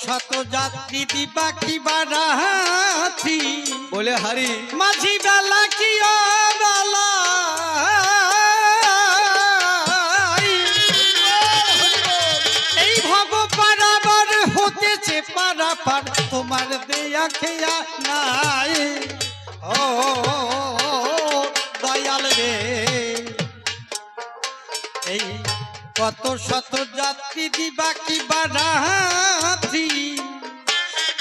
শত যাত্রী দিবা কি বারাতি বলে হারি মাঝি বেলা কি বেলা এই ভব পারাবার হতেছে পারাপার তোমার দেয়া খেয়া নাই ও দয়াল রে এই কত শত যাত্রী দিবা কি বারাতি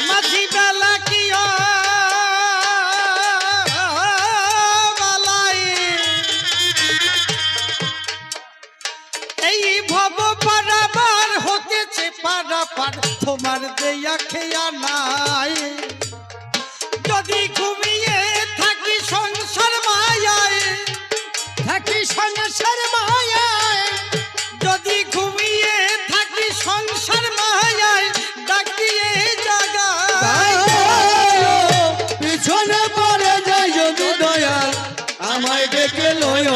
মাঝি বেলা কি এই ভব পারাবার হতেছে পারাপার তোমার দেয়া খেয়া নাই যদি ঘুমিয়ে থাকি সংসার মায়ায় থাকি সংসার মায়ায় যদি ঘুমিয়ে থাকি সংসার মায়ায় ডাক দিয়ে জাগায় পিছনে পড়ে যাই যদি দয়াল আমায় ডেকে লয়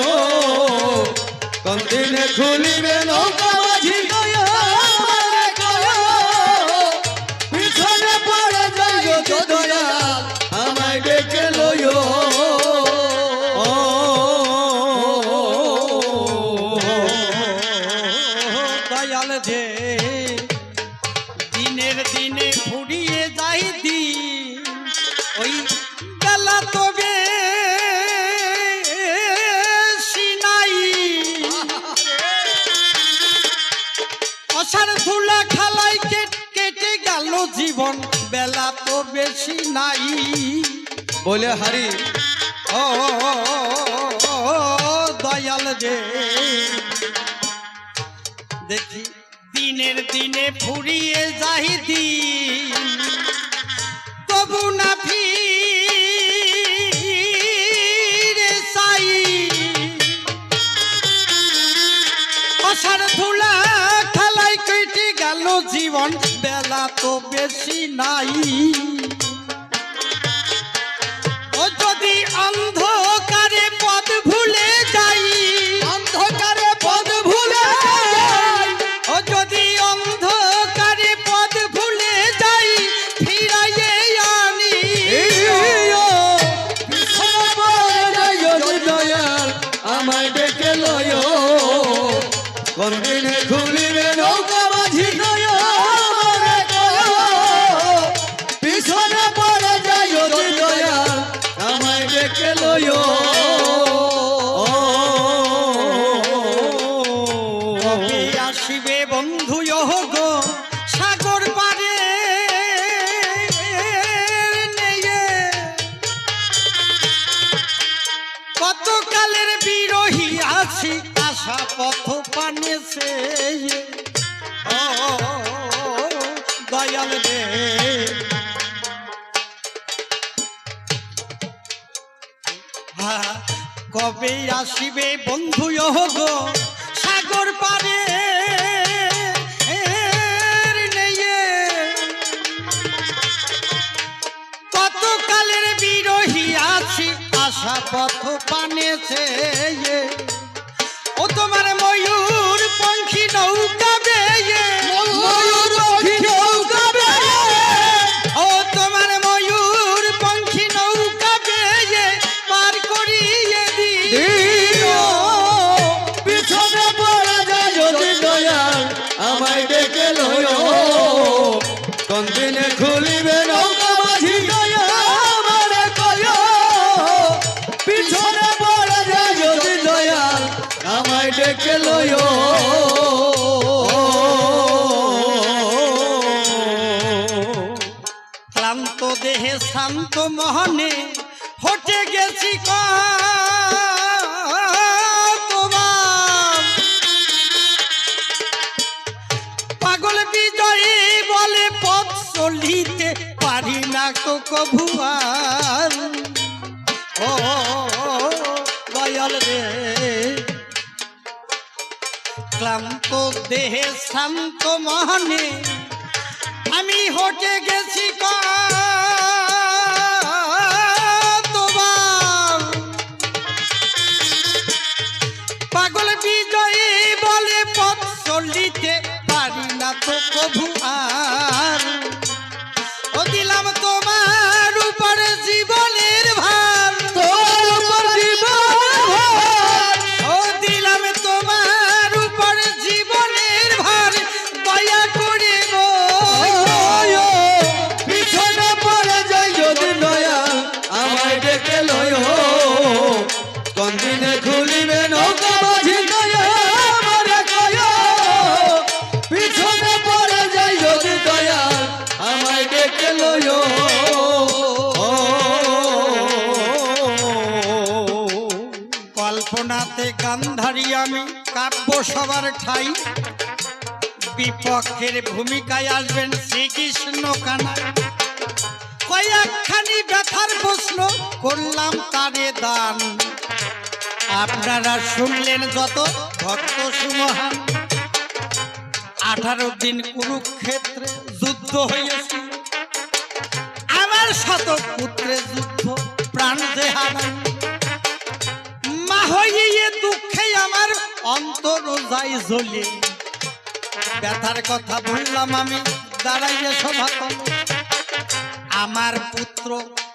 কোন দিনে খুলিবে নৌকা মাঝি পিছনে পড়ে যাই যদি দয়াল আমায় ডেকে লয় দয়াল যে দিনের দিনে ফুরিয়ে যাই দিন ওই বেলা তবে সিনাই অসার ধুলা খালাই কেটে গেল জীবন বেলা তো বেশি নাই বলে হারি ও দয়াল যে দেখি দিনের দিনে ফুরিয়ে যাই দিন তবু না ফিরে চাই অসার ধুলা খালাই কেটে গেল জীবন বেলা তো বেশি নাই ও যদি অন্ধকারে পথ ভুলে যাই অন্ধকারে পদ ভুলে যাই ও যদি অন্ধকারে পথ ভুলে যাই ফিরাইয়ে আনি পিছনে পড়ে যাই যদি দয়াল আমায় ডেকে লয় কোন দিনে খুলিবে নৌকা মাঝি পিছনে পড়ে যাই যদি দয়াল আমায় ডেকে লয় কবে আসিবে বন্ধু গো সাগর পারে নেয়ে কত কালের বিরোহী আছি আশা পথ পানে সে ও দয়াল রে কবে আসিবে বন্ধু গো সাগর পারে নেয়ে কত কালের বিরোহী আছি আশা পথ পানেছে ও তোমার ময়ূর পঙ্খী নৌকা বেয়ে ময়ূর পঙ্খী নৌকা বেয়ে ও তোমার ময়ূর পঙ্খী নৌকা বেয়ে পার করিয়ে দিও পিছনে পড়ে যায় যদি দয়াল আমায় ডেকে লয় কোন দিনে খুলিবে নৌকা মাঝি আমারে কয় পিছনে পড়ে যায় যদি দয়াল আমায় ডেকে লয় ক্লান্ত দেহে শান্ত মহনে হটে গেছি তোমার পাগল বিজয়ী বলে পথ চলিতে পারি না তো কভু আর ও দয়াল রে ক্লান্ত দেহে শান্ত মহনে আমি হটে গেছি তোমার পাগল বিজয়ী বলে পথ চলিতে পারি না তো কভু আর আমি কাব্য সবার ঠাই, বিপক্ষের ভূমিকায় আসবেন শ্রীকৃষ্ণ কানাই। কয়েকখানি ব্যথার প্রশ্ন করলাম তারে দান, আপনারা শুনলেন যত ভক্ত সুমহান। 18 দিন কুরুক্ষেত্রে যুদ্ধ হয়েছে, আমার শত পুত্রের যুদ্ধ প্রাণ যে হারাই। মা হইয়ে দুঃখে আমার অন্তর যায় জ্বলে, ব্যথার কথা বললাম আমি দাঁড়াইয়ে সভাতলে। আমার পুত্র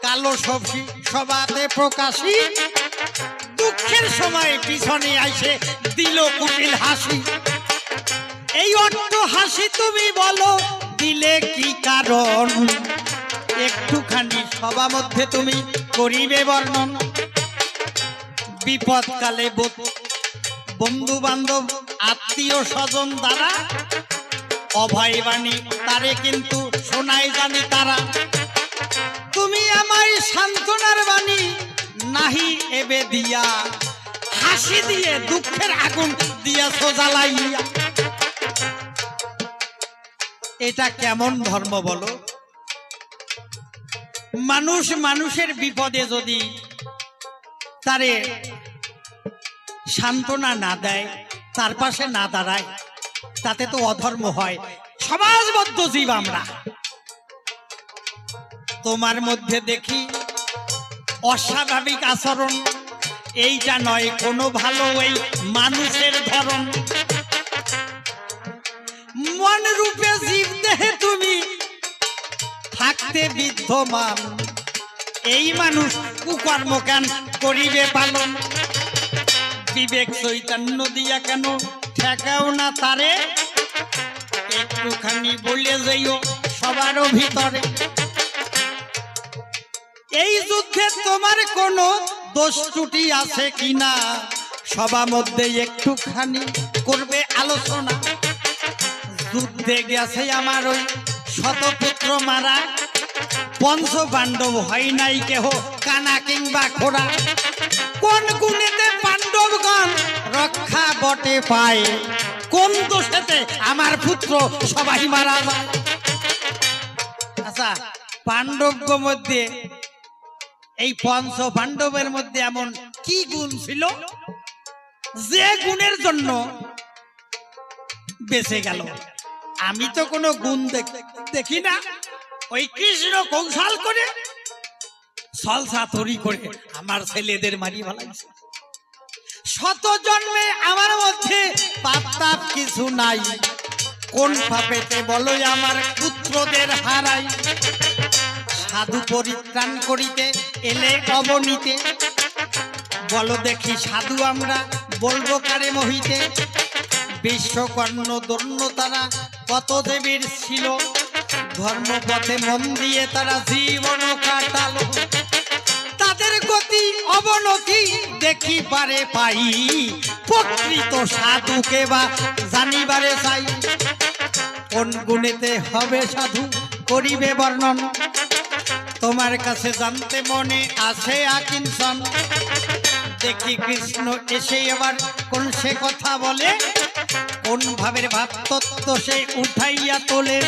কালো সবজি সবাতে প্রকাশী, দুঃখের সময় পিছনে আইসে দিল কুটিল হাসি। এই অট্ট হাসি তুমি বলো দিলে কি কারণ, একটুখানি সবার মধ্যে তুমি করিবে বর্ণন। বিপদকালে বন্ধু বান্ধব আত্মীয় স্বজন দ্বারা অভয় বাণী তারে কিন্তু শোনাই জানি তারা। তুমি আমায় সান্ত্বনার বাণী নাহি এবে দিয়া, হাসি দিয়ে দুঃখের আগুন দিয়াছ জ্বালাইয়া। এটা কেমন ধর্ম বলো? মানুষ মানুষের বিপদে যদি তারে সান্ত্বনা না দেয়, তার পাশে না দাঁড়ায়, তাতে তো অধর্ম হয়। সমাজবদ্ধ জীব আমরা। তোমার মধ্যে দেখি অস্বাভাবিক আচরণ, এইটা নয় কোনো ভালো এই মানুষের ধরন। মন রূপে জীব দেহে তুমি থাকতে বিদ্যমান, এই মানুষ কুকর্ম কেন করিবে পালন। বিবেক চৈতন্য দিয়া কেন ঠেকাও না তারে, একটুখানি বলে যাইও সবারও ভিতরে। এই যুদ্ধে তোমার কোনো দোষ ত্রুটি আছে কিনা, সবার মধ্যে একটুখানি করবে আলোচনা। যুদ্ধে গেছে আমার ওই শতপুত্র মারা, পঞ্চ পাণ্ডব হয় নাই কেহ কানা কিংবা খোরা। কোন গুণেতে পাণ্ডবগণ রক্ষা বটে পায়, কোন দোষেতে আমার পুত্র সবাই মারা যায়। আচ্ছা, পাণ্ডবগ মধ্যে এই পঞ্চ পাণ্ডবের মধ্যে এমন কি গুণ ছিল যে গুণের জন্য বেঁচে গেল? আমি তো কোনো গুণ দেখি না। ওই কৃষ্ণ কৌশল করে সলসা তৈরি করে আমার ছেলেদের মারি ফেলাইছে। শত জন্মে আমার মধ্যে পাপ তাপ কিছু নাই, কোন পাপেতে বলো আমার পুত্রদের হারাই। সাধু পরিত্রাণ করিতে এলে অবনীতে, বলো দেখি সাধু আমরা বলবো কারে মহিতে। বিশ্বকর্ণ দন্য তারা কত দেবীর ছিল, ধর্মপথে মন দিয়ে তারা জীবন কাটালো। তাদের গতি অবনতি দেখি পারে পাই, প্রকৃত সাধুকে বা জানিবারে চাই। কোন গুণেতে হবে সাধু করিবে বর্ণন, তোমার কাছে জানতে মনে আছে আকিঞ্চন। দেখি কৃষ্ণ এসে এবার কোন সে কথা বলে, কোন ভাবের ভাবতত্ত্ব সে উঠাইয়া তোলে।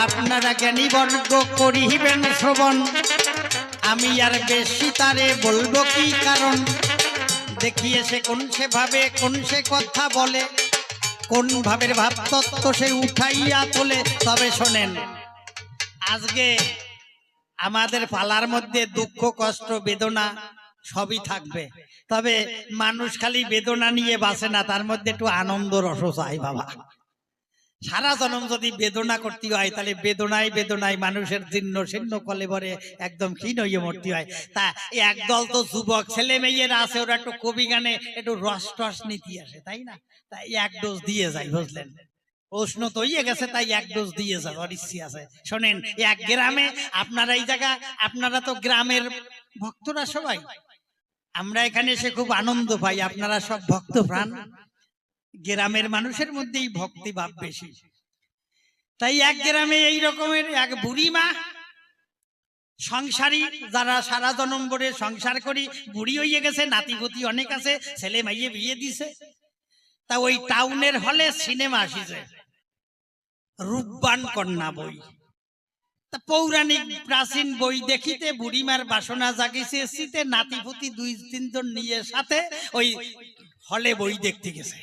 আপনারা জ্ঞানী বর্গ করিবেন শ্রবণ, আমি আর বেশি তারে বলবো কি কারণ। দেখিয়ে সে কোন সে ভাবে কোন সে কথা বলে, কোন ভাবের ভাবতত্ত্ব সে উঠাইয়া তোলে। তবে শোনেন, আজকে আমাদের পালার মধ্যে দুঃখ কষ্ট বেদনা সবই থাকবে, তবে মানুষ খালি বেদনা নিয়ে বাঁচে না, তার মধ্যে একটু আনন্দ রস চাই বাবা। সারা জনম যদি বেদনা করতে হয়, তাহলে বেদনায় বেদনায় মানুষের জীর্ণ শীর্ণ কলেবরে একদম ক্ষীণ হয়ে মরতে হয়। তা একদল তো যুবক ছেলে মেয়েরা আছে, ওরা একটু কবি গানে একটু রস টস নীতি আসে, তাই না? তাই এক ডোজ দিয়ে যায়, বুঝলেন? প্রশ্ন তো ইয়ে গেছে, তাই এক ডোজ দিয়ে যাওয়ার ইচ্ছে আছে। শোনেন, এক গ্রামে আপনারা এই জায়গা, আপনারা তো গ্রামের ভক্তরা সবাই, আমরা এখানে এসে খুব আনন্দ পাই। আপনারা সব ভক্ত প্রাণ, গ্রামের মানুষের মধ্যেই ভক্তি ভাব বেশি। তাই এক গ্রামে এই রকমের এক বুড়ি মা সংসারী যারা সারা জনম ভরে সংসার করি, বুড়ি হইয়ে গেছে, নাতিপুতি অনেক আছে, ছেলে মাইয়ে বিয়ে দিছে, তা ওই টাউনের হলে সিনেমা আসিছে রূপবান কন্যা বই। তা পৌরাণিক প্রাচীন বই দেখিতে বুড়িমার বাসনা জাগিছে, শীতে নাতিপুতি 2-3 জন নিয়ে সাথে ওই হলে বই দেখতে গেছে।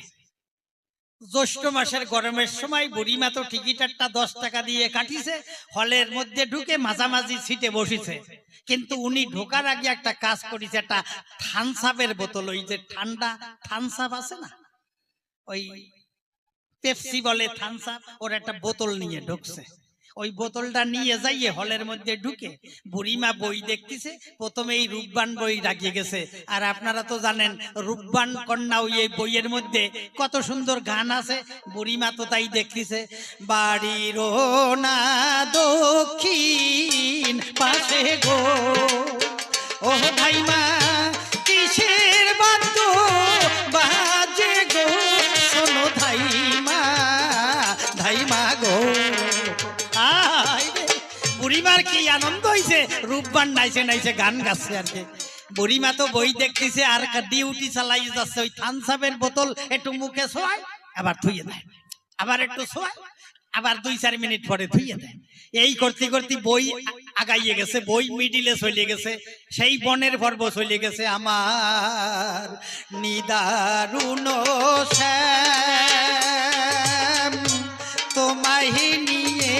জ্যৈষ্ঠ মাসের গরমের সময় বুড়িমা তো টিকিট একটা 10 টাকা দিয়ে কাটিছে, হলের মধ্যে ঢুকে মাঝামাঝি সিটে বসেছে। কিন্তু উনি ঢোকার আগে একটা কাজ করেছে, একটা থামসাপের বোতল, ওই যে ঠান্ডা থামসাপ আছে না, ওই পেপসি বলে থামসাপ, ওর একটা বোতল নিয়ে ঢুকছে। ওই বোতলটা নিয়ে যাইয়ে হলের মধ্যে ঢুকে বুড়িমা বই দেখতেছে। প্রথমে এই রূপবান বই রাখিয়ে গেছে। আর আপনারা তো জানেন রূপবান কন্যা, ওই এই বইয়ের মধ্যে কত সুন্দর গান আছে। বুড়িমা তো তাই দেখতেছে, বাড়ির না দক্ষিণ পাশে গো, ও ভাইমা কিসের বাদ্য বাজে গো, শোনো ধাইমা ধাইমা গো। বুড়িমার কি আনন্দ হইছে, রূপবান নাইছে নাইছে গান গাচ্ছে আর কি। বুড়িমা তো বই দেখতেছে আর ডিউটি চালাই যাচ্ছে। ওই থামসাপের বোতল একটু মুখে ছোঁয়ায়, আবার থুইয়ে দেয়, আবার একটু ছোঁয়ায়, আবার 2-4 মিনিট পরে ধুইয়ে দেয়। এই করতে করতে বই আগাইয়ে গেছে, বই মিডিলে চলে গেছে, সেই বনের পর্ব চলে গেছে। আমার নিদারুণ শ্যাম তোমায় নিয়ে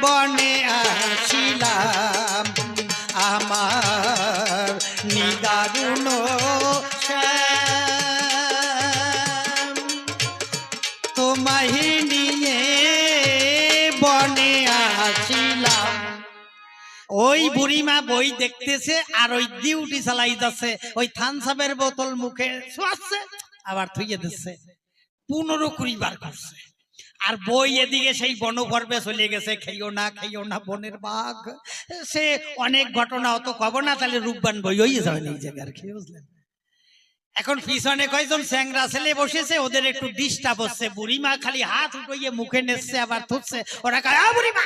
বনে আসিলাম, আমার নিদারুণ শ্যাম তোমায় নিয়ে বনে আসিলাম। ওই বুড়িমা বই দেখতেছে আর ওই ডিউটি চালাই যাচ্ছে, ওই থামসাপের বোতল মুখে ছোঁয়াচ্ছে, আবার থুইয়ে দিচ্ছে, 15-20 বার করছে। আর বই এদিকে সেই বনপর্বে চলে গেছে, খেইও না বনের বাঘ। সে অনেক ঘটনা অত কব না, তাহলে রূপবান বই হয়ে যাবে এই জায়গায় আর কি, বুঝলেন। এখন পিছনে কয়জন স্যাংরা ছেলে বসেছে, ওদের একটু ডিস্টার্ব হচ্ছে। বুড়িমা খালি হাত উঠাইয়ে মুখে নেচ্ছে আবার থুচ্ছে। ওরা কয়, বুড়িমা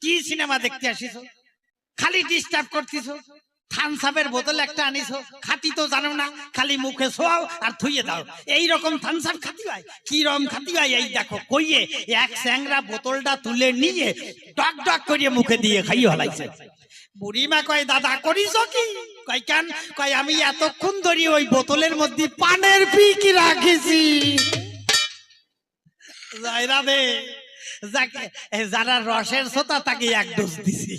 কি সিনেমা দেখতে আসিছো, খালি ডিস্টার্ব করতেছো, থামসাপের বোতল একটা আনিছো, খাতি তো জানো না, খালি মুখে ছোঁয়াও আর থুইয়ে দাও। এইরকম থামসাপ খাতি হয়, কি রকম খাতি হয় এই দেখো। কইয়ে এক স্যাংরা বোতলটা তুলে নিয়ে ডক ডক করিয়ে মুখে দিয়ে খাই হলাইছে। বুড়িমা কয়, দাদা করিস কি? কয় কেন? কয় আমি এতক্ষণ ধরে ওই বোতলের মধ্যে পানের পিক রাখেছি। যারা রসের শ্রোতা তাকে এক ডোজ দিছি।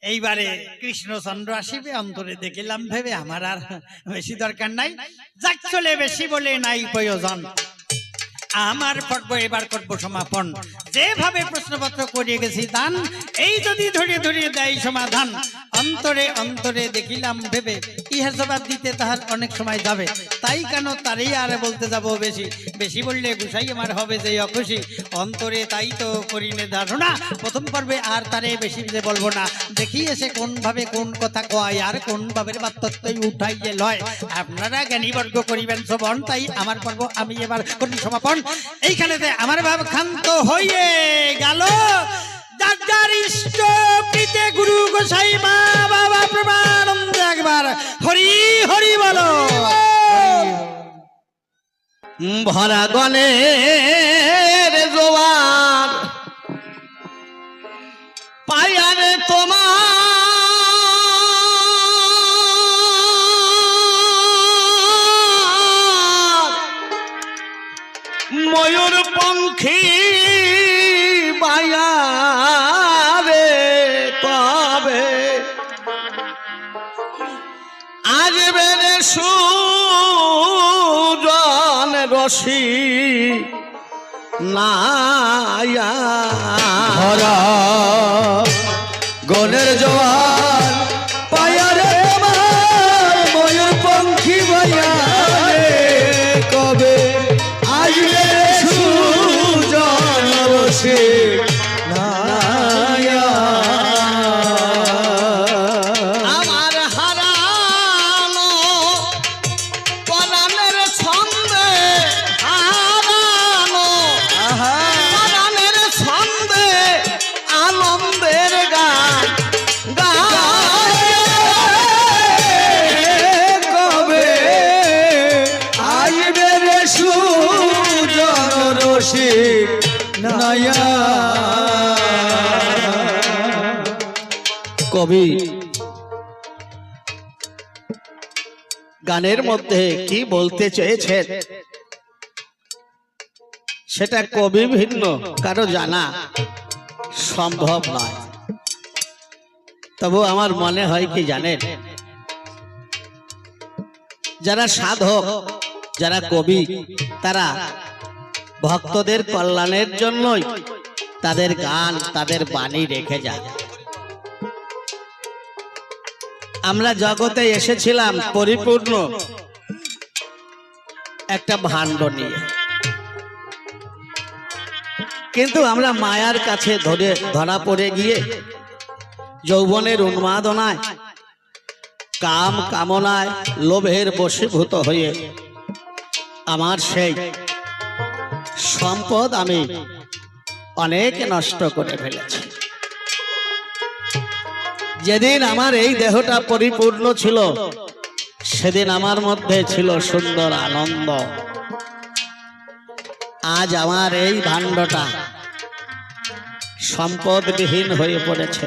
এইবারে কৃষ্ণচন্দ্র আসিবে, অন্তরে দেখিলাম ভেবে আমার আর বেশি দরকার নাই, যাক চলে বেশি বলে নাই প্রয়োজন। আমার পর্ব এবার করব সমাপন। যেভাবে প্রশ্নপত্র করিয়ে গেছি দান, এই যদি ধরে ধরিয়ে দেয় সমাধান, অন্তরে অন্তরে দেখিলাম ভেবে ইহার জবাব দিতে তাহার অনেক সময় যাবে। তাই কেন তারই আর বলতে যাব বেশি, বেশি বললে গুছাই আমার হবে যে অখুশি। অন্তরে তাই তো করিনে ধারণা, প্রথম পর্বে আর তারে বেশি যে বলবো না। দেখি এসে কোন ভাবে কোন কথা কয় আর কোন ভাবের বার্তত্বই উঠাইয়ে লয়। আপনারা জ্ঞানীবর্গ করিবেন শ্রবণ, তাই আমার পর্ব আমি এবার করি সমাপন। এইখানেতে আমার ভাব ক্ষান্ত হইয়ে গেল। যার ইষ্ট প্রীতে গুরু গোসাই মা বাবা প্রমানন্দ একবার হরি হরি বলো। ভরা গনের জোয়ার পায়ারে তোমার ময়ূর পঙ্খী বায়ারে তবে আসবে রে সুজন রশি নায়া ভরা গনের জোয়ার পায়ারে তোমার ময়ূর পঙ্খী বায়ারে কবে আসবে সুজন রশি নায়া। আমার হারানো পরাণের ছন্দে হারানো পরাণের ছন্দে নয়া কবি গানের মধ্যে কি বলতে চেয়েছেন সেটা কবি ভিন্ন কারো জানা সম্ভব নয়। তবু আমার মনে হয় কি জানেন, যারা সাধক যারা কবি তারা ভক্তদের কল্যাণের জন্যই তাদের গান তাদের বাণী রেখে যায়। আমরা জগতে এসেছিলাম পরিপূর্ণ একটা ভাণ্ড নিয়ে, কিন্তু আমরা মায়ার কাছে ধরা পড়ে গিয়ে যৌবনের উন্মাদনায় কাম কামনায় লোভের বশীভূত হয়ে আমার সেই সম্পদ আমি অনেক নষ্ট করে ফেলেছি। যেদিন আমার এই দেহটা পরিপূর্ণ ছিল সেদিন আমার মধ্যে ছিল সুন্দর আনন্দ। আজ আমার এই ভাণ্ডটা সম্পদবিহীন হয়ে পড়েছে,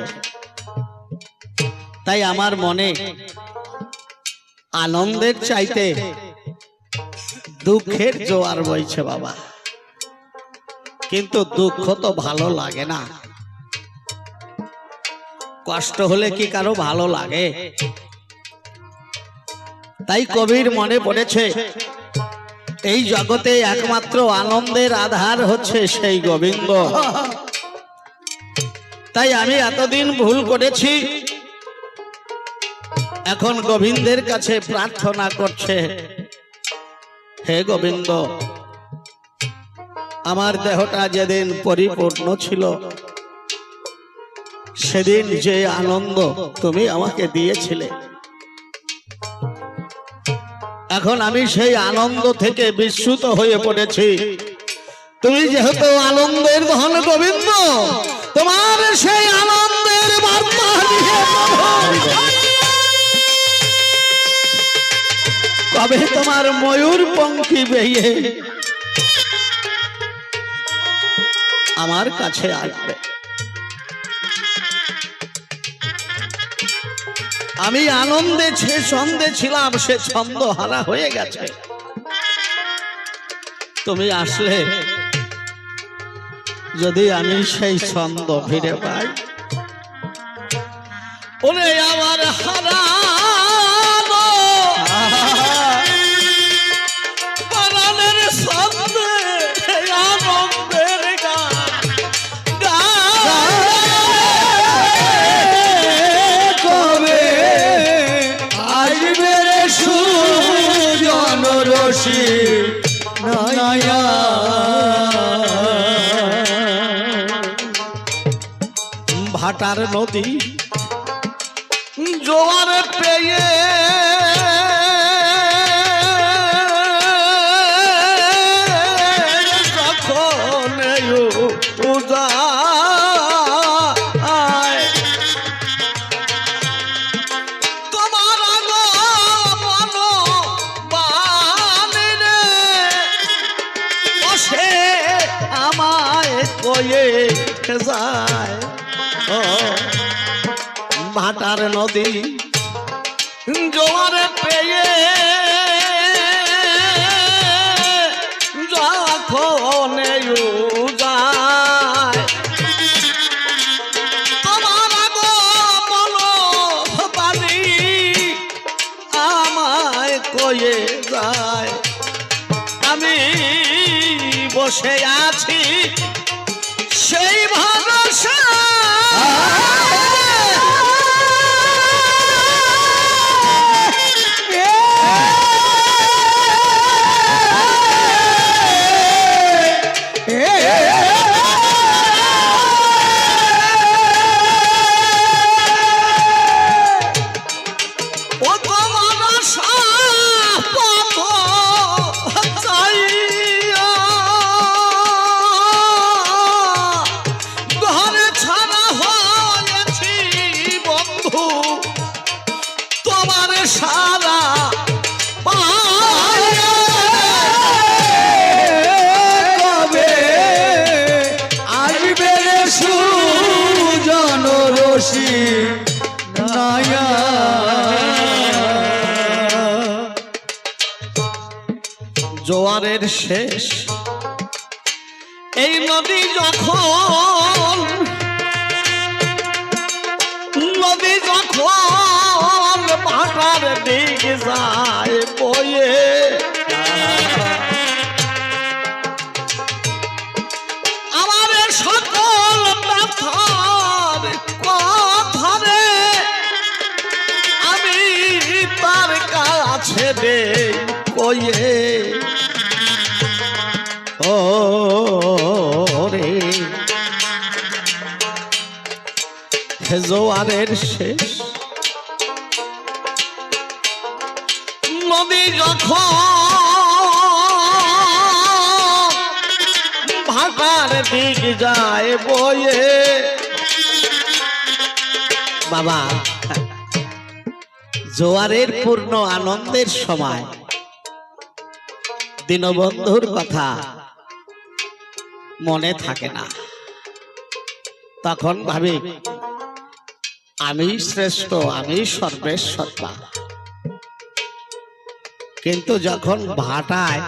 তাই আমার মনে আনন্দের চাইতে দুঃখের জোয়ার বইছে বাবা। কিন্তু দুঃখ তো ভালো লাগে না, কষ্ট হলে কি কারো ভালো লাগে? তাই কবির মনে পড়েছে এই জগতে একমাত্র আনন্দের আধার হচ্ছে সেই গোবিন্দ। তাই আমি এতদিন ভুল করেছি, এখন গোবিন্দের কাছে প্রার্থনা করছে, হে গোবিন্দ, আমার দেহটা যেদিন পরিপূর্ণ ছিল সেদিন যে আনন্দ তুমি আমাকে দিয়েছিলে, এখন আমি সেই আনন্দ থেকে বিস্মৃত হয়ে পড়েছি। তুমি যেহেতু আনন্দের ধন গোবিন্দ, তোমার সেই আনন্দের বার্তা দিয়ে কবে তোমার ময়ূর পঙ্খী বেয়ে আমার কাছে আসবে। আমি আনন্দে ছন্দে ছিলাম, সে ছন্দ হারা হয়ে গেছে। তুমি আসলে যদি আমি সেই ছন্দ ফিরে পাই, ওরে আমার হারানো প্রাণের ছন্দে আনন্দের কবে আসবে রে সুজন রশি নয়া ভাটার নদী জোয়ার পেয়ে যখন উদায় তোমার মন বানিরে বসে আমায় কয়ে যায় ভাটার নদী জোয়ারে পেয়ে যখন যায় তোমার মন বাণী আমায় কয়ে যায়, আমি বসে আছি সেই ভরসা জোয়ারের শেষ। এই নদী যখন ভাটার দিক যায় বয়ে, আমার সকল ব্যথার কথারে আমি তার কাছে রে কয়ে। ও রে জোয়ারের শেষ নদী যখন ভাটার দিক যায় বয়ে। বাবা, জোয়ারের পূর্ণ আনন্দের সময় দীনবন্ধুর কথা মনে থাকে না। তখন ভাবি আমি শ্রেষ্ঠ, আমি সর্বেশ্বর। কিন্তু যখন ভাটায়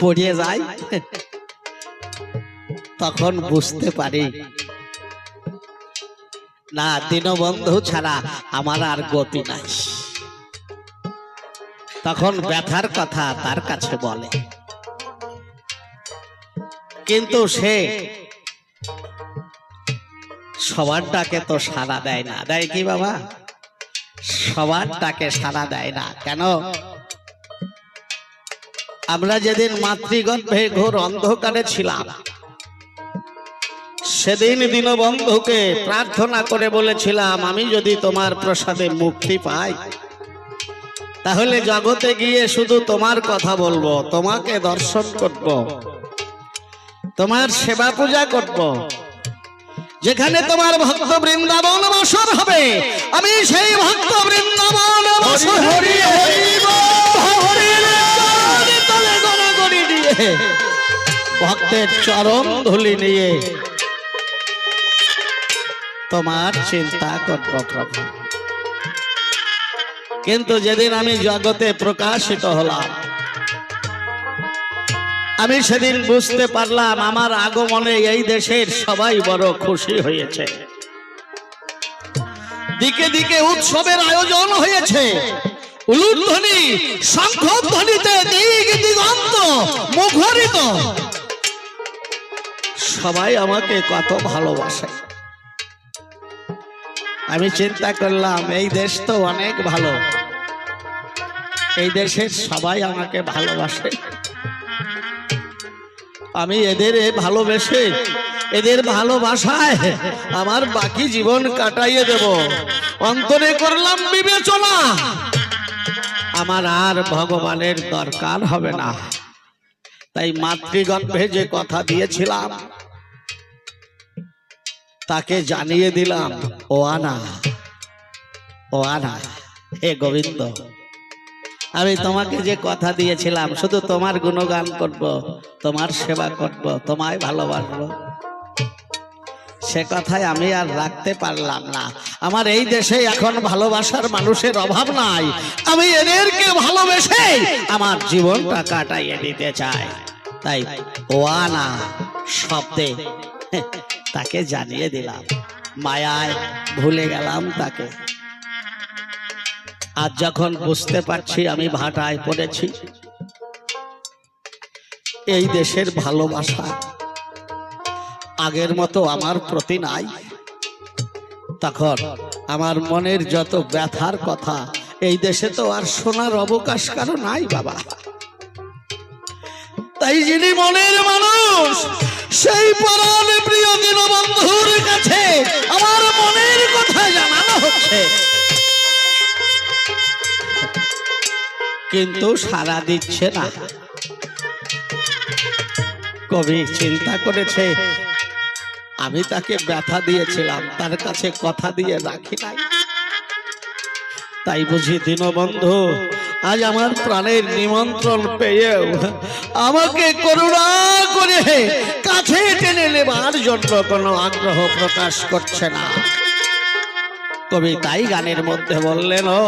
পড়ে যায় তখন বুঝতে পারি না, দীনবন্ধু ছাড়া আমার আর গতি নাই। তখন ব্যথার কথা তার কাছে বলে, কিন্তু সে সবার ডাকে তো সাড়া দেয় না। দেয় কি বাবা? সবার ডাকে সাড়া দেয় না। কেন? আমরা যেদিন মাতৃগর্ভে ঘোর অন্ধকারে ছিলাম, সেদিন দীনবন্ধুকে প্রার্থনা করে বলেছিলাম, আমি যদি তোমার প্রসাদে মুক্তি পাই তাহলে জগতে গিয়ে শুধু তোমার কথা বলবো, তোমাকে দর্শন করব, তোমার সেবা পূজা করব। যেখানে তোমার ভক্ত বৃন্দাবন বাসর হবে, আমি সেই ভক্ত বৃন্দাবন ভক্তের চরণ ধুলি নিয়ে তোমার চিন্তা করব প্রভু। কিন্তু যেদিন আমি জগতে প্রকাশিত হলাম, আমি সেদিন বুঝতে পারলাম আমার আগমনে এই দেশের সবাই বড় খুশি হয়েছে। দিকে দিকে উৎসবের আয়োজন হয়েছে, উলুধ্বনি শঙ্খধ্বনিতে দিক দিগন্ত মুখরিত। সবাই আমাকে কত ভালোবাসে। আমি চিন্তা করলাম এই দেশ তো অনেক ভালো, এই দেশের সবাই আমাকে ভালোবাসে, আমি এদের ভালোবেসে এদের ভালোবাসায় আমার বাকি জীবন কাটাইয়ে দেব। অন্তরে করলাম বিবেচনা, আমার আর ভগবানের দরকার হবে না। তাই মাতৃগর্ভে যে কথা দিয়েছিলাম তাকে জানিয়ে দিলাম, ও আনা, ও আনা, হে গোবিন্দ, আমি তোমাকে যে কথা দিয়েছিলাম শুধু তোমার গুণগান করব, তোমার সেবা করব, তোমায় ভালোবাসবো, সে কথাই আমি আর রাখতে পারলাম না। আমার এই দেশে এখন ভালোবাসার মানুষের অভাব নাই, আমি এদেরকে ভালোবেসে আমার জীবনটা কাটাইয়ে দিতে চাই। তাই ওয়ানা শব্দে তাকে জানিয়ে দিলাম, মায়ায় ভুলে গেলাম তাকে। আজ যখন বুঝতে পারছি আমি ভাটায় পড়েছি, এই দেশের ভালোবাসা আগের মতো আমার প্রতি নাই, তখন আমার মনের যত ব্যথার কথা এই দেশে তো আর শোনার অবকাশ কারো নাই বাবা। তাই যিনি মনের মানুষ সেই পরাণ প্রিয় দীনবন্ধুর কাছে আমার মনের কথা জানানো হচ্ছে, কিন্তু সাড়া দিচ্ছে না। কবি চিন্তা করেছে আমি তাকে ব্যথা দিয়েছিলাম, তার কাছে কথা দিয়ে রাখি নাই, তাই বুঝি দীনবন্ধু আজ আমার প্রাণের নিমন্ত্রণ পেয়েও আমাকে করুণা করে কাছে টেনে নেবার জন্য কোনো আগ্রহ প্রকাশ করছে না। কবি তাই গানের মধ্যে বললেন, ও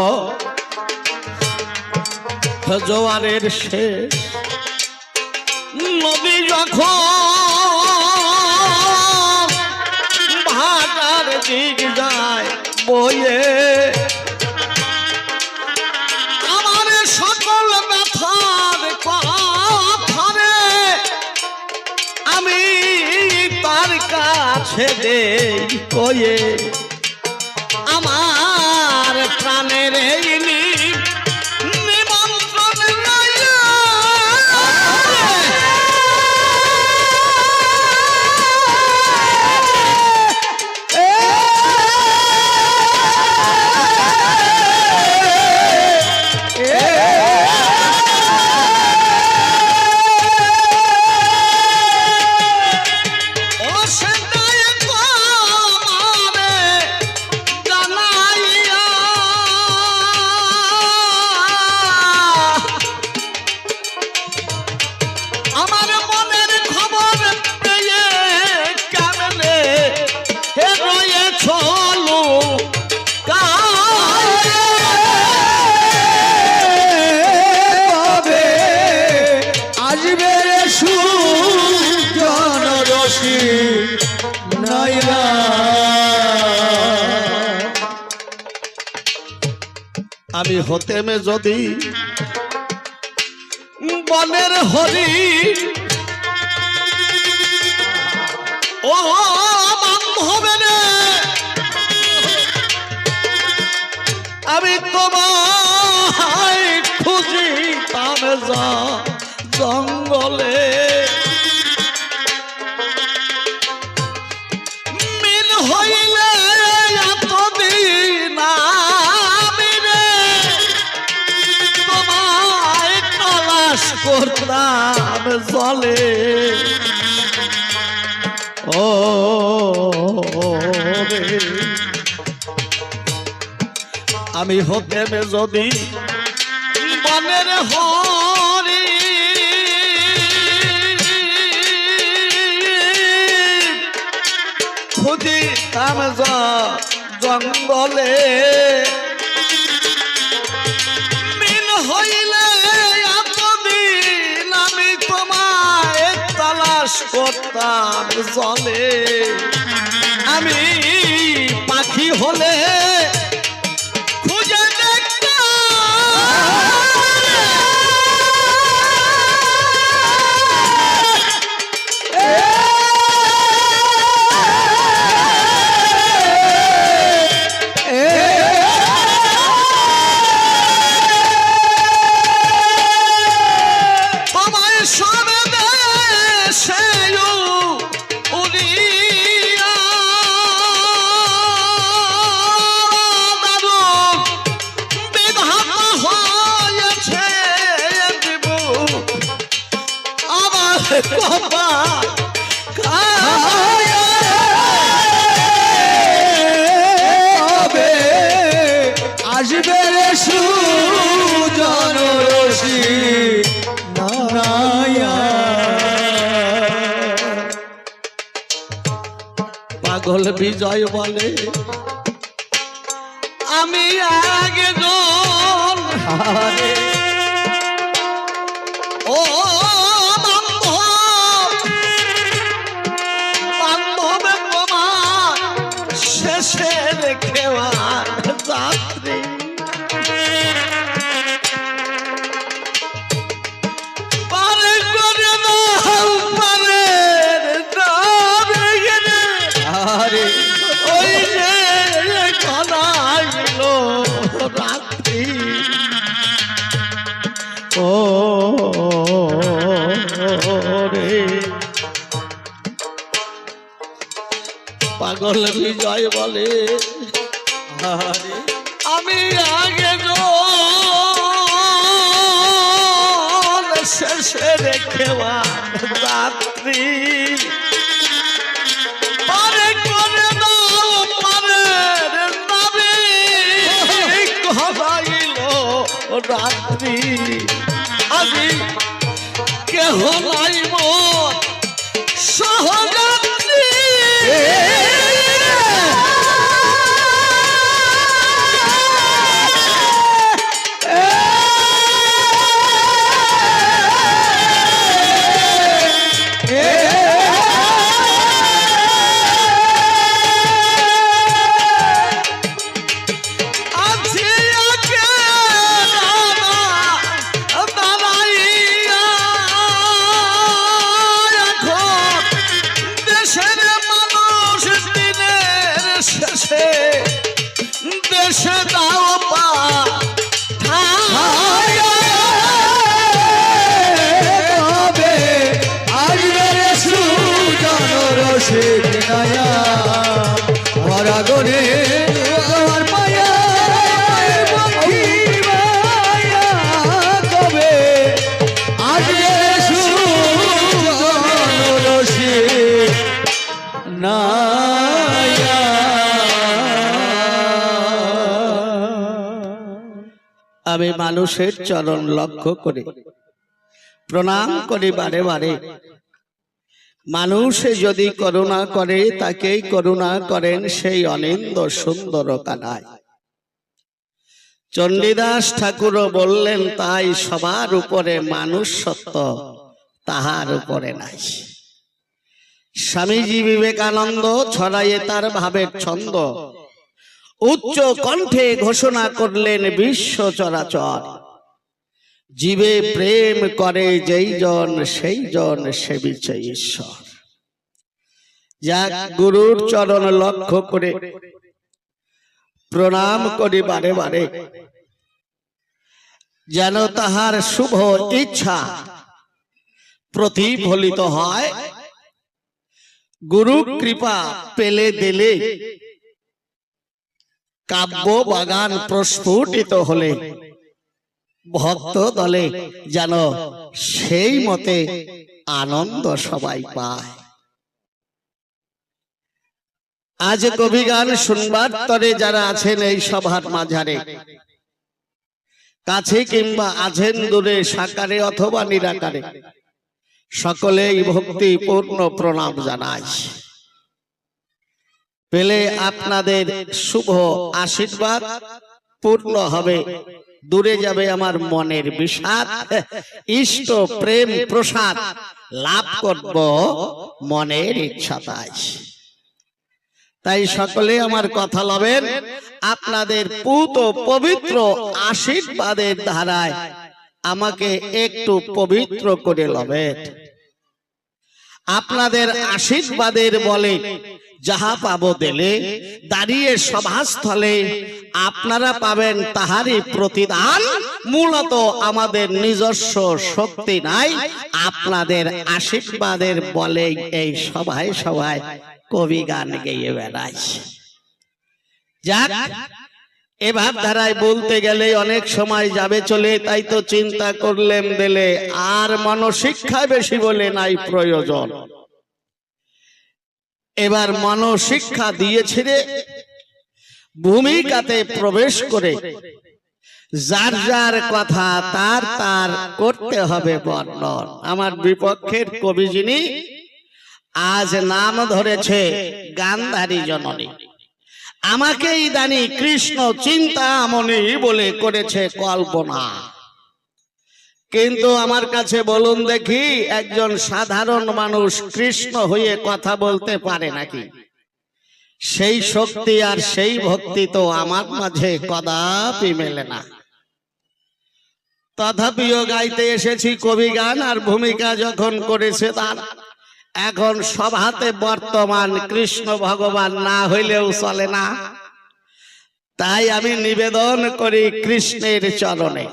জোয়ারের শেষ নদী যখন ভাটার দিক যায় বয়ে আমার সকল ব্যথার কথারে আমি তার কাছে দেই কয়ে আমার প্রাণের এই নিমন্ত্রণ লইয়া আমি হতেমে যদি বনের হরি ও বান্ধবে রে আমি তোমায় খুঁজি তামে যা জঙ্গলে মিল হইলে এতদিন করতাম জলে ও আমি হতেমে যদি বনের হরি খুঁজিতাম জঙ্গলে মিল হইলে করতাম জলে আমি পাখি হলে খুঁজে আসবে রে সুজন রশি পাগল বিজয় বলে আমি আগে ও বান্ধবে তোমার শেষে রেখেওয়া যাত্রী পারে করে দাও পারে আরে ওই যে কানাইলো রাত্রি ও রে পাগল বিজয় বলে আমি আগে শেষে রেখেওয়া রাত্রি পারে করে দাও পারে নামে হবাইল রাত্রি আমি কেহ নাই মোর সহযাত্রী রসিক নয়া ভরা গনে আমার মায়া পক্ষী মায়া কবে আসবে সুজন রসিক নয়া। আমি মানুষের চরণ লক্ষ্য করে প্রণাম করি বারে বারে। মানুষ যদি করুণা করে তাকেই করুণা করেন সেই অনিন্দ সুন্দর কানায়। চণ্ডীদাস ঠাকুরও বললেন তাই, সবার উপরে মানুষ সত্য, তাহার উপরে নাই। স্বামীজি বিবেকানন্দ ছড়াইয়ে তার ভাবের ছন্দ, উচ্চ কণ্ঠে ঘোষণা করলেন বিশ্ব চরাচর, জীবে প্রেম করে যেই জন সেই জন সেবিছে ঈশ্বর। যাক, গুরুর চরণ লক্ষ্য করে প্রণাম করি বারে বারে, যেন তাহার শুভ ইচ্ছা প্রতিফলিত হয়। গুরু কৃপা পেলে দিলে কাব্য বাগান প্রস্ফুটিত হলে ভক্ত দলে যেন সেই মতে আনন্দ সবাই পায়। আজ কবিগান শুনবার তরে যারা আছেন এই সভার মাঝারে, কাছে কিংবা আছেন দূরে, সাকারে অথবা নিরাকারে, সকলেই ভক্তিপূর্ণ প্রণাম জানাই। পেলে আপনাদের শুভ আশীর্বাদ পূর্ণ হবে, দূরে যাবে আমার মনের বিষাদ, ইষ্ট প্রেম প্রসাদ লাভ করব মনের ইচ্ছা। তাই সকলে আমার কথা লবেন, আপনাদের পুত পবিত্র আশীর্বাদের ধারায় আমাকে একটু পবিত্র করে লবেন। আপনাদের আশীর্বাদের বলে যাহা পাবো দিলে, দাঁড়িয়ে সভাস্থলে আপনারা পাবেন তাহারই প্রতিদান। মূলত আমাদের নিজস্ব শক্তি নাই, আপনাদের আশীর্বাদের বলে এই সভায় সভায় কবি গান গেয়ে বেড়াই। যাক, এ ভাবধারায় বলতে গেলে অনেক সময় যাবে চলে, তাই তো চিন্তা করলেন দিলে আর মনশিক্ষা বেশি বলে নাই প্রয়োজন। এবার মনশিক্ষা দিয়েছে রে, ভূমিকাতে প্রবেশ করে যার যার কথা তার তার করতে হবে বর্ণন। আমার বিপক্ষের কবি যিনি আজ নাম ধরেছে গান্ধারী জননী, আমাকে ইদানি কৃষ্ণ চিন্তামণি বলে করেছে কল্পনা। কিন্তু আমার কাছে বলুন দেখি, একজন সাধারণ মানুষ কৃষ্ণ হয়ে কথা বলতে পারে নাকি? সেই শক্তি আর সেই ভক্তি তো আমার মাঝে কদাপি মেলে না। তথাপিও গাইতে এসেছি কবি গান, আর ভূমিকা যখন করেছে তার, এখন সভাতে বর্তমান কৃষ্ণ ভগবান না হইলেও চলে না। তাই আমি নিবেদন করি কৃষ্ণের চরণে,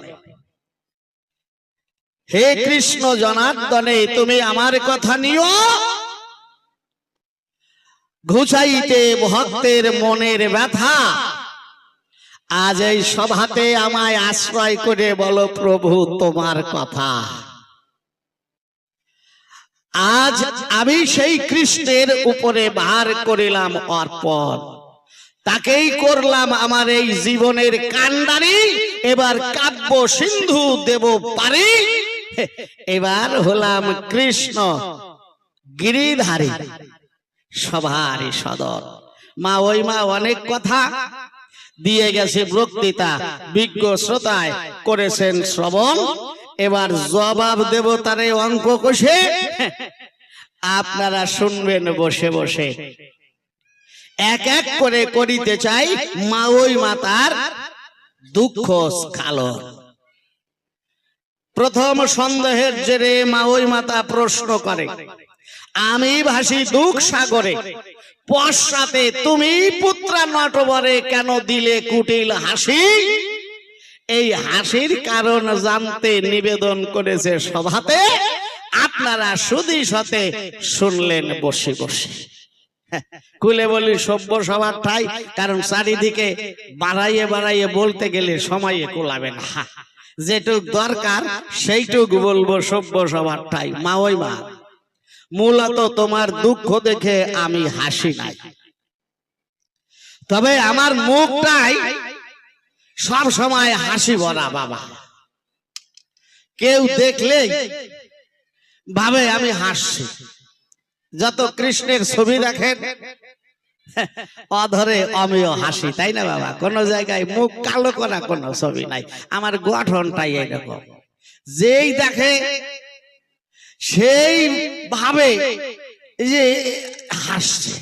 হে কৃষ্ণ জনার্দনে, তুমি আমার কথা নিও, ঘুচাইতে ভক্তের মনের ব্যথা। আজ এই সভাতে আমায় আশ্রয় করে বলো প্রভু তোমার কথা। আজ আমি সেই কৃষ্ণের উপরে ভার করিলাম অর্পণ, তাকেই করলাম আমার এই জীবনের কান্ডারি। এবার কাব্য সিন্ধু দেব পারি, এবার হলাম কৃষ্ণ গিরিধারী, সভারই সদর। মা ওই মা অনেক কথা দিয়ে গেছে বক্তৃতা, বিজ্ঞ শ্রোতায় করেছেন শ্রবণ। এবার জবাব দেব তারে অঙ্ক কষে, আপনারা শুনবেন বসে বসে। এক এক করে করিতে চাই মা ওই মাতার দুঃখ স্খালন। প্রথম সন্দেহের জেরে মা ওই মাতা প্রশ্ন করে, আমি ভাসি দুঃখ সাগরে, পশ্চাতে তুমি পুত্রা নটবরে কেন দিলে কুটিল হাসি? এই হাসির কারণ জানতে নিবেদন করেছে সভাতে, আপনারা সুধী সাথে শুনলেন বসে বসে। খুলে বলি সভ্য সবার ঠাই, কারণ চারিদিকে বাড়াইয়ে বাড়াইয়ে বলতে গেলে সময়ে কোলাবে না। যেটুক দরকার সেইটুক বলবো সভ্য সবার ঠাই। মা ওই মা, মূলত তোমার দুঃখ দেখে আমি হাসি নাই, তবে আমার মুখটাই সব সময় হাসি ভরা বাবা। কেউ দেখলেই ভাবে আমি হাসছি। যত কৃষ্ণের ছবি দেখেন অধরে আমিও হাসি, তাই না বাবা? কোন জায়গায় মুখ কালো করা কোনো ছবি নাই, আমার গঠনটাই এরকম। যেই দেখে সেই ভাবে যে হাসছে।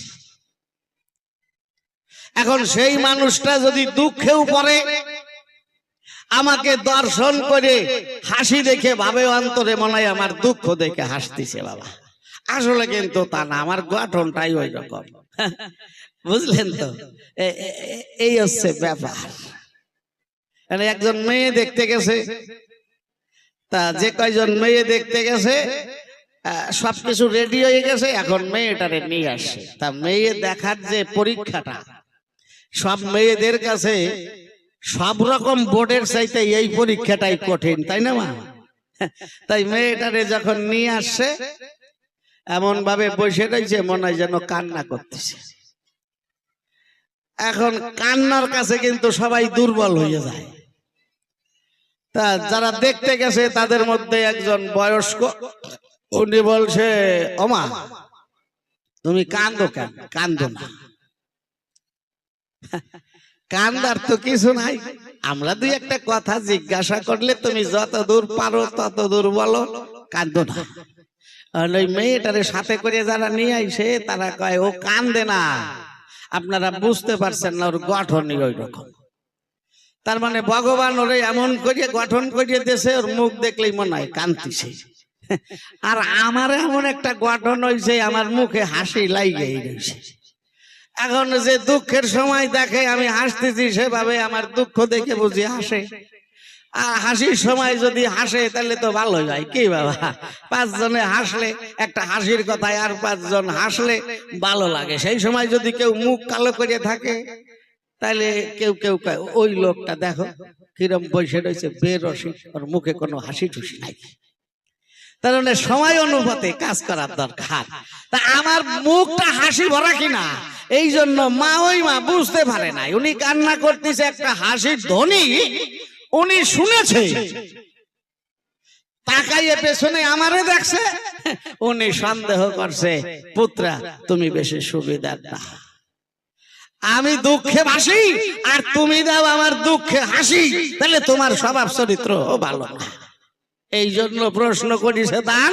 এখন সেই মানুষটা যদি দুঃখেও পড়ে, আমাকে দর্শন করে হাসি দেখে ভাবে অন্তরে মনে হয় আমার দুঃখ দেখে হাসতেছে বাবা। আসলে কিন্তু তা না, আমার গঠনটাই ওই রকম। বুঝলেন তো? এই হচ্ছে ব্যাপার। একজন মেয়ে দেখতে গেছে, তা যে কয়জন মেয়ে দেখতে গেছে সবকিছু রেডি হয়ে গেছে, এখন মেয়েটারে নিয়ে আসে। তা মেয়ে দেখার যে পরীক্ষাটা, সব মেয়েদের কাছে সব রকম বোর্ডের চাইতে এই পরীক্ষাটাই কঠিন, তাই না মা? তাই মেয়েটারে যখন নিয়ে আসছে এমন ভাবে বসে রয়েছে মনে হয় যেন কান্না করতেছে। এখন কান্নার কাছে কিন্তু সবাই দুর্বল হয়ে যায়। তা যারা দেখতে গেছে তাদের মধ্যে একজন বয়স্ক, উনি বলছে, ওমা তুমি কান্দো কেন? কান্দো না, কান্দার তো কিছু নাই, আমরা দুই একটা কথা জিজ্ঞাসা করলে তুমি যত দূর পারো তত দূর বলো, কান্দো না। ওই মেয়েটারে সাথে করে যারা নিয়ে আইসে তারা কয় ও কান্দে না, আপনারা বুঝতে পারছেন না, ওর গঠনই ওই রকম। তার মানে ভগবান ওরে এমন করে গঠন করিয়ে দিয়েছে, ওর মুখ দেখলেই মনে হয় কান্দিছে। আর আমার এমন একটা গঠন হয়েছে, আমার মুখে হাসি লাইগেই রয়েছে। এখন যে দুঃখের সময় দেখে আমি হাসতেছি, সেভাবে আমার দুঃখ দেখে বুঝি হাসে। আর হাসির সময় যদি হাসে তাহলে তো ভালো হয় কি বাবা? 5 জনে হাসলে একটা হাসির কথায় আর 5 জন হাসলে ভালো লাগে। সেই সময় যদি কেউ মুখ কালো করে থাকে তাহলে কেউ কেউ কয় ওই লোকটা দেখো কিরম বসে রয়েছে বেরসিক, ওর মুখে কোনো হাসি টুসি নাই। তার মানে সময় অনুপাতে কাজ করার দরকার। তা আমার মুখটা হাসি ভরা কিনা এই জন্য মা ওই মা বুঝতে পারে নাই। উনি কান্না করতেছে, একটা হাসির ধ্বনি উনি শুনেছে, তাকাইয়ে পেছনে আমারে দেখছে, উনি সন্দেহ করছে পুত্রা তুমি বেশি সুবিধার না, আমি দুঃখে ভাসি আর তুমি দাও আমার দুঃখে হাসি, তাহলে তোমার স্বভাব চরিত্র ভালো না। এই জন্য প্রশ্ন করিছে দান,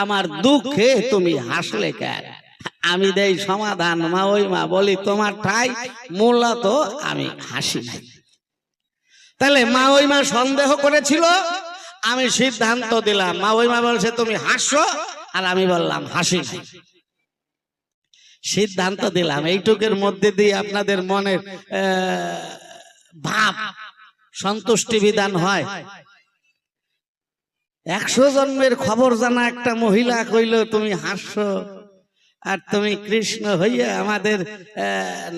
আমার দুঃখে তুমি হাসলে কেন? আমি দেই সমাধান, মা ওই মা বলি তোমার ঠাই মূলত আমি হাসি নাই। তাহলে মা ওই মা সন্দেহ করেছিল, আমি সিদ্ধান্ত দিলাম। মা ওই মা বলছে তুমি হাসো, আর আমি বললাম হাসি নাই। সিদ্ধান্ত দিলাম। এইটুকের মধ্যে দিয়ে আপনাদের মনের ভাব সন্তুষ্টি বিধান হয়। 100 জন্মের খবর জানা একটা মহিলা কইল তুমি হাসছো, আর তুমি কৃষ্ণ হইয়া আমাদের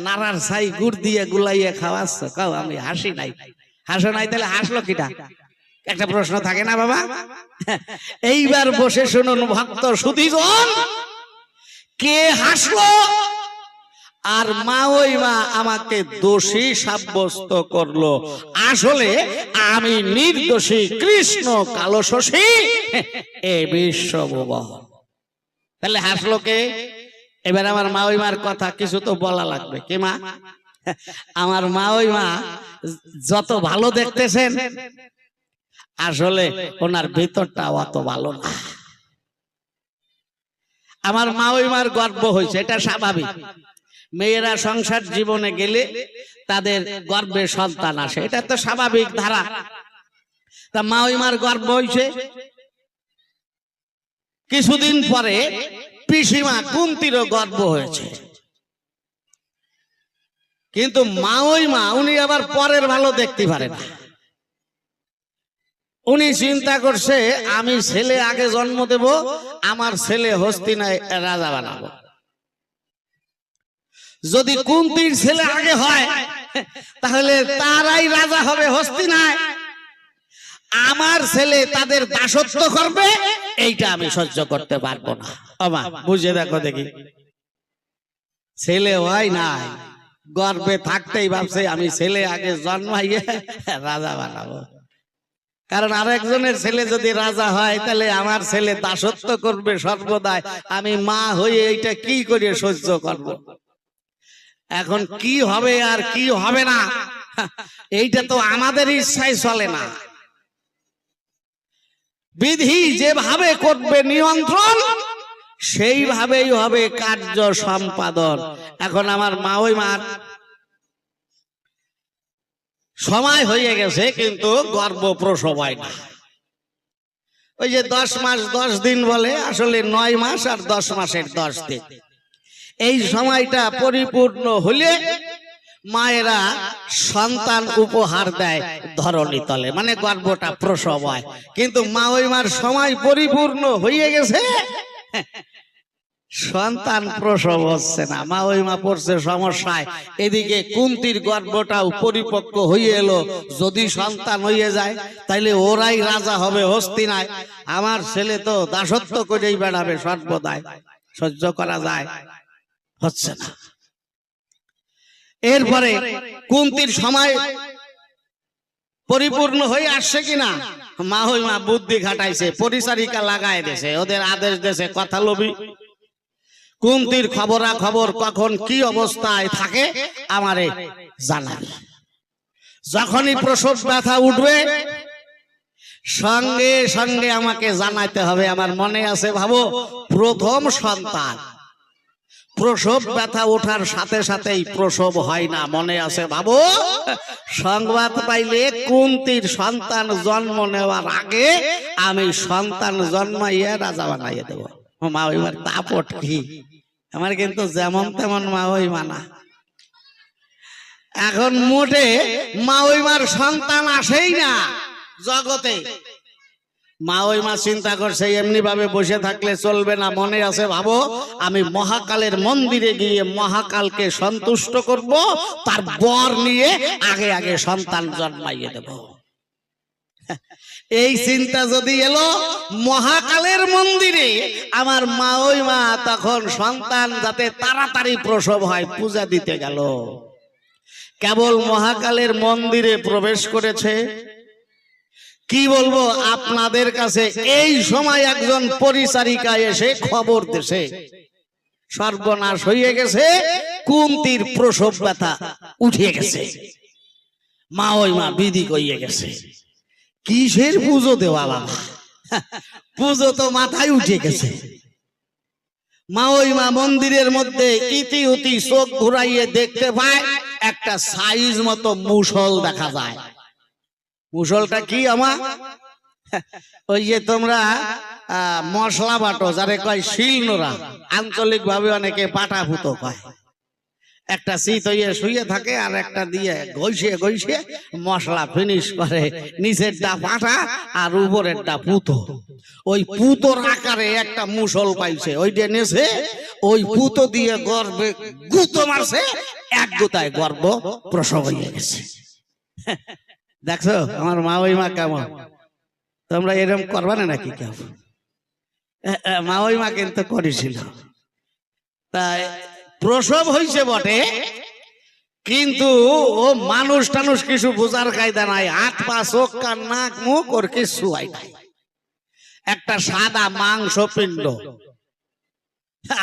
নারার ছাই গুড় দিয়ে গুলাইয়া খাওয়াচ্ছ, কাও আমি হাসি নাই। হাসো নাই, তাহলে হাসলো কিটা? একটা প্রশ্ন থাকে না বাবা? এইবার বসে শুনুন ভক্ত সুধীজন, কে হাসলো আর মা ওই মা আমাকে দোষী সাব্যস্ত করলো? আসলে আমি নির্দোষী, কৃষ্ণ কালো শশী এ বিশ্বভুবন। তাহলে হাসলো কে? এবার আমার মা ওই মার কথা কিছু তো বলা লাগবে। কি মা? আমার মা ওই মা যত ভালো দেখতেছেন, আসলে ওনার ভিতরটা অত ভালো না। আমার মা ওই মার গর্ব হয়েছে, এটা স্বাভাবিক। মেয়েরা সংসার জীবনে গেলে তাদের গর্বে সন্তান আসে, এটা তো স্বাভাবিক ধারা। তা মা ওই মার গর্ব হয়েছে। কিছুদিন পরে পিসিমা কুন্তিরও গর্ব হয়েছে। কিন্তু মা ওই মা উনি আবার পরের ভালো দেখতে পারে না। উনি চিন্তা করছে আমি ছেলে আগে জন্ম দেব, আমার ছেলে হস্তিনায় রাজা বানাবো। যদি কুন্তির ছেলে আগে হয় তাহলে তারাই রাজা হবে হস্তিনায়। আমার ছেলে তাদের দাসত্ব করবে, এইটা আমি সহ্য করতে পারবো না। আমা বুঝে দেখো দেখি, ছেলে হয় নাই, গর্বে থাকতেই ভাবছে আমি ছেলে আগে জন্মাইয়ে রাজা বানাবো। কারণ আরেকজনের ছেলে যদি রাজা হয় তাহলে আমার ছেলে দাসত্ব করবে সর্বদাই, আমি মা হয়ে এইটা কি করে সহ্য করব। এখন কি হবে আর কি হবে না এইটা তো আমাদের ইচ্ছায় চলে না। বিধি যেভাবে করবে নিয়ন্ত্রণ, সেইভাবেই হবে কার্য সম্পাদন। এখন আমার মা ওই মার সময় হয়ে গেছে কিন্তু গর্ভ প্রসব হয় না। ওই যে 10 মাস 10 দিন বলে, আসলে 9 মাস আর 10 মাসের 10 দিন। এই সময়টা পরিপূর্ণ হলে মায়েরা সন্তান উপহার দেয় ধরণী তলে, মানে গর্ভটা প্রসব হয়। কিন্তু মা ওই মার সময় পরিপূর্ণ হয়ে গেছে, সন্তান প্রসব হচ্ছে না, মা ওই মা পড়ছে সমস্যায়। এদিকে কুন্তির গর্ভটাও পরিপক্ক হয়ে এলো, যদি সন্তান হয়ে যায় তাইলে ওরাই রাজা হবে হস্তিনায়। আমার ছেলে তো দাসত্ব করেই বেড়াবে সর্বদাই, সহ্য করা যায় হচ্ছে না। এরপরে কুন্তির সময় পরিপূর্ণ হয়ে আসছে কিনা, মা ওই মা বুদ্ধি খাটাইছে, পরিচারিকা লাগায় দিয়েছে, ওদের আদেশ দিয়েছে কথা লোভী। কুন্তির খবরা খবর কখন কি অবস্থায় থাকে আমারে জানাবে। যখনই প্রসব ব্যথা উঠবে সঙ্গে সঙ্গে আমাকে জানাইতে হবে। আমার মনে আছে ভাবো, প্রথম সন্তান প্রসব ব্যথা ওঠার সাথে সাথেই প্রসব হয় না, মনে আছে ভাবো। সংবাদ পাইলে কুন্তির সন্তান জন্ম নেওয়ার আগে আমি সন্তান জন্মাইয়া রাজা বানাইয়া দেব। মা ওই মার দাপট কি, আমার কিন্তু যেমন তেমন মা ওই মানা। এখন মোটে মা ওই মার সন্তান আসেই না জগতে। মা ওই মা চিন্তা করছে এমনি ভাবে বসে থাকলে চলবে না, মনে আছে ভাবো, আমি মহাকালের মন্দিরে গিয়ে মহাকালকে সন্তুষ্ট করব, তার বর নিয়ে আগে আগে সন্তান জন্মাইয়ে দেব। এই চিন্তা যদি এলো, মহাকালের মন্দিরে আমার মা ওই মা তখন সন্তান যাতে তাড়াতাড়ি প্রসব হয় পূজা দিতে গেল। কেবল মহাকালের মন্দিরে প্রবেশ করেছে, কি বলবো আপনাদের কাছে, এই সময় একজন পরিচারিকা এসে খবর দিয়েছে সর্বনাশ হয়ে গেছে, কুন্তির প্রসব ব্যথা উঠে গেছে, মা ওই মা বিধি কইয়ে গেছে। কিসের পুজো দেওয়া বাবা, পুজো তো মাথায় উঠে গেছে। মা ওই মা মন্দিরের মধ্যে ইতি উতি চোখ ঘুরাইয়ে দেখতে পায় একটা সাইজ মতো মুসল দেখা যায়। মুসলটা কি আমার, ওই যে তোমরা মশলা বাটো যারে কয় শিলনোড়া, আঞ্চলিক ভাবে অনেকে পাটা ফুটো কয়। একটা শীত হইয়ে শুয়ে থাকে আর একটা দিয়ে ঘষিয়ে ঘষিয়ে মশলা ফিনিশ করে, নিচেরটা পাটা আর উপরেরটা পুতো। ওই পুতোর আকারে একটা মুসল পাইছে, ওইটা নেছে, ওই পুতো দিয়ে গর্ভে গুঁতো মারছে, এক গুতায় গর্ভ প্রসব হয়ে গেছে। দেখছো আমার মা ওই মা কেমন, তোমরা এরকম করবা না নাকি কেউ? মা ওই মা কিন্তু করেছিল। তাই প্রসব হয়েছে বটে, কিন্তু ও মানুষ টানুষ কিছু বোঝার কায়দা নাই, হাত পা চোখ কান নাক মুখ ওর কিছু হয় নাই, একটা সাদা মাংস পিণ্ড।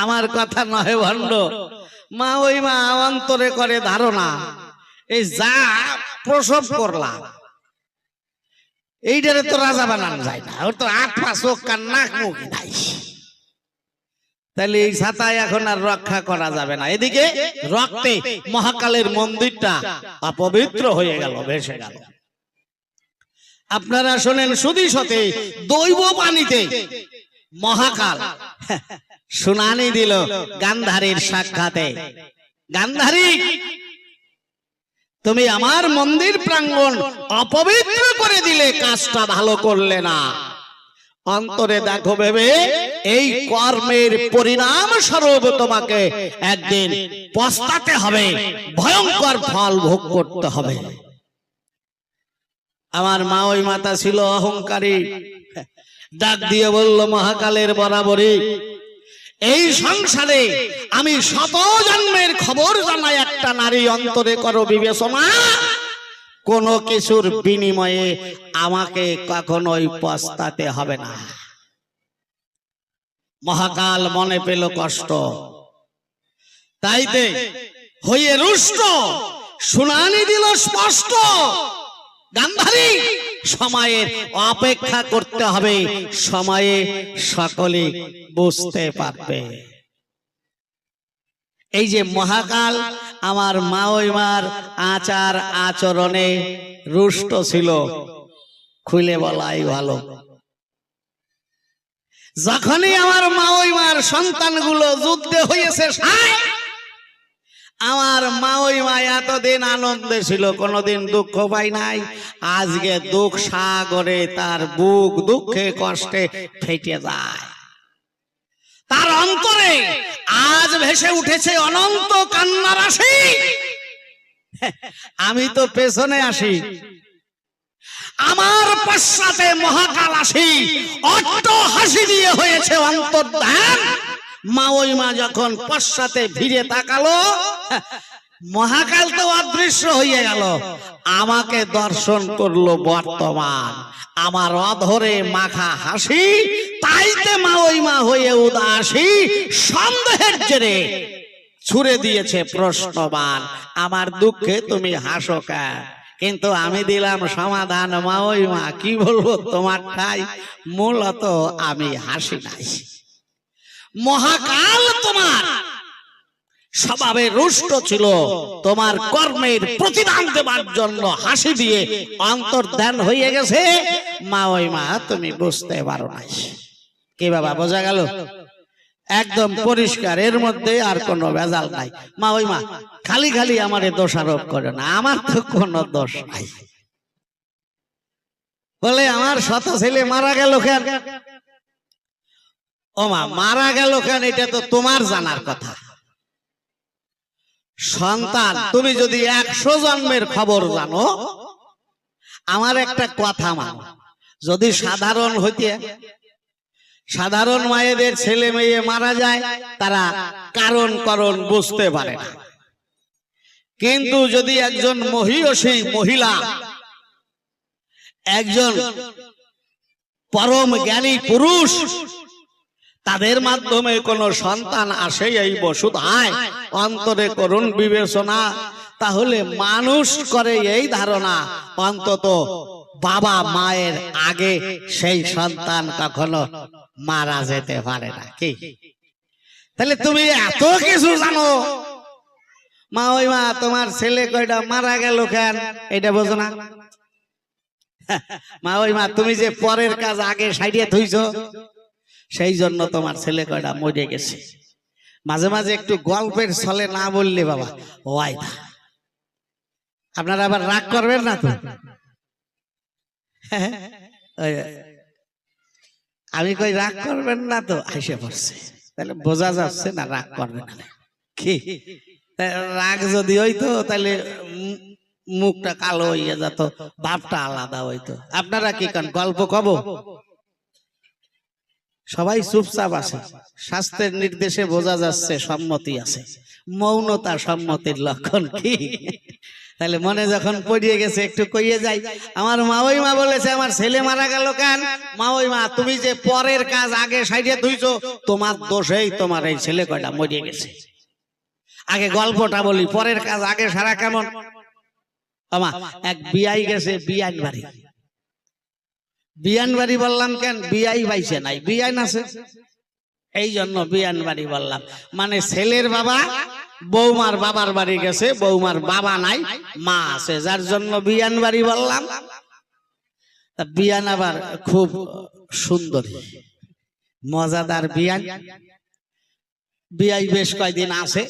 আমার কথা নয় ভণ্ড, মা ওই মা অন্তরে করে ধারণা, এই যা প্রসব করলাম এইটারে তো রাজা বানানো যায় না, ওর তো হাত পা চোখ কান নাক মুখ নাই, তাহলে এই ছাতায় এখন আর রক্ষা করা যাবে না। এদিকে রক্তে মহাকালের মন্দিরটা অপবিত্র হয়ে গেল, ভেসে গেল। আপনারা শোনেন, সুধী সতে দৈব পানিতে মহাকাল শুনানি দিল গান্ধারীর সাক্ষাতে, গান্ধারী তুমি আমার মন্দির প্রাঙ্গণ অপবিত্র করে দিলে, কাজটা ভালো করলে না। অন্তরে দেখো ভেবে এই কর্মের পরিণাম স্বরূপ তোমাকে একদিন পস্তাতে হবে, ভয়ঙ্কর ফল ভোগ করতে হবে। আমার মা ওই মাতা ছিল অহংকারী, ডাক দিয়ে বলল, মহাকালের বরাবরই এই সংসারে আমি শত জন্মের খবর জানাই, একটা নারী অন্তরে করো বিবেচনা, কোন কিছুর বিনিময়ে আমাকে কখনোই পস্তাতে হবে না। মহাকাল মনে পেল কষ্ট, তাইতে হয়ে রুষ্ট শুনানি দিল স্পষ্ট, গান্ধারী সময়ের অপেক্ষা করতে হবে, সময়ে সকলে বুঝতে পারবে। এই যে মহাকাল আমার মা ওই মার আচার আচরণে রুষ্ট ছিল, খুলে বলাই ভালো। যখনই আমার মা ওই মার সন্তানগুলো যুদ্ধে হয়েছে, আমার মা ওই মা এতদিন আনন্দে ছিল, কোনোদিন দুঃখ পাই নাই। আজকে দুঃখ সাগরে তার বুক দুঃখে কষ্টে ফেটে যায়, তার অন্তরে আজ ভেসে উঠেছে অনন্ত কান্নার রাশি। আমি তো পেছনে আসি, আমার পশ্চাতে মহাকাল আসি, অট্ট হাসি দিয়ে হয়েছে অন্তর্ধান। মা ওই মা যখন পশ্চাতে ভিড়ে তাকালো, মহাকাল তো অদৃশ্য হয়ে গেল, আমাকে দর্শন করলো বর্তমান। আমার অধরে মাখা হাসি, তাইতে মা ওই মা হয়ে উদাসী, সন্দেহের জেরে ছুড়ে দিয়েছে প্রশ্নবান, আমার দুঃখে তুমি হাসো কেন? কিন্তু আমি দিলাম সমাধান, মা ওই মা কি বলবো তোমারটাই, মূলত আমি হাসি নাই। মহাকাল তোমার স্বভাবে রুষ্ট ছিল, তোমার কর্মের প্রতিদান দেবার জন্য হাসি দিয়ে অন্তর্ধান হয়ে গেছে। মা ওই মা তুমি বুঝতে পারো নাই। কি বাবা, বোঝা গেল? একদম পরিষ্কার, এর মধ্যে আর কোনো ভেজাল নাই। মা ওই মা খালি খালি আমারে দোষারোপ করে না, আমার তো কোনো দোষ নাই। বলে আমার শত ছেলে মারা গেল কেন? ও মা, মারা গেল কেন এটা তো তোমার জানার কথা। সন্তান তুমি যদি 100 জন্মের খবর জানো, আমার একটা কথা মানো, যদি সাধারণ হইতে, সাধারণ মায়েদের ছেলে মেয়ে মারা যায়, তারা কারণ বুঝতে পারে না। কিন্তু যদি একজন মহিষী মহিলা, একজন পরম জ্ঞানী পুরুষ, তাদের মাধ্যমে কোন সন্তান আসে এই বসুধায়, অন্তরে করুন বিবেচনা, তাহলে মানুষ করে এই ধারণা, অন্তত বাবা মায়ের আগে সেই সন্তান কখনো মারা যেতে পারে না। কি তাহলে তুমি এত কিছু জানো, মা ওই মা তোমার ছেলে কয়টা মারা গেল কেন এটা বোঝো না? মা ওই মা তুমি যে পরের কাজ আগে সাইডে থইছো, সেই জন্য তোমার ছেলে কয়টা মরে গেছে। মাঝে মাঝে একটু গল্পের ছলে না বললে বাবা ওয়াই না, আপনারা আবার রাগ করবেন না তো? আমি কই রাগ করবেন না তো, আইসে পড়ছে, তাহলে বোঝা যাচ্ছে না রাগ করবেন না। কি রাগ যদি হইতো তাহলে মুখটা কালো হইয়া যেত, ভাবটা আলাদা হইতো। আপনারা কি কান গল্প কব? সবাই চুপচাপ আছে, শাস্ত্রের নির্দেশে বোঝা যাচ্ছে সম্মতি আছে। মৌনতা সম্মতির লক্ষণ। কি তাহলে মনে যখন পড়িয়ে গেছে একটু কইয়ে যাই। আমার মা ওই মা বলেছে আমার ছেলে মারা গেল কেন? মা ওই মা তুমি যে পরের কাজ আগে সাইডে ধুইছো, তোমার দোষেই তোমার এই ছেলে কয়টা মরিয়ে গেছে। আগে গল্পটা বলি, পরের কাজ আগে সারা কেমন? আমা এক বিয়াই গেছে বিয়ান বাড়ি। বিয়ান বাড়ি বললাম কেন? বিয়াই পাইছে নাই, বিয়ান আছে, এই জন্য বিয়ান বাড়ি বললাম। মানে ছেলের বাবা বৌমার বাবার বাড়ি গেছে, বৌমার বাবা নাই, মা আছে, যার জন্য বিয়ান বাড়ি বললাম। বিয়ান আবার খুব সুন্দর মজাদার বিয়ান। বিয়াই বেশ কয়দিন আছে,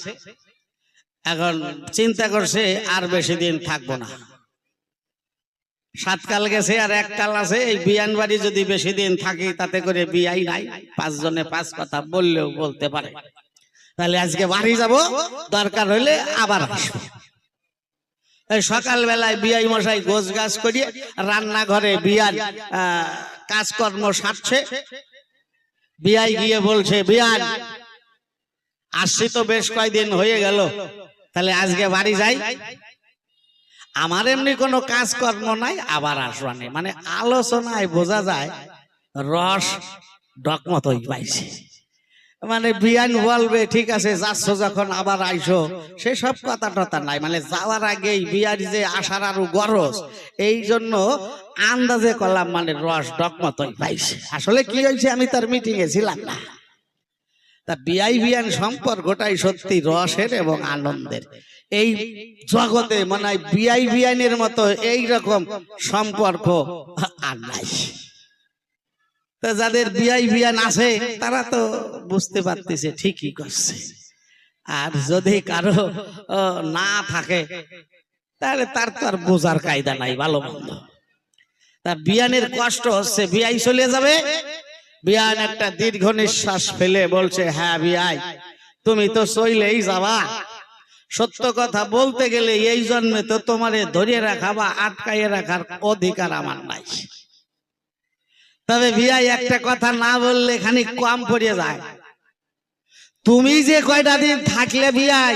এখন চিন্তা করছে আর বেশি দিন থাকবো না, সাত কাল গেছে আর এক কাল আছে। এই বিয়ান বাড়ি যদি বেশি দিন থাকি তাতে করে বিয়াই নাই, 5 জনে 5 কথা বললেও বলতে পারে। তাহলে আজকে বাড়ি যাব, দরকার হইলে আবার আসবো। এই সকালবেলায় বিয়াই মশাই গোছ গাছ করিয়ে রান্নাঘরে বিয়ার কাজকর্ম সারছে। বিয়াই গিয়ে বলছে, বিয়ান আসছি তো বেশ কয়দিন হয়ে গেল, তাহলে আজকে বাড়ি যাই। আমার এমনি কোনো কাজকর্ম নাই, আবার আসবানে। মানে আলোচনায় বোঝা যায় রস ডকমতই পাইছে। মানে বিয়ান বলবে ঠিক আছে যাচ্ছ যখন আবার আইসো, সেসব কথা টথা নাই। মানে যাওয়ার আগেই বিয়ার যে আসার আরো গরজ, এই জন্য আন্দাজে করলাম মানে রস ডকমতই পাইছে। আসলে কি হয়েছে আমি তার মিটিং এ ছিলাম না। তা বিয়াই বিয়ান সম্পর্কটাই সত্যি রসের এবং আনন্দের। এই জগতে মানে বিয়াই বিয়ানের মতো এই রকম সম্পর্ক আর নাই। তো যাদের বিয়াই বিয়ান আছে তারা তো বুঝতে পারতেছে ঠিকই করছে। আর যদি কারো না থাকে তাহলে তার তো আর বোঝার কায়দা নাই ভালো মন্দ। তা বিয়ানের কষ্ট হচ্ছে, বিয়াই চলে যাবে। বিয়ান একটা দীর্ঘ নিঃশ্বাস ফেলে বলছে, হ্যাঁ বিয়াই তুমি তো চলেই যাবা। সত্য কথা বলতে গেলে এই জন্মে তো তোমারে ধরে রাখা বা আটকাইয়ে রাখার অধিকার আমার নাই। তবে বিয়াই একটা কথা না বললে খানিক কম পড়ে যায়। তুমি যে কয়টা দিন থাকলে বিয়াই,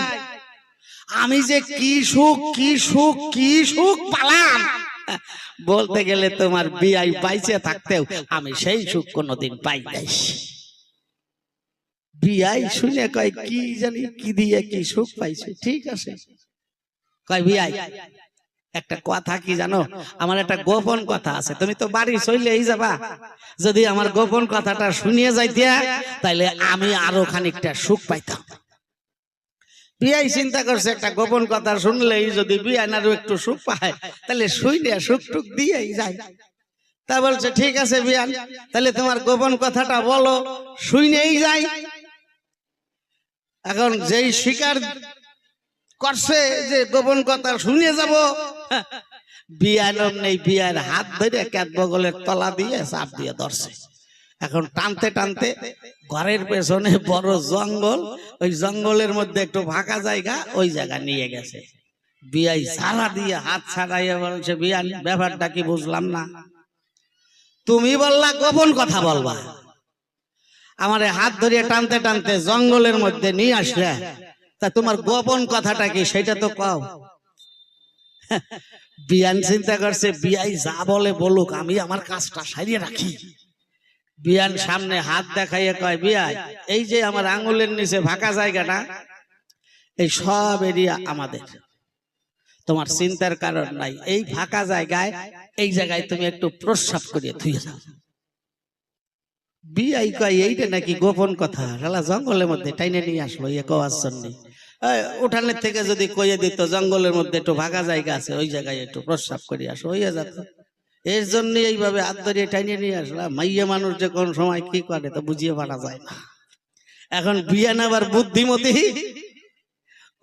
আমি যে কি সুখ কি সুখ কি সুখ পালাম, বলতে গেলে তোমার বিয়াই পাইছে থাকতেও আমি সেই সুখ কোনোদিন পাই নাই। বিয়াই শুনে কয় কি জানি কি দিয়ে কি সুখ পাইছে। ঠিক আছে কয় বিয়াই একটা কথা কি জানো, আমার একটা গোপন কথা আছে, তুমি তো বাড়ি চলেই যাবা। যদি আমার গোপন কথাটা শুনিয়ে যাইতে তাইলে আমি আরো খানিকটা সুখ পাইতাম। বিয়াই চিন্তা করছে একটা গোপন কথা শুনলেই যদি বিয়ান আরো একটু সুখ পায় তাহলে শুইলে সুখ টুক দিয়েই যায়। তা বলছে ঠিক আছে বিয়ান, তাহলে তোমার গোপন কথাটা বলো, শুনেই যাই। এখন যেই স্বীকার করছে যে গোপন কথা শুনে যাব, বিয়ান নেই বিয়ার হাত ধরে ক্যাত বগলের তলা দিয়ে চাপ দিয়ে ধরছে। এখন টানতে টানতে ঘরের পেছনে বড় জঙ্গল, ওই জঙ্গলের মধ্যে একটু ফাঁকা জায়গা, ওই জায়গা নিয়ে গেছে। বিয়াই ছাড়া দিয়ে হাত ছাড়াইয়া বলছে, বিয়ান ব্যাপারটা কি বুঝলাম না। তুমি বললা গোপন কথা বলবা, আমারে হাত ধরিয়ে টানতে টানতে জঙ্গলের মধ্যে নিয়ে আসলে, তা তোমার গোপন কথাটা কি সেটা তো কও। বিয়ান চিন্তা করছে বিয়াই যা বলে বলুক, আমি আমার কাজটা সারিয়ে রাখি। বিয়ান সামনে হাত দেখাইয়া কয়, বিয়াই এই যে আমার আঙ্গুলের নিচে ফাঁকা জায়গাটা, এই সব এরিয়া আমাদের, তোমার চিন্তার কারণ নাই। এই ফাঁকা জায়গায় এই জায়গায় তুমি একটু প্রস্রাব করিয়ে ধুয়ে যাও। বিয়াই কয় এইটা নাকি গোপন কথা, শালা জঙ্গলের মধ্যে টাইনে নিয়ে আসলো ইয়ে কওয়ার জন্য। উঠানের থেকে যদি কইয়ে দিত জঙ্গলের মধ্যে একটু ফাঁকা জায়গা আছে, ওই জায়গায় একটু প্রস্রাব করিয়ে আসো, হইয়া যেত। এর জন্য এইভাবে হাত ধরিয়ে টাইনে নিয়ে আসলাম। মাইয়া মানুষ যে কোন সময় কি করে তো বুঝিয়ে পারা যায় না। এখন বিয়ান আবার বুদ্ধিমতী,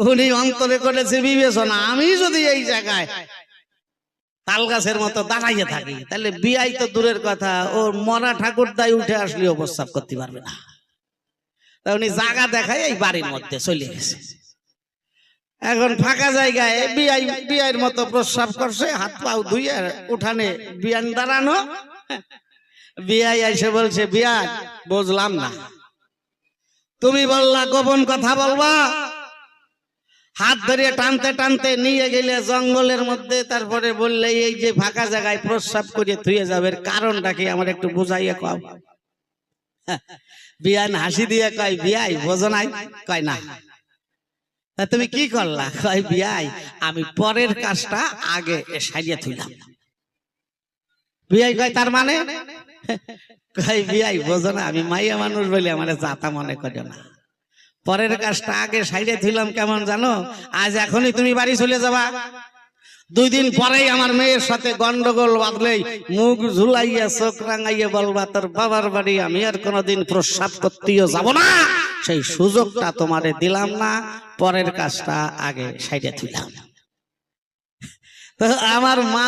উনি অন্তরে করেছে বিবেচনা, আমি যদি এই জায়গায় তাল গাছের মতো দাঁড়াইয়ে থাকি তাহলে বিয়াই তো দূরের কথা, ওর মরা ঠাকুর দায় উঠে আসলে প্রস্রাব করতে পারবে না। তা উনি জায়গা দেখায় এই বাড়ির মধ্যে চলে গেছে। এখন ফাঁকা জায়গায় বিয়াইয়ের মতো প্রস্রাব করছে, হাত পাও ধুয়ে উঠানে বিয়ান দাঁড়ানো। বিয়াই এসে বলছে, বিয়ান বুঝলাম না, তুমি বললা গোপন কথা বলবা, হাত ধরে টানতে টানতে নিয়ে গেলে জঙ্গলের মধ্যে, তারপরে বললে এই যে ফাঁকা জায়গায় প্রস্রাব করে ধুয়ে যাবে, কারণটা কি আমার একটু বুঝাইয়া কও। বিয়ান হাসি দিয়ে কয়, বিয়াই বোঝো নাই? কয় না। তুমি কি করলা? কয় বিয়াই আমি পরের কাজটা আগে সারিয়ে থইলাম। বিয়াই কয় তার মানে? কয় বিয়াই বোঝো না, আমি মাইয়া মানুষ বলি আমার জাতা মনে করে না। পরের কাজটা আগে সাইডে থইলাম কেমন জানো? আজ এখনই তুমি বাড়ি চলে যাবা, 2 দিন পরেই আমার মেয়ের সাথে গন্ডগোল বাঁধলেই মুখ ঝুলাইয়া চোখ রাঙাইয়া বলবা তোর বাবার বাড়ি আমি আর কোনোদিন প্রস্রাব করতেও যাব না, সেই সুযোগটা তোমারে দিলাম না, পরের কাজটা আগে সাইডে থইলাম। তো আমার মা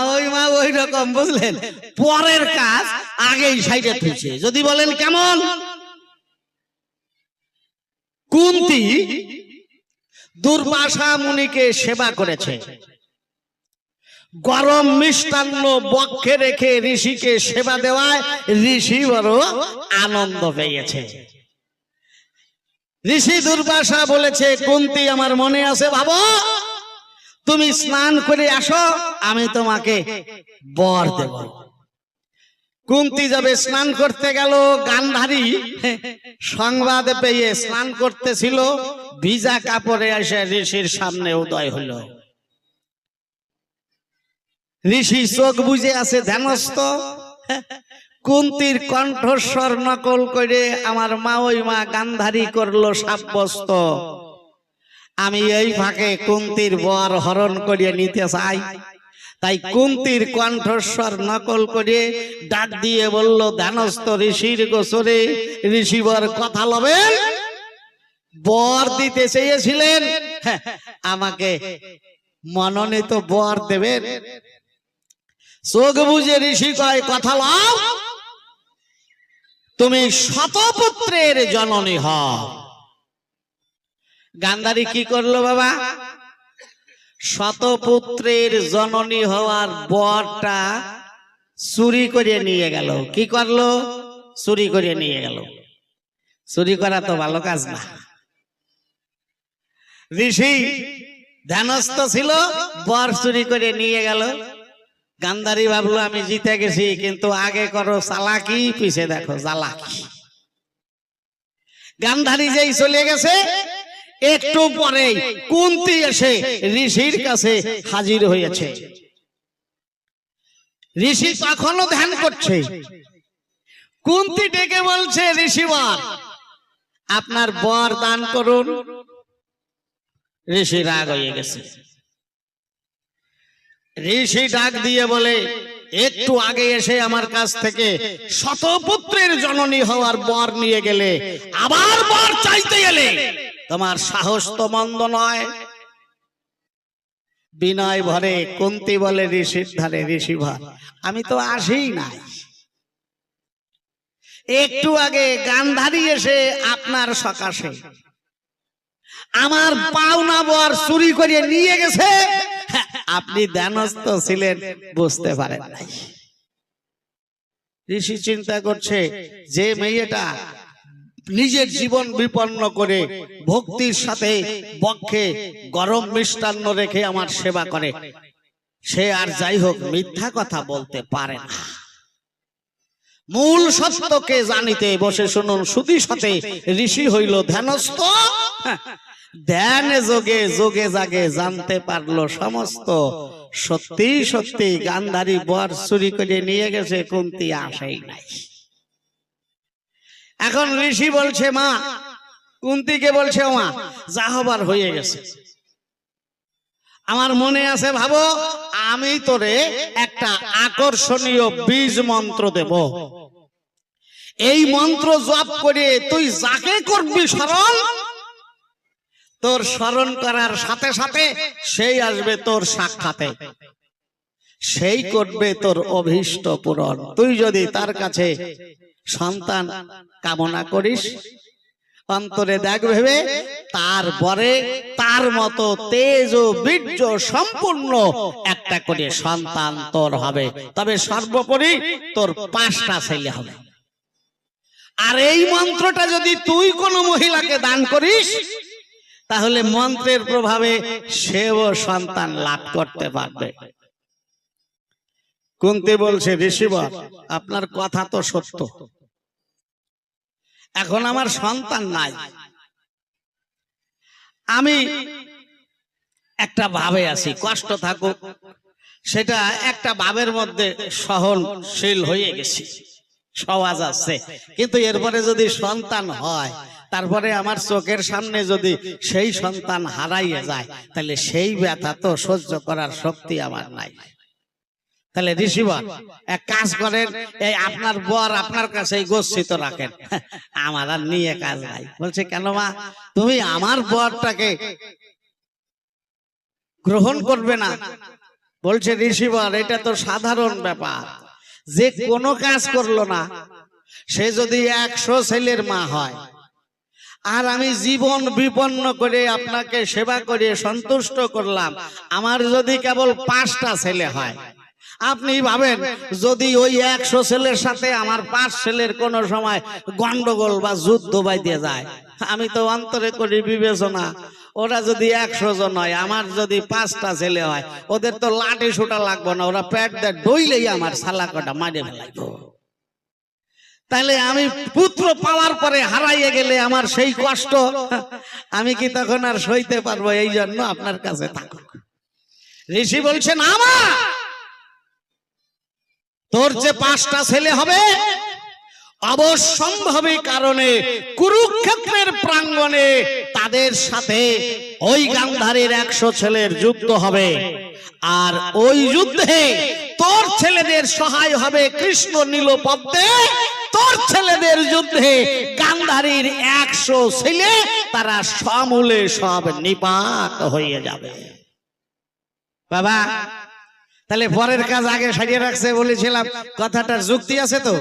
ওই রকম বুঝলেন, পরের কাজ আগেই সাইডে তুলছে। যদি বলেন কেমন, কুন্তী দুর্বাসা মুনিকে সেবা করেছে, গরম মিষ্টান্ন বক্ষে রেখে ঋষিকে সেবা দেওয়ায় ঋষি বড় আনন্দ পেয়েছে। ঋষি দুর্বাসা বলেছে, কুন্তী আমার মনে আছে, ভাবো তুমি স্নান করে আসো, আমি তোমাকে বর দেব। কুন্তী যাবে স্নান করতে গেল, গান্ধারী সংবাদ পেয়ে স্নান করতেছিল, ভিজা কাপড়ে এসে ঋষির সামনে উদয় হলো। ঋষি চোখ বুজে আছে ধ্যানস্থ, কুন্তীর কণ্ঠস্বর নকল করে আমার মা গান্ধারী করলো সাব্যস্ত, আমি এই ফাঁকে কুন্তীর বর হরণ করিয়ে নিতে চাই। তাই কুন্তীর কণ্ঠস্বর নকল করে ডাক দিয়ে বলল, ধ্যানস্থ ঋষির গোচরে ঋষি বর কথা লবেন, বর দিতে চেয়েছিলেন, আমাকে মনোনীত বর দেবেন। চোখ বুঝে ঋষি কয়, কথা লও, তুমি শতপুত্রের জননী হও। গান্ধারী কি করলো বাবা, শতপুত্রের জননী হওয়ার বরটা চুরি করে নিয়ে গেল। কি করলো, চুরি করে নিয়ে গেল। চুরি করা তো ভালো কাজ না। ঋষি ধ্যানস্থ ছিল, বর চুরি করে নিয়ে গেল। গান্ধারী ভাবলো আমি জিতে গেছি, কিন্তু আগে করো চালাকি, পিছে দেখো জ্বালাকি। গান্ধারী যেই চলে গেছে, একটু পরে কুন্তী এসে ঋষির কাছে হাজির হয়েছে। ঋষি তখনও ধ্যান করছে। কুন্তী ডেকে বলছে, ঋষিবর আপনার বর দান করুন। ঋষি রাগ হয়ে গেছে। ঋষি ডাক দিয়ে বলে, একটু আগে এসে আমার কাছ থেকে শতপুত্রের জননী হওয়ার বর নিয়ে গেলে, আবার বর চাইতে গেলে তোমার সাহস তো মন্দ নয়। বিনয় ভরে কুন্তী বলে ঋষির ধারে, ঋষিভর আমি তো আসেই নাই, একটু আগে গান্ধারী এসে আপনার সকাশে আমার পাওনা বর চুরি করে নিয়ে গেছে, আপনি ধ্যানস্থ ছিলেন, বুঝতে পারেন নাই। ঋষি চিন্তা করছে, যে মেয়েটা নিজের জীবন বিপন্ন করে ভক্তির সাথে বক্ষে গরম মিষ্টান্ন রেখে আমার সেবা করে, সে আর যাই হোক মিথ্যা কথা বলতে পারে না। মূল সত্যকে জানিতে বসে শুনুন সুধী সাথে ঋষি হইল ধ্যানস্থ। ধ্যানে যোগে যোগে জাগে জানতে পারলো সমস্ত। সত্যি সত্যি গান্ধারী বর চুরি করে নিয়ে গেছে, কুন্তী আসেই নাই। এখন ঋষি বলছে, মা কুন্তীকে বলছে, মা যা হবার হয়ে গেছে, আমার মনে আছে, ভাবো আমি তোরে একটা আকর্ষণীয় বীজ মন্ত্র দেব, এই মন্ত্র জপ করে তুই যাকে করবি স্মরণ, তোর স্মরণ করার সাথে সাথে সেই আসবে তোর সাক্ষাতে, সেই করবে তোর অভীষ্ট পূরণ। তুই যদি তার কাছে সন্তান কামনা করিস, অন্তরে দেখ ভেবে তারপরে তার মতো তেজ ও বীর্য সম্পূর্ণ একটা করে সন্তান তোর হবে, তবে সর্বোপরি তোর 5টা ছেলে হবে। আর এই মন্ত্রটা যদি তুই কোনো মহিলাকে দান করিস, তাহলে মন্ত্রের প্রভাবে সেও সন্তান লাভ করতে পারবে। কুন্তী বলছে, ঋষিবর আপনার কথা তো সত্য, এখন আমার সন্তান নাই, আমি একটা ভাবে আছি, কষ্ট থাকুক, সেটা একটা ভাবের মধ্যে সহনশীল হয়ে গেছি, সওয়াজ আছে, কিন্তু এরপরে যদি সন্তান হয়, তারপরে আমার চোখের সামনে যদি সেই সন্তান হারাইয়ে যায়, তাহলে সেই ব্যথা তো সহ্য করার শক্তি আমার নাই। তাহলে ঋষিবর এক কাজ করেন, এই আপনার বর আপনার কাছে গচ্ছিত রাখেন, আমার আর নিয়ে কাজ নাই। বলছে, কেন মা, তুমি আমার বরটাকে গ্রহণ করবে না? বলছে ঋষিবর এটা তো সাধারণ ব্যাপার, যে কোনো কাজ করলো না সে যদি 100 ছেলের মা হয়, আর আমি জীবন বিপন্ন করে আপনাকে সেবা করে সন্তুষ্ট করলাম, আমার যদি কেবল 5টা ছেলে হয়, আপনি ভাবেন যদি ওই 100 ছেলের সাথে আমার 5 ছেলের কোনো সময় গন্ডগোল বা যুদ্ধ বাইতে যায়, আমি তো অন্তরে করি বিবেচনা, ওরা যদি 100 জন হয়, আমার যদি 5টা ছেলে হয়, ওদের তো লাঠি সোটা লাগবে না, ওরা পেট দিয়ে ডইলেই আমার শালা কটা মারে ফেলাইবো। তাহলে আমি পুত্র পাওয়ার পরে হারাইয়ে গেলে আমার সেই কষ্ট আমি কি তখন আর সইতে পারবো? এই জন্য আপনার কাছে থাকুক। ঋষি বলছেন আমার তোর যে 5টা ছেলে হবে অবশ্যম্ভাবী কারণে কুরুক্ষেত্রের প্রাঙ্গণে তাদের সাথে ওই গান্ধারীর 100 ছেলের যুদ্ধ হবে, আর ওই যুদ্ধে তোর ছেলেদের সহায় হবে কৃষ্ণ নীলপদ্মে, তোর ছেলেদের যুদ্ধে গান্ধারীর 100 ছেলে তারা সমূলে সব নিপাত হয়ে যাবে। বাবা তাহলে পরের কাজ আগে সারিয়ে রাখছে বলেছিলাম, কথাটার যুক্তি আছে তো?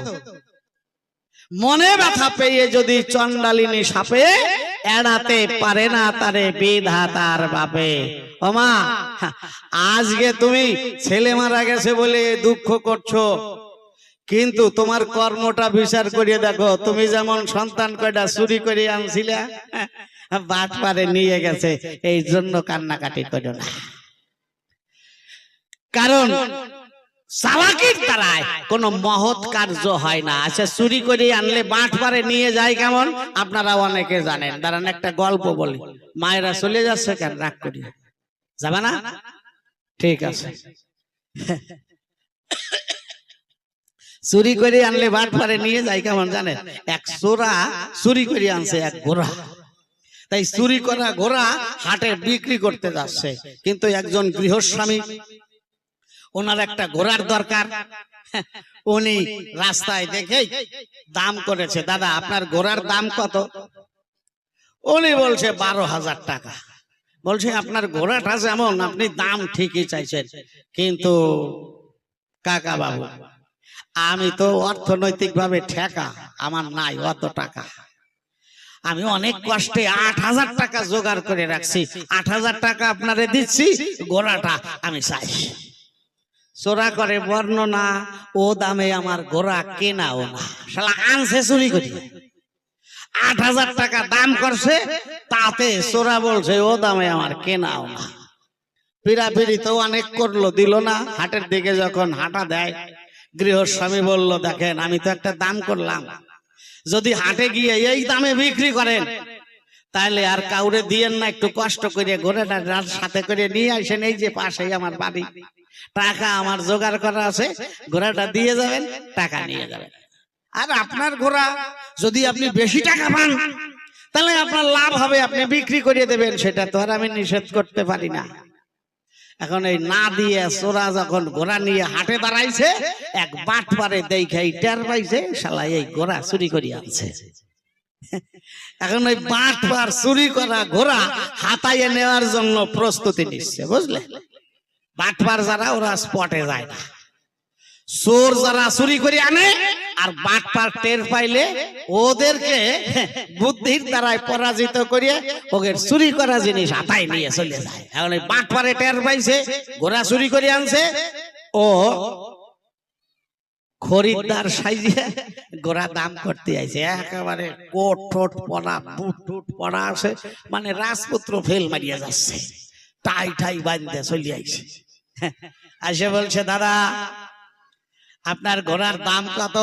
মনে ব্যথা পেয়ে যদি চন্ডালিনী সাপে এড়াতে পারে না তারে বিধাতার বাপে। ওমা আজকে তুমি ছেলে মারা গেছে বলে দুঃখ করছো, কিন্তু তোমার কর্মটা বিচার করিয়ে দেখো, তুমি যেমন সন্তান কয়টা চুরি করে আনছিলা, বাট পারে নিয়ে গেছে, এই জন্য কান্নাকাটি করো না। কারণ চালাকির দ্বারায় কোনো মহৎ কার্য হয় না। আচ্ছা চুরি করে আনলে বাট পারে নিয়ে যায় কেমন, আপনারা অনেকে জানেন। দাঁড়ান একটা গল্প বলি। মায়েরা চলে যাচ্ছে কেন, রাগ করি যাবে না? ঠিক আছে। চুরি করে আনলে বাট পারে নিয়ে যায় কেমন জানেন? এক চোরা চুরি করে আনছে এক ঘোড়া, তাই চুরি করা ঘোড়া হাটে বিক্রি করতে যাচ্ছে, কিন্তু একজন গৃহস্বামী ওনার একটা ঘোড়ার দরকার। উনি রাস্তায় দেখে দাম করেছে, দাদা আপনার ঘোড়ার দাম কত? উনি বলছে 12,000 টাকা। বলছে আপনার ঘোড়াটা যেমন আপনি দাম ঠিকই চাইছেন, কিন্তু কাকা বাবু আমি তো অর্থনৈতিক ভাবে ঠেকা, আমার নাই অত টাকা, আমি অনেক কষ্টে 8,000 টাকা জোগাড় করে রাখছি, 8,000 টাকা আপনারে দিচ্ছি, ঘোড়াটা আমি চাই। চোরা করে বর্ণনা, ও দামে আমার ঘোড়া কেনাও না, শালা আনছে চুরি করি। 8,000 টাকা দাম করছে, তাতে চোরা বলছে ও দামে আমার কেনাও না। পিরাপিরি তো অনেক করলো, দিল না। হাটের দিকে যখন হাঁটা দেয়, গৃহস্বামী বলল দেখেন আমি তো একটা দাম করলাম, যদি হাটে গিয়ে এই দামে বিক্রি করেন তাহলে আর কাউরে দিয়েন না, একটু কষ্ট করে ঘোড়াটা সাথে করে নিয়ে আসেন, এই যে পাশেই আমার বাড়ি, টাকা আমার জোগাড় করা আছে, ঘোড়াটা দিয়ে যাবেন, টাকা নিয়ে যাবেন। আর আপনার ঘোড়া যদি আপনি বেশি টাকা পান তাহলে আপনার লাভ হবে, আপনি বিক্রি করে দেবেন, সেটা তো আর আমি নিষেধ করতে পারি না। এখন এই না দিয়ে চোরা যখন ঘোড়া নিয়ে হাটে দাঁড়াইছে, এক বাট পারে দেখে টের পাইছে শালা এই ঘোড়া চুরি করে আনছে। এখন ওই বাট পার চুরি করা ঘোড়া হাতাইয়ে নেওয়ার জন্য প্রস্তুতি নিচ্ছে, বুঝলে? বাটপার যারা ওরা স্পটে যায় না, চোর যারা চুরি করে আনে আর বাটপার টের পাইলে ওদেরকে বুদ্ধির দ্বারাই পরাজিত করিয়ে ওদের চুরি করা জিনিস হাতায় নিয়ে চলে যায়। এখন ওই বাটপারে টের পাইছে ঘোড়া চুরি করে আনছে, ও খরিদ্দার সাইজে ঘোড়া দাম করতে আইছে, একেবারে কোট ঠোঁট পরা, বুট টুট পরা আছে, মানে রাজপুত্র ফেল মারিয়া যাচ্ছে, টাই টাই বাঁধতে চলে আইছে। আসে বলছে দাদা আপনার ঘোড়ার দাম কত?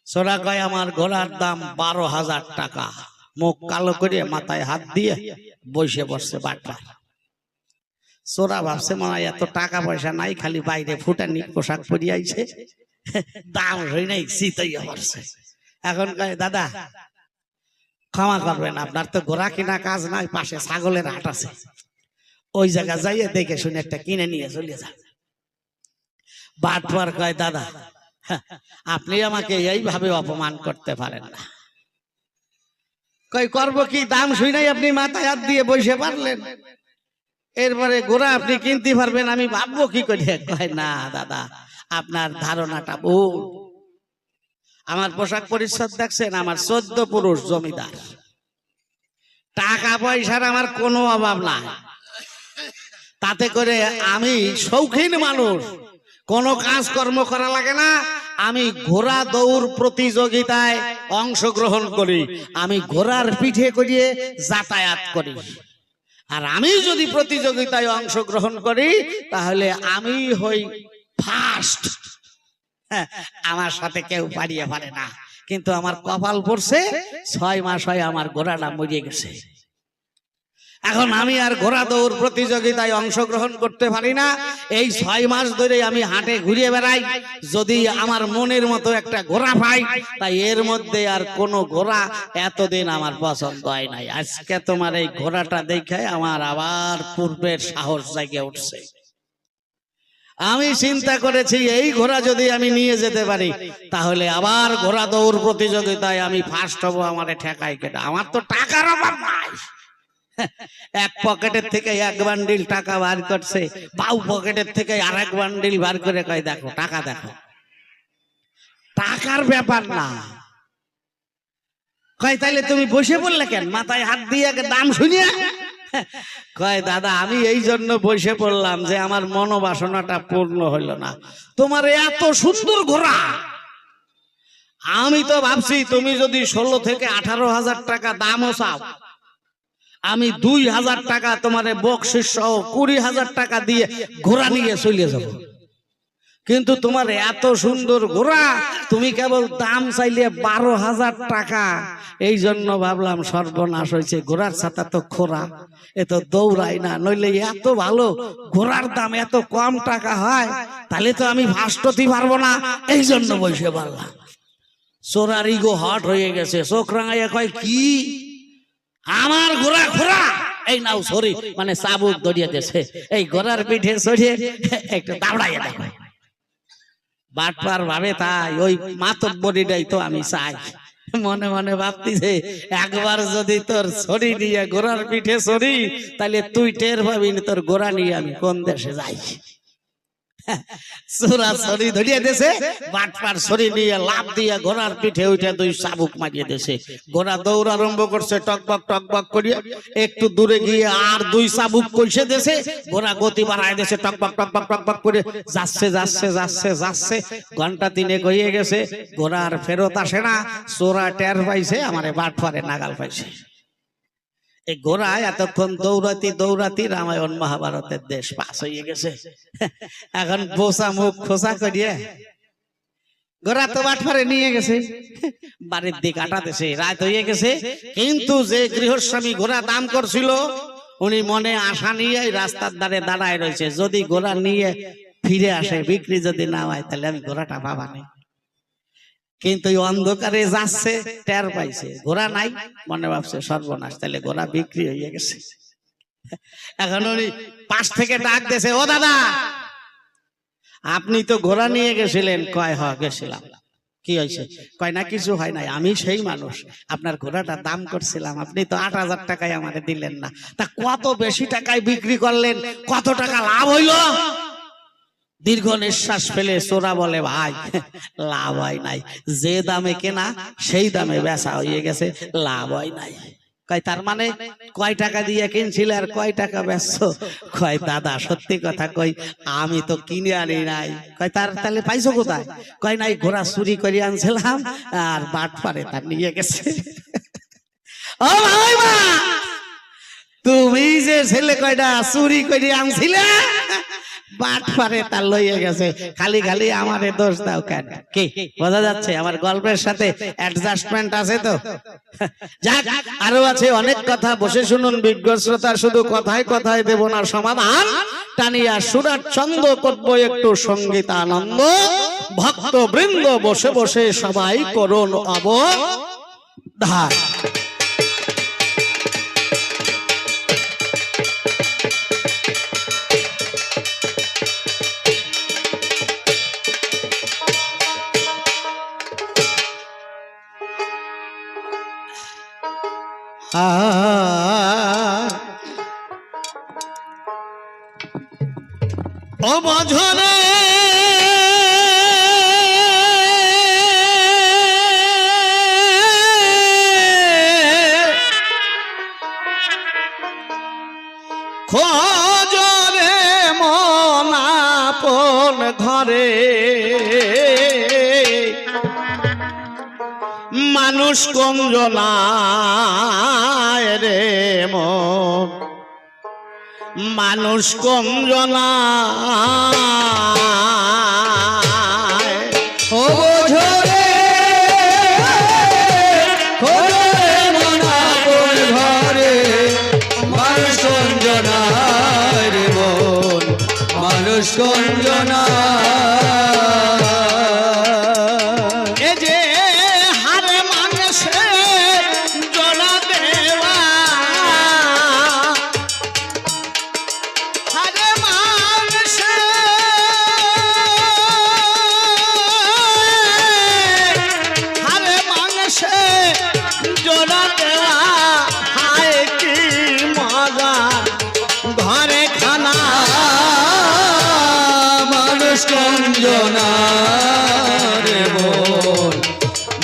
সোরা কয় আমার ঘোড়ার দাম 12,000 টাকা। মুখ কালো করে মাথায় হাত দিয়ে বসে বসছে বাটপার। সোরা ভাবছে মনে হয় এত টাকা পয়সা নাই, খালি বাইরে ফুটানি পোশাক পরে আইছে, দাম হই নাই, শীতইয়া পড়ছে। এখন কয় দাদা ক্ষমা করবেন, আপনার তো ঘোড়া কিনা কাজ নাই, পাশে ছাগলের হাট আছে, ওই জায়গা যাইয়ে দেখে শুনে একটা কিনে নিয়ে চলে যান। বাটপার কয় দাদা আপনি আমাকে এইভাবে অপমান করতে পারেন না। কই করব কি, দাম শুই নাই আপনি মাথায় হাত দিয়ে বসে পারলেন, এরপরে ঘোড়া আপনি কিনতে পারবেন, আমি ভাববো কি করে? কয় না দাদা, আপনার ধারণাটা ভুল। আমার পোশাক পরিচ্ছদ দেখছেন, আমার 14 পুরুষ জমিদার, টাকা পয়সার আমার কোনো অভাব নাই। তাতে করে আমি শৌখিন মানুষ, কোনো কাজকর্ম করা লাগে না। আমি ঘোড়া দৌড় প্রতিযোগিতায় অংশগ্রহণ করি, আমি ঘোড়ার পিঠে করিয়ে যাতায়াত করি। আর আমি যদি প্রতিযোগিতায় অংশগ্রহণ করি তাহলে আমি হই ফার্স্ট। আমার সাথে কেউ পারিয়ে পারে না। কিন্তু আমার কপাল পড়ছে 6 মাস হয় আমার ঘোড়াটা মরিয়ে গেছে। এখন আমি আর ঘোড়া দৌড় প্রতিযোগিতায় অংশগ্রহণ করতে পারি না। এই 6 মাস ধরে আমি হাটে ঘুরে বেড়াই, যদি আমার মনের মতো একটা ঘোড়া পাই। তাই এর মধ্যে আর কোনো ঘোড়া এতদিন আমার পছন্দ হয় নাই। আজকে তোমার এই ঘোড়াটা দেখে আমার আবার পূর্বের সাহস জাগে উঠছে। আমি চিন্তা করেছি এই ঘোড়া যদি আমি নিয়ে যেতে পারি তাহলে আবার ঘোড়া দৌড় প্রতিযোগিতায় আমি ফার্স্ট হব। আমারে ঠেকাই কেটে, আমার তো টাকার অভাব নাই। এক পকেটের থেকে 1 বান্ডিল টাকা বার করছে, বাউ পকেটের থেকে আরেক বান্ডিল বার করে কয় দেখো টাকা দেখো। টাকার ব্যাপার না। কয় তাইলে তুমি বসে পড়লে কেন, মাথায় হাত দিয়ে দাম শুনিয়ে? কয় দাদা আমি এই জন্য বসে পড়লাম যে আমার মনোবাসনাটা পূর্ণ হইল না। তোমার এত সুন্দর ঘোড়া, আমি তো ভাবছি তুমি যদি 16 থেকে 18,000 টাকা দামও চাও, আমি 2,000 টাকা তোমার বকশিশ সহ 20,000 টাকা দিয়ে ঘোড়া নিয়ে চলে যাব। কিন্তু তোমার এত সুন্দর ঘোড়া, তুমি কেবল দাম চাইলে 12,000 টাকা। এই জন্য ভাবলাম সর্বনাশ হয়েছে, ঘোড়ার ছাতা তো খোরা, এ তো দৌড়াই না। নইলে এত ভালো ঘোড়ার দাম এত কম টাকা হয়, তাহলে তো আমি ফার্স্ট হতে পারবো না। এই জন্য বসে পারলাম। চোরার ইগো হট হয়ে গেছে, চোখ রাঙাইয়া কয় কি আমার ঘোড়া খোরা, এই নাও সরি, মানে চাবুক ধরিয়ে দিয়েছে। এই ঘোড়ার পিঠে সরিয়ে একটু দাবড়াইয়া দেখো। বাটপার ভাবে তাই, ওই মাতব্বরিটাই তো আমি চাই। মনে মনে ভাবতিছে একবার যদি তোর ছড়ি নিয়ে ঘোড়ার পিঠে ছড়ি, তাহলে তুই টের পাবি তোর ঘোড়া নিয়ে আমি কোন দেশে যাই। চোরা ছড়ি ধরিয়ে দিয়েছে, বাটপার ছড়ি নিয়ে লাফ দিয়ে ঘোড়ার পিঠে উঠে 2 চাবুক মারিয়ে দিয়েছে। ঘোড়া দৌড় আরম্ভ করছে টকবক টকবক করিয়া, একটু দূরে গিয়ে আর 2 চাবুক কইসে দিয়েছে। ঘোড়া গতি বাড়ায় দিয়েছে, টকবক টকবক টকবক করে যাচ্ছে যাচ্ছে যাচ্ছে যাচ্ছে। ঘন্টা 3 হয়ে গেছে, ঘোড়া আর ফেরত আসে না। চোরা টের পাইছে, আমারে বাটপারে নাগাল পাইছে। এই ঘোড়া এতক্ষণ দৌড়াতি দৌড়াতি রামায়ণ মহাভারতের দেশ পাস হয়ে গেছে। এখন বোসা মুখ খোসা করিয়ে ঘোড়া তো বাটপারে নিয়ে গেছে, বাড়ির দিক আটাতেছে, রাত হয়ে গেছে। কিন্তু যে গৃহস্বামী ঘোড়া দাম করছিল, উনি মনে আশা নিয়ে রাস্তার ধারে দাঁড়ায় রয়েছে, যদি ঘোড়া নিয়ে ফিরে আসে, বিক্রি যদি না হয় তাহলে আমি ঘোড়াটা পাবা নেই। কিন্তু অন্ধকারে যাচ্ছে, টের পাইছে ঘোড়া নাই, মনে ভাবছে সর্বনাশ, তাহলে ঘোড়া বিক্রি হয়ে গেছে। এখন উনি পাশ থেকে ডাক দিয়েছে, ও দাদা আপনি তো ঘোড়া নিয়ে গেছিলেন। কয় হ গেছিলাম। কি হয়েছে? কয় না কিছু হয় নাই, আমি সেই মানুষ, আপনার ঘোড়াটা দাম করছিলাম, আপনি তো 8,000 টাকায় আমাকে দিলেন না। তা কত বেশি টাকায় বিক্রি করলেন, কত টাকা লাভ হইল? দীর্ঘ নিঃশ্বাস ফেলে চোরা বলে, ভাই লাভ হয় নাই, যে দামে কেনা সেই দামে বেচা হয়ে গেছে, লাভ হয় নাই। কয় তার মানে কয় টাকা দিয়ে কিনছিলে আর কয় টাকা বেচছো? কয় দাদা সত্যি কথা কই, আমি তো কিনে আনি নাই। কয় তাহলে পাইছো কোথায়? কয় নাই, ঘোড়া চুরি করে আনছিলাম আর বাটপারে তার নিয়ে গেছে। ও ভাই মা, তুমি যে ছেলে কয়টা চুরি করে আনছিলে, বাটপারে তার লইয়ে গেছে, খালি খালি আমারে দোষ দাও কেন? কি বোঝা যাচ্ছে আমার গল্পের সাথে অ্যাডজাস্টমেন্ট আছে তো? যাক, আরো আছে অনেক কথা, বসে শুনুন বিজ্ঞ শ্রোতা। শুধু কথায় কথায় দেব না সমাধান, টানিয়া সুরাট ছন্দ করব একটু সঙ্গীত আনন্দ। ভক্ত বৃন্দ বসে বসে সবাই করুন অবধান। ও বঝরে খোঁজরে মন আপন ঘরে মানুষ কমজনায় রে মন মানুষ কমজনায় ও বোঝরে খোঁজরে মন আপন ঘরে মানুষ কঞ্জনায় রে মন মানুষ কঞ্জনায় এ যে হারে মানুষে জলা দেওয়া হারে মানুষে হারে মানুষে জলা দেওয়া হায় কি মজা ঘরে খানা মানুষ কঞ্জনায় রে মন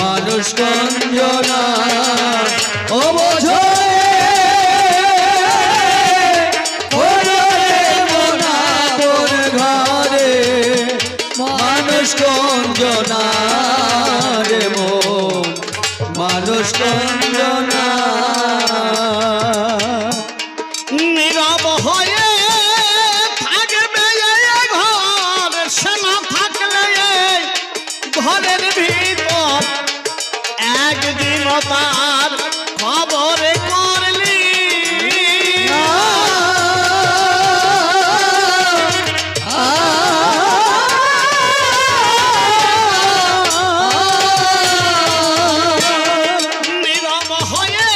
মানুষ কঞ্জনায় ও বোঝরে খোঁজরে মন আপন ঘরে মানুষ কঞ্জনায় রে মন মানুষ কঞ্জনায় নীরব হয়ে থাকবে এই ঘর সেনা থাকলে এই ঘরের ভিতর একদিন তার খবর করলি নীরব হয়ে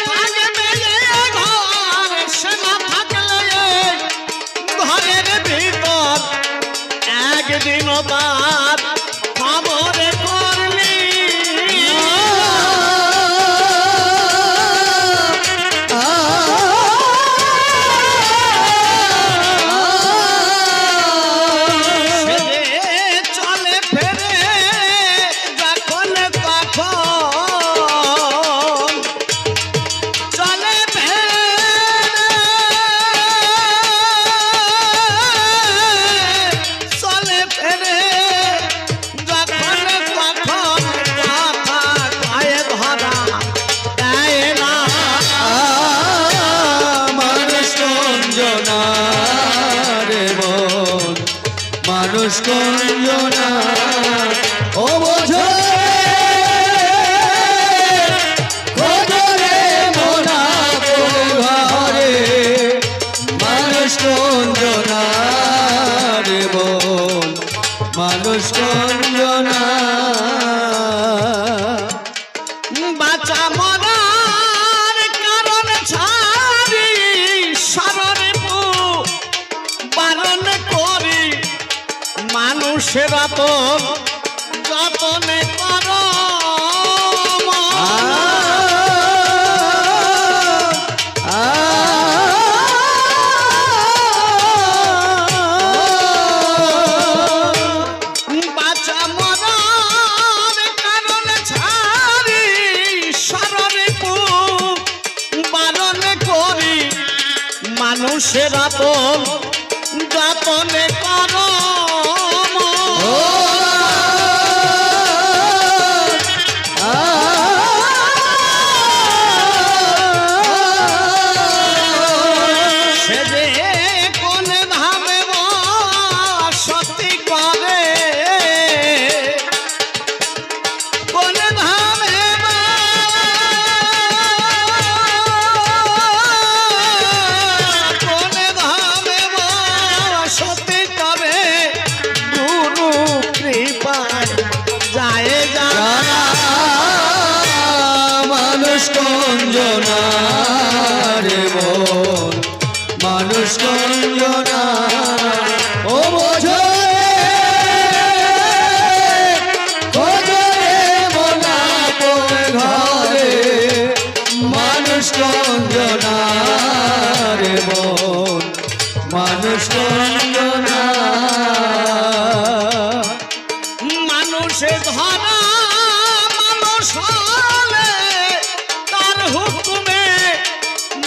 থাকবে এই ঘর সেনা থাকলে এই ঘরের ভিতর একদিন তার খবর করলি সেদে চলে ফেরে যখন তখন চলে ফেরে চলে ফেরে যখন তখন কথা কয়ে ধরা দেয় না মানুষ কঞ্জনায় রে মন মানুষ কঞ্জনায় ও বোঝরে খোঁজরে মন আপন ঘরে মানুষ কঞ্জনায় রে মন মানুষ কঞ্জনায় বাঁচা মরার কারণ ছাড়ি শরণে বারণ করি মানুষেরা তো যতনে কর বাঁচা মরার কারণ ছাড়ি শরণে বারণ করি মানুষেরা তো যতনে কর সে যে কোন ধামে সতী করে কোন ধামে কোন ধামে সতী করে গুরু কৃপায় যায় জানা মানুষ কঞ্জনায় রে মন মানুষ কঞ্জনায় ও বোঝরে খোঁজরে মন আপন ঘরে মানুষ কঞ্জনায় রে মন মানুষ কঞ্জনা মানুষে ধরা মানুষ হলে তার হুকুমে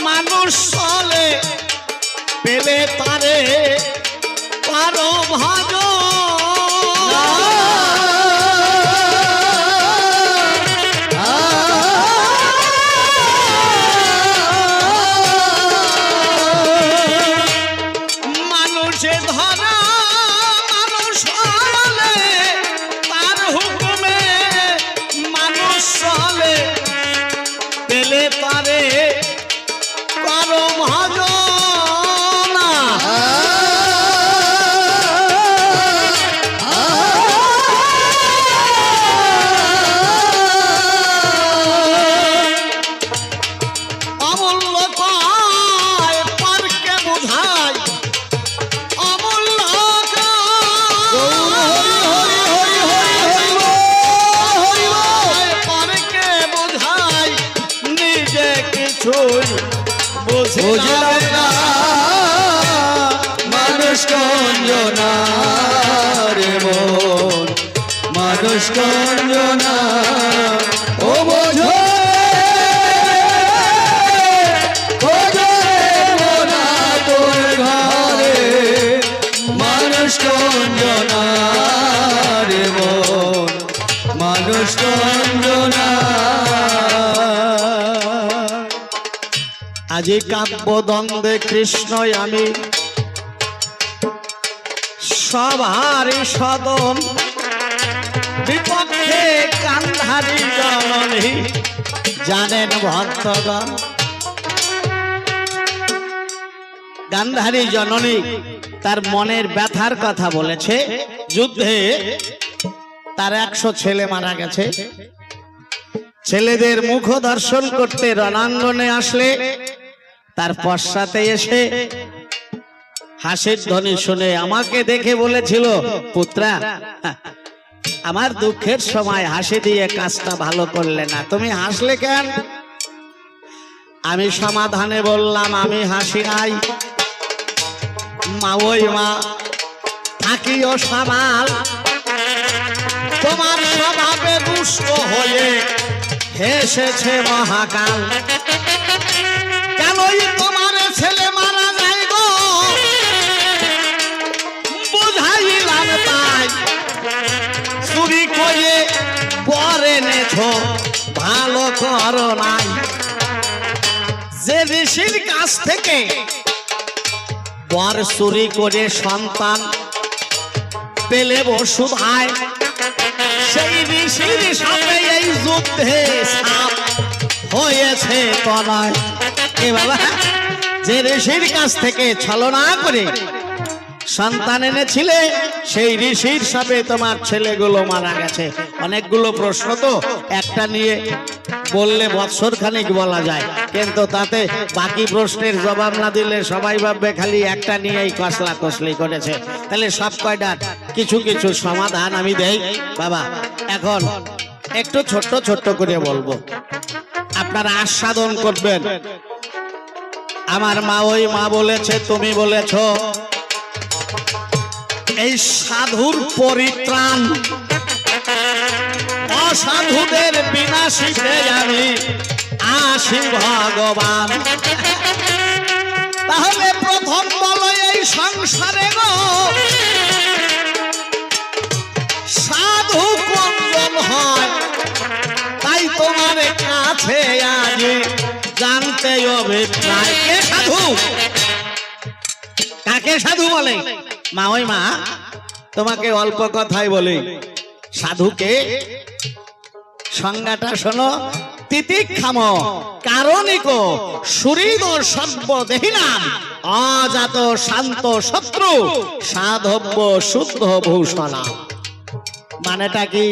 মানুষ চলে পেলে তারে কারো ভাজ মানুষে ধরা মানুষ হলে তার হুকুমে মানুষ চলে পেলে পারে কারো ভাজ না অমূল্য কয় পারকে বোঝায় অমূল্য পারকে বোঝায় নিজে কিছুই বুঝলাম না মানুষ কঞ্জনা রে মন মানুষ কঞ্জনা ও বোঝো বোঝো রে মোনা তোর ঘরে মানুষ কঞ্জনা রে মন মানুষ কঞ্জনা আজি কাব্যদ্বন্দ্বে কৃষ্ণই আমি সভারি সদন বিপক্ষে কান্ধারি জননী জানেন ভক্তগণ গান্ধারী জননী তার মনের ব্যথার কথা বলেছে যুদ্ধে তার 100 ছেলে মারা গেছে ছেলেদের মুখ দর্শন করতে রণাঙ্গনে আসলে তার পশ্চাতে এসে হাসির ধ্বনি শুনে আমাকে দেখে বলেছিল পুত্রা আমার দুঃখের সময় হাসি দিয়ে কাজটা ভালো করলে না তুমি হাসলে কেন আমি সমাধানে বললাম আমি হাসি নাই মা ওই মা থাকিও সামাল তোমার স্বভাবে দুষ্ট হয়ে হেসেছে মহাকাল কেনই তোমার ছেলে মারা যায় গো বুঝাইলাম তাই চুরি করে বর এনেছ ভালো করো নাই যে ঋষির কাছ থেকে বর চুরি করে সন্তান পেলে বসুধায় সেই ঋষির সাথে এই যুদ্ধে সাপ হয়েছে তনয় এ বাবা যে ঋষির কাছ থেকে ছলনা করে সন্তান এনেছিলে সেই ঋষির সাথে তোমার ছেলেগুলো মারা গেছে অনেকগুলো প্রশ্ন তো একটা নিয়ে বললে বছর খানিক বলা যায় কিন্তু তাতে বাকি প্রশ্নের জবাব না দিলে সবাই ভাববে খালি একটা নিয়েই কসলা কসলি করেছে তাহলে সব কয়টার কিছু কিছু সমাধান আমি দেই বাবা এখন একটু ছোট্ট ছোট্ট করে বলবো আপনারা আস্বাদন করবেন আমার মা ওই মা বলেছে তুমি বলেছ এই সাধুর পরিত্রাণ অসাধুদের বিনাশিতে আমি আসি ভগবান তাহলে প্রথম বলো এই সংসারে গো সাধু কোন হয় তাই তোমার কাছে আজ জানতে অভিপ্রায় কে সাধু কাকে সাধু বলে মা ওই মা তোমাকে অল্প কথাই বলি সাধুকে সংজ্ঞাটা শোনো তিতিক্ষাম কারণিক সুহৃদ সর্বদেহিনাম অজাত শান্ত শত্রু সাধব্য শুদ্ধ ভূষণা মানেটা কি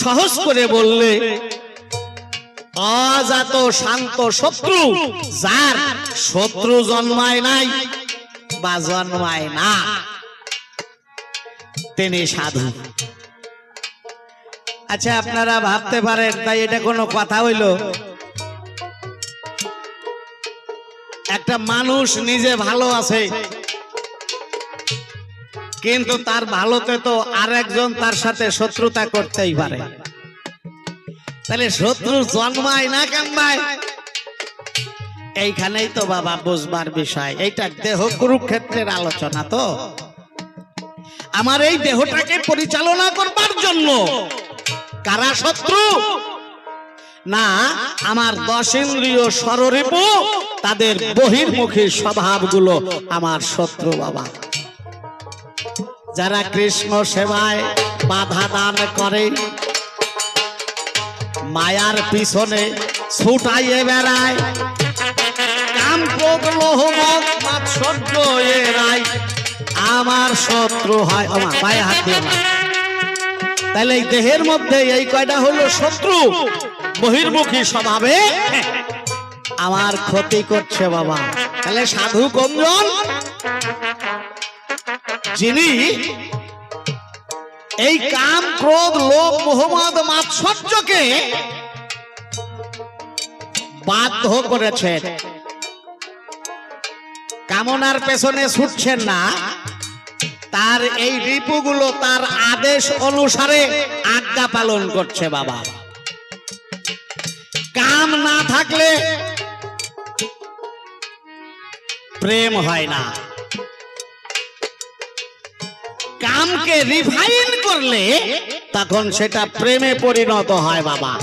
সহজ করে বললে অজাত শান্ত শত্রু যার শত্রু জন্মায় নাই বা জন্মায় না তিনি সাধু আচ্ছা আপনারা ভাবতে পারেন তাই এটা কোনো কথা হইল একটা মানুষ নিজে ভালো আছে, কিন্তু তার ভালোতে তো আরেকজন তার সাথে শত্রুতা করতেই পারে। তাহলে শত্রু জন্মায় না কেমবায়? এইখানেই তো বাবা বুঝবার বিষয়। এইটা দেহ কুরুক্ষেত্রের আলোচনা। তো আমার এই দেহটাকে পরিচালনা করবার জন্য কারা শত্রু? না, আমার 10 ইন্দ্রিয় ষড়রিপু, তাদের বহির্মুখী স্বভাবগুলো আমার শত্রু বাবা। যারা কৃষ্ণ সেবায় বাধা দান করে, মায়ার পিছনে ছুটাইয়ে বেড়ায়, কাম ক্রোধ লোভ মদ মাৎসর্য এরাই আমার শত্রু হয়। আমার পায়ে হাত দিও না। তাহলে এই দেহের মধ্যে এই কয়টা হলো শত্রু, বহির্মুখী স্বভাবে আমার ক্ষতি করছে বাবা। তাহলে সাধু কোনজন? যিনি এই কাম ক্রোধ লোভ মোহ মদ মাৎসর্যকে বাধ্য করেছেন, কামনার পেছনে ছুটছেন না, তার এই রিপুগুলো তার আদেশ অনুসারে আজ্ঞা পালন করছে বাবা। কাম না থাকলে প্রেম হয় না, কামকে রিফাইন করলে তখন সেটা প্রেমে পরিণত হয় বাবা।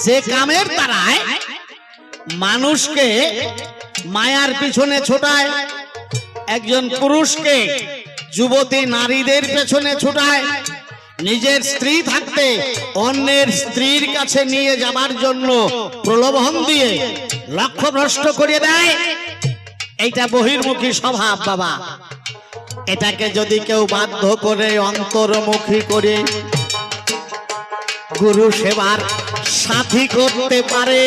যে কামের দ্বারায় মানুষকে মায়ার পিছনে ছোটায়, একজন পুরুষকে যুবতী নারীদের পেছনে ছোটায়, নিজের স্ত্রী থাকতে অন্যের স্ত্রীর কাছে নিয়ে যাবার জন্য প্রলোভন দিয়ে লক্ষ্যভ্রষ্ট করে দেয়, এইটা বহির্মুখী স্বভাব বাবা। এটাকে যদি কেউ বাধ্য করে অন্তর্মুখী করে গুরু সেবার সাথী করতে পারে,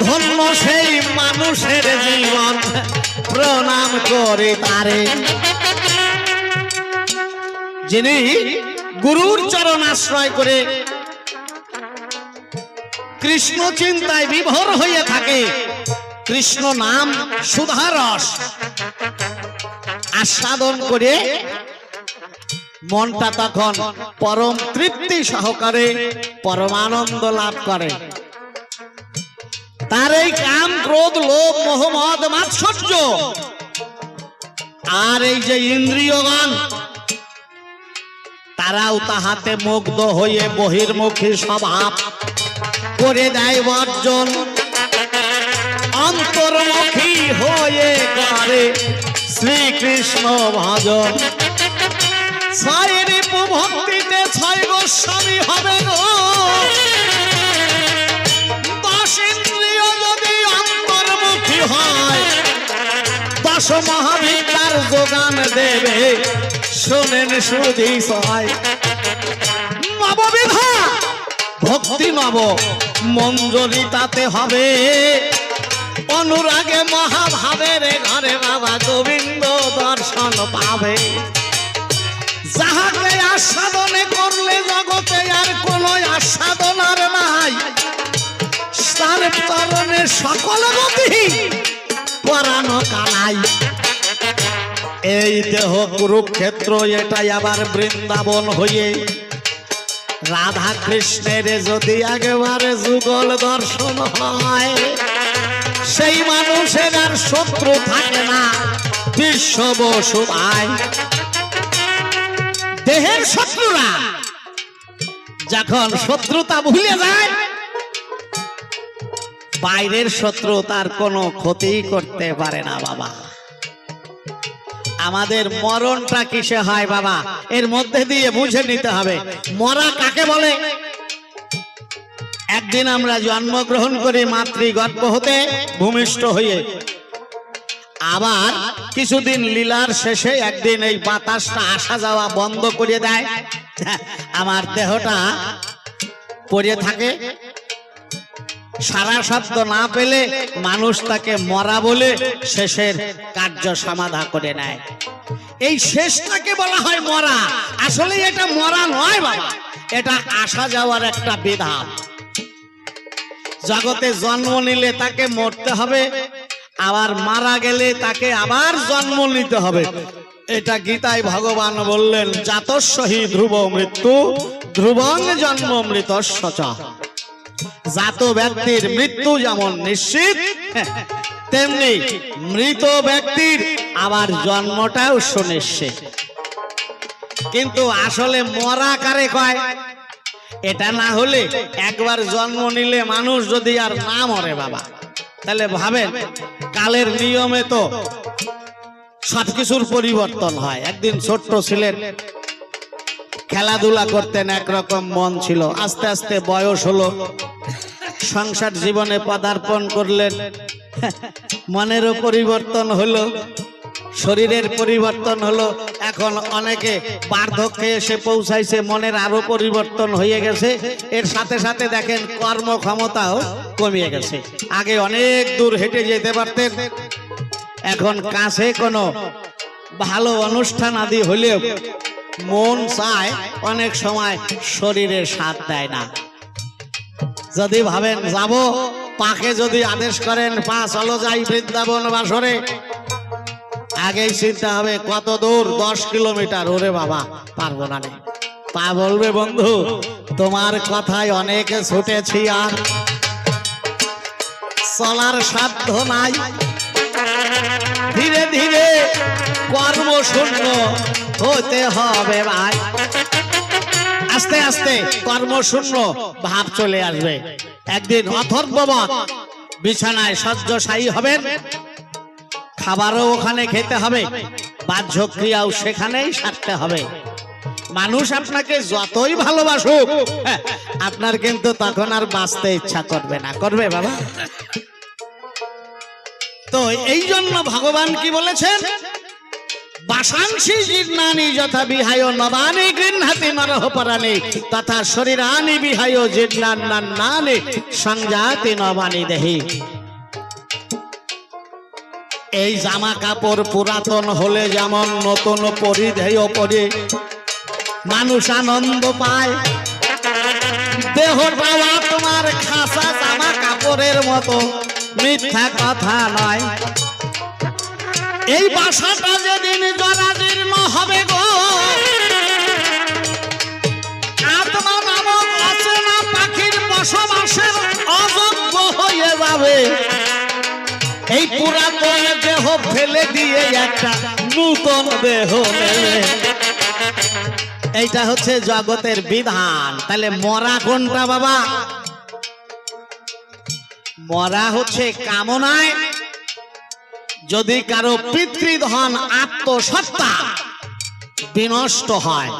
ধন্য সেই মানুষের জীবন, প্রণাম করে তারে। যিনি গুরুর চরণ আশ্রয় করে কৃষ্ণ চিন্তায় বিভোর হয়ে থাকে, কৃষ্ণ নাম সুধারস আস্বাদন করে মনটা তখন পরম তৃপ্তি সহকারে পরমানন্দ লাভ করে। তার এই কাম ক্রোধ লোভ মোহ মদ মাৎসর্য আর এই যে ইন্দ্রিয়গণ, তারাও তাহাতে মুগ্ধ হয়ে বহির্মুখী স্বভাব করে দেয় বর্জন, অন্তর্মুখী হয়ে করে শ্রীকৃষ্ণ ভজন। 6 রিপু ভক্তিতে 6 গোস্বামী হবে গো, 10 ইন্দ্রিয় যদি অন্তর্মুখী হয়, 10 মহাবিদ্যার যোগান দেবে, শোনেন সুধী সহায়। নববিধা ভক্তি নব মঞ্জরি তাতে হবে, অনুরাগে মহাভাবের ঘরে বাবা গোবিন্দ দর্শন পাবে। যাহাকে আস্বাদনে করলে জগতে আর কোনো আস্বাদনার নাই, তার চরণে সকল গতি পরানো কানাই। এই দেহ কুরুক্ষেত্র, এটাই আবার বৃন্দাবন হয়ে রাধা কৃষ্ণের যদি একেবারে যুগল দর্শন হয়, সেই মানুষের আর শত্রু থাকে না বিশ্ব বসুধায়। দেহের শত্রুরা যখন শত্রুতা ভুলে যায়, বাইরের শত্রু তার কোনো ক্ষতি করতে পারে না বাবা। আমাদের মরণটা কিসে হয় বাবা, এর মধ্যে দিয়ে বুঝে নিতে হবে মরা কাকে বলে। একদিন আমরা জন্মগ্রহণ করি মাতৃগর্ভ হতে ভূমিষ্ঠ হয়ে, আবার কিছুদিন লীলার শেষে একদিন এই বাতাসটা আসা যাওয়া বন্ধ করে দেয়, আমার দেহটা পড়ে থাকে। সারা শব্দ না পেলে মানুষ তাকে মরা বলে শেষের কার্য সমাধা করে নেয়। এই শেষটাকে বলা হয় মরা। আসলে এটা মরা নয় বাবা, এটা আসা যাওয়ার একটা বিধান। জগতে জন্ম নিলে তাকে মরতে হবে, আবার মারা গেলে তাকে আবার জন্ম নিতে হবে। এটা গীতায় ভগবান বললেন, জাতস্যহি ধ্রুব মৃত্যু ধ্রুবং জন্ম মৃতস্য চ। জাত ব্যক্তির মৃত্যু যেমন নিশ্চিত, তেমনি মৃত ব্যক্তির আবার জন্মটাও সুনিশ্চিত। কিন্তু আসলে মরা কারে কয়? এটা না হলে একবার জন্ম নিলে মানুষ যদি আর না মরে বাবা, তাহলে ভাবেন কালের নিয়মে তো সবকিছুর পরিবর্তন হয়। একদিন ছোট্ট ছিলেন, খেলাধুলা করতেন, একরকম মন ছিল। আস্তে আস্তে বয়স হলো, সংসার জীবনে পদার্পণ করলেন, মনেরও পরিবর্তন হলো, শরীরের পরিবর্তন হলো। এখন অনেকে বার্ধক্যে এসে পৌঁছাইছে, মনের আরো পরিবর্তন হয়ে গেছে। এর সাথে সাথে দেখেন কর্মক্ষমতাও কমিয়ে গেছে। আগে অনেক দূর হেঁটে যেতে পারতেন, এখন কাছে কোনো ভালো অনুষ্ঠান আদি হলেও মন চায় অনেক সময় শরীরের সাথ দেয় না। যদি ভাবেন যাব, পাকে যদি আদেশ করেন পা চলো যাই বৃন্দাবন বাসরে, আগেই চিন্তা হবে কত দূর, 10 কিলোমিটার। ওরে বাবা পারবো না রে। পা বলবে বন্ধু তোমার কথায় অনেকে ছুটেছি, আর চলার সাধ্য নাই। ধীরে ধীরে কর্মশূন্য হতে হবে ভাই। আস্তে আস্তে কর্মশূন্য ভাব চলে আসবে। একদিন অথর্ববৎ বিছানায় শয্যাশায়ী হবেন, খাবারও ওখানে খেতে হবে, বাহ্য ক্রিয়াও সেখানেই সারতে হবে। মানুষ আপনাকে যতই ভালোবাসুক, আপনার কিন্তু তখন আর বাঁচতে ইচ্ছা করবে না। করবে বাবা? তো এই জন্য ভগবান কি বলেছেন, বাসাংশি জীর্ণানি যথা বিহায় নবানি গৃহ্ণাতি নরহ পরাণি তথা শরীরানি বিহায় জীর্ণান্নানি সংজাতি নবানি দেহি। এই জামা কাপড় পুরাতন হলে যেমন নতুন পরিধেয় পরে মানুষ আনন্দ পায়, দেহটাও তোমার খাসা জামা কাপড়ের মতো মিথ্যা কথা নয়। এই বাসাটা যেদিন জরাজীর্ণ হবে গো, আত্মা নামক অচেনা পাখির বসবাসের অযোগ্য হয়ে যাবে। এই পুরাতন দেহ ফেলে দিয়ে একটা নূতন দেহ নেবে। এইটা হচ্ছে জগতের বিধান। তাহলে মরা কোনটা বাবা? মরা হচ্ছে কামনায়। যদি কারো পিতৃধন আত্মসত্তা বিনষ্ট হয়,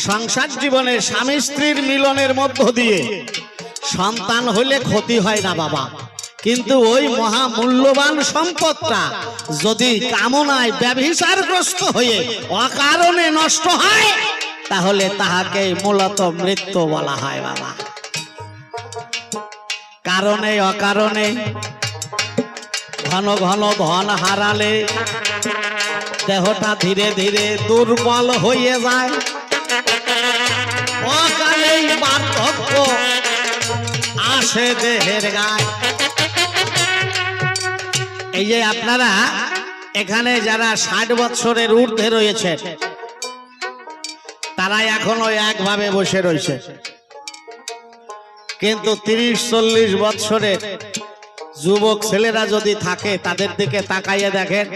সংসার জীবনে স্বামী স্ত্রীর মিলনের মধ্য দিয়ে সন্তান হলে ক্ষতি হয় না বাবা, কিন্তু ওই মহামূল্যবান সম্পদটা যদি কামনায় ব্যভিচারগ্রস্ত হয়ে অকারণে নষ্ট হয়, তাহলে তাহাকে মূলত মৃত্যু বলা হয় বাবা। কারণে অকারণে ঘন ঘন ধন হারালে দেহটা ধীরে ধীরে দুর্বল হয়ে যায়। অকালেই বার্ধক্য আসে দেহের গায়ে। এই যে আপনারা এখানে যারা 60 বছরের ঊর্ধ্বে রয়েছেন, তারা এখনো একভাবে বসে রয়েছে, কিন্তু 30-40 বছরের যুবক ছেলেরা যদি থাকে, তাদের দিকে তাকাইয়ে দেখেন,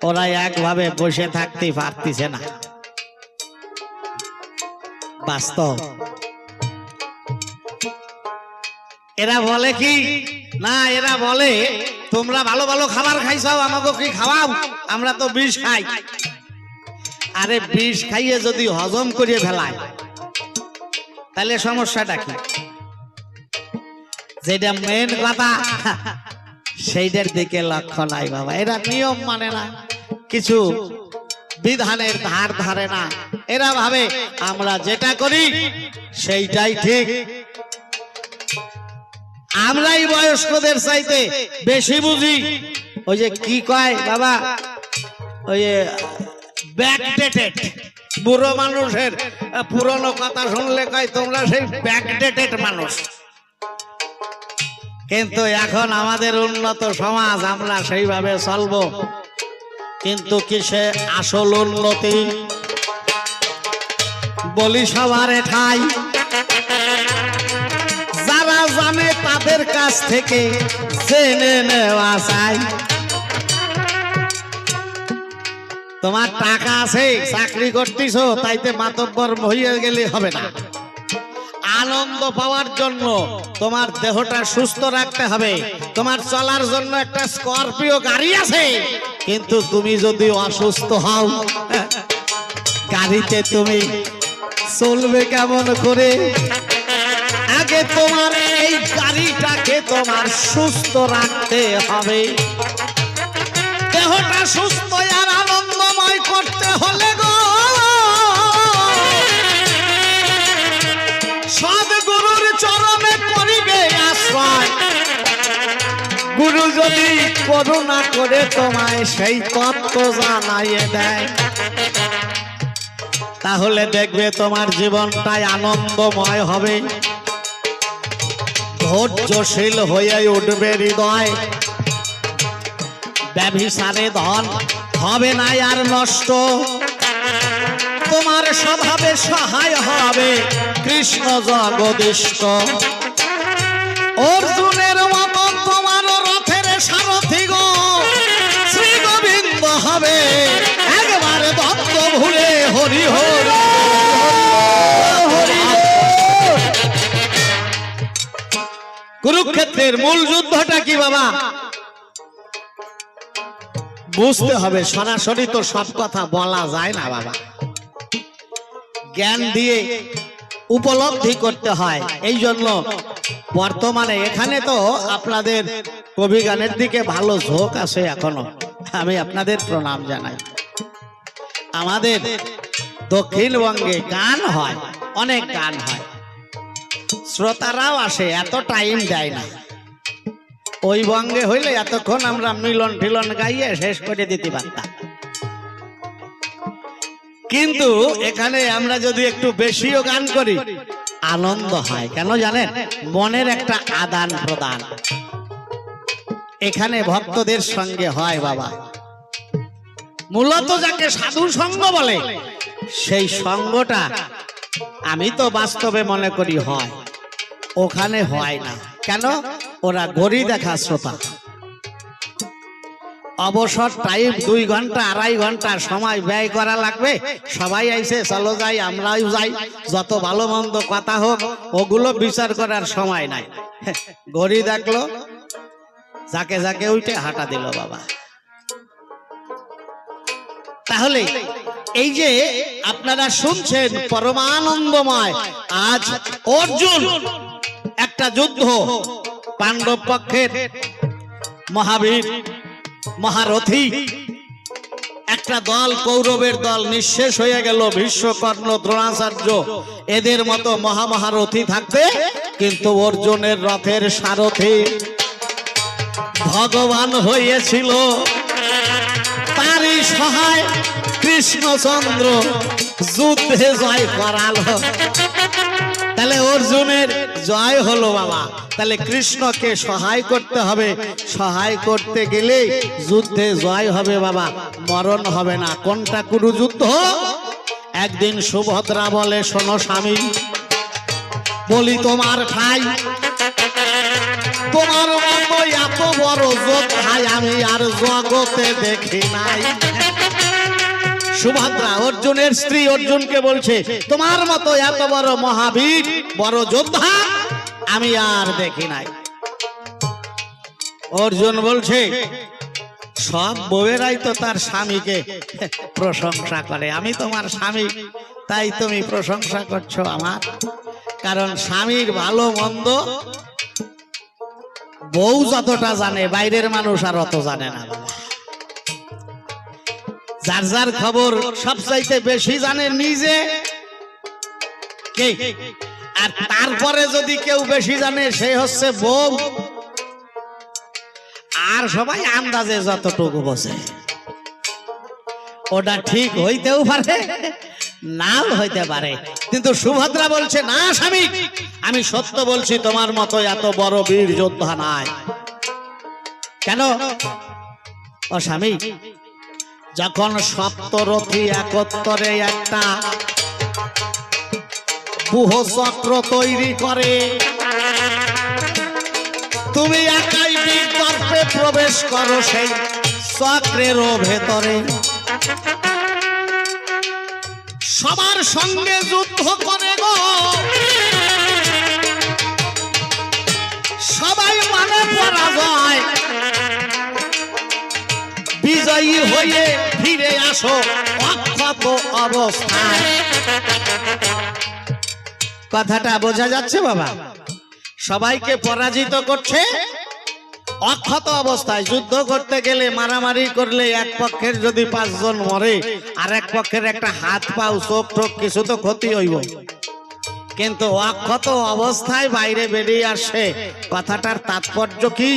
ওরা একভাবে বসে থাকতে পারতেছে না। বাস্তব। এরা বলে কি না, এরা বলে তোমরা ভালো ভালো খাবার খাইছাও, আমাকে কি খাওয়াও, আমরা তো বিষ খাই। আরে বিষ খাইয়ে যদি হজম করিয়ে ফেলায়, তাহলে সমস্যাটা কি? যেটা মেন কথা, সেইটার দিকে লক্ষ্য নাই বাবা। এরা নিয়ম মানে না, কিছু বিধানের ধার ধারে না। এরা ভাবে আমরা যেটা করি সেইটাই ঠিক। আমরাই বয়স্কদের চাইতে বেশি বুঝি। ওই যে কি কয় বাবা, ওই ব্যাকডেটেড বুড়ো মানুষের পুরনো কথা শুনলে কয় তোমরা সেই ব্যাকডেটেড মানুষ। কিন্তু এখন আমাদের উন্নত সমাজ, আমরা সেইভাবে চলবো। কিন্তু কিসে আসল উন্নতি? বলি সবার ঠাই যারা জানে তাদের কাছ থেকে জেনে নেওয়া চাই। তোমার টাকা আছে, চাকরি করতেছো, তাইতে মাতব্বর হইয়া গেলে হবে না। আনন্দ পাওয়ার জন্য তোমার দেহটা সুস্থ রাখতে হবে। তোমার চলার জন্য একটা স্করপিও গাড়ি আছে, কিন্তু তুমি যদি অসুস্থ হও, গাড়িতে তুমি চলবে কেমন করে? আগে তোমার এই গাড়িটাকে তোমার সুস্থ রাখতে হবে। দেহটা সুস্থ আর আনন্দময় করতে হলে গো সদ্গুরুর চরণে করিবে আশ্রয়। গুরু যদি করুণা করে তোমায় সেই তত্ত্ব জানাইয়ে দেয়, তাহলে দেখবে তোমার জীবনটাই আনন্দময় হবে। ধৈর্যশীল হয়ে উঠবে হৃদয়। ব্যভিচারে ধন হবে না আর নষ্ট। তোমার স্বভাবে সহায় হবে কৃষ্ণ জগদীষ্ট। অর্জুনের মতো তোমার রথের সারথি গো শ্রী গোবিন্দ হবে। একবার দত্ত ভুলে হরি হরি কুরুক্ষেত্রের মূল যুদ্ধটা কি বাবা? বুঝতে হবে। সরাসরি তো সব কথা বলা যায় না বাবা, জ্ঞান দিয়ে উপলব্ধি করতে হয়। এই জন্য বর্তমানে এখানে তো আপনাদের কবি গানের দিকে ভালো ঝোঁক আছে এখনো, আমি আপনাদের প্রণাম জানাই। আমাদের দক্ষিণবঙ্গে গান হয়, অনেক গান হয়, শ্রোতারাও আসে, এত টাইম দেয় না। ওই বঙ্গে হইলে এতক্ষণ আমরা মিলন ঠিলন গাইয়ে শেষ করে দিতে পারতাম। কিন্তু এখানে আমরা যদি একটু বেশিও গান করি আনন্দ হয়। কেন জানেন? মনের একটা আদান প্রদান এখানে ভক্তদের সঙ্গে হয় বাবা। মূলত যাকে সাধু সঙ্গ বলে সেই সঙ্গটা আমি তো বাস্তবে মনে করি হয়, ওখানে হয় না। কেন? ওরা ঘড়ি দেখা শ্রোতা। অবসর টাইম 2 ঘন্টা 2.5 ঘন্টা সময় ব্যয় করা লাগবে। সবাই আইছে, চলো যাই, আমরাও যাই, যত ভালো মন্দ কথা হোক, ওগুলো বিচার করার সময় নাই। ঘড়ি দেখলো, যাকে যাকে উঠে হাঁটা দিল বাবা। তাহলে এই যে আপনারা শুনছেন পরমানন্দময়, আজ অর্জুন একটা যুদ্ধ, পাণ্ডব পক্ষের মহাবীর মহারথী একটা দল, কৌরবের দল নিঃশেষ হয়ে গেল। ভীষ্মকর্ণ, দ্রোণাচার্য এদের মতো মহামহারথী থাকতে, কিন্তু অর্জুনের রথের সারথী ভগবান হয়েছিল। তারই সহায় কৃষ্ণচন্দ্র যুদ্ধে জয় করালো। তাহলে অর্জুনের জয় হলো বাবা। তাহলে কৃষ্ণকে সহায় করতে হবে, সহায় করতে গেলে যুদ্ধে জয় হবে বাবা, মরণ হবে না। কোনটা কুরুযুদ্ধ? একদিন সুভদ্রা বলে, শোনো স্বামী, বলি তোমার ঠাই, তোমার মতো এত বড় যোদ্ধাই আমি আর জগতে দেখি নাই। সুভদ্রা অর্জুনের স্ত্রী অর্জুনকে বলছে, তোমার মতো এত বড় মহাবীর, বড় যোদ্ধা আমি আর দেখি নাই। অর্জুন বলছে, সব বউয়েরাই তো তার স্বামীকে প্রশংসা করে, আমি তোমার স্বামী, তাই তুমি প্রশংসা করছো আমার? কারণ স্বামীর ভালো মন্দ বউ যতটা জানে, বাইরের মানুষ আর অত জানে না। যার যার খবর সবচাইতে বেশি জানে নিজে কে, আর তারপরে যদি কেউ বেশি জানে সে হচ্ছে বউ। আর সবাই আন্দাজে যতটুকু বোঝে, ওটা ঠিক হইতেও পারে, নাও হইতে পারে, কিন্তু সুভদ্রা বলছে না স্বামী, আমি সত্য বলছি, তোমার মতো এত বড় বীর যোদ্ধা নাই। কেন? ও স্বামী, যখন সপ্তরথী একত্তরে একটা বুহ চক্র তৈরি করে, তুমি একাই বিকল্পে প্রবেশ করো সেই চক্রেরও ভেতরে, সবার সঙ্গে যুদ্ধ করে গো, সবাই মানে পরাজয়, বিজয়ী হয়ে ফিরে আসো অক্ষত অবস্থায়। কথাটা বোঝা যাচ্ছে বাবা? সবাইকে পরাজিত করছে অক্ষত অবস্থায়। যুদ্ধ করতে গেলে, মারামারি করলে এক পক্ষের যদি 5 জন মরে, আর এক পক্ষের একটা হাত পাও চোখ টোক কিছু তো ক্ষতি হইব, কিন্তু অক্ষত অবস্থায় বাইরে বেরিয়ে আসে। কথাটার তাৎপর্য কি?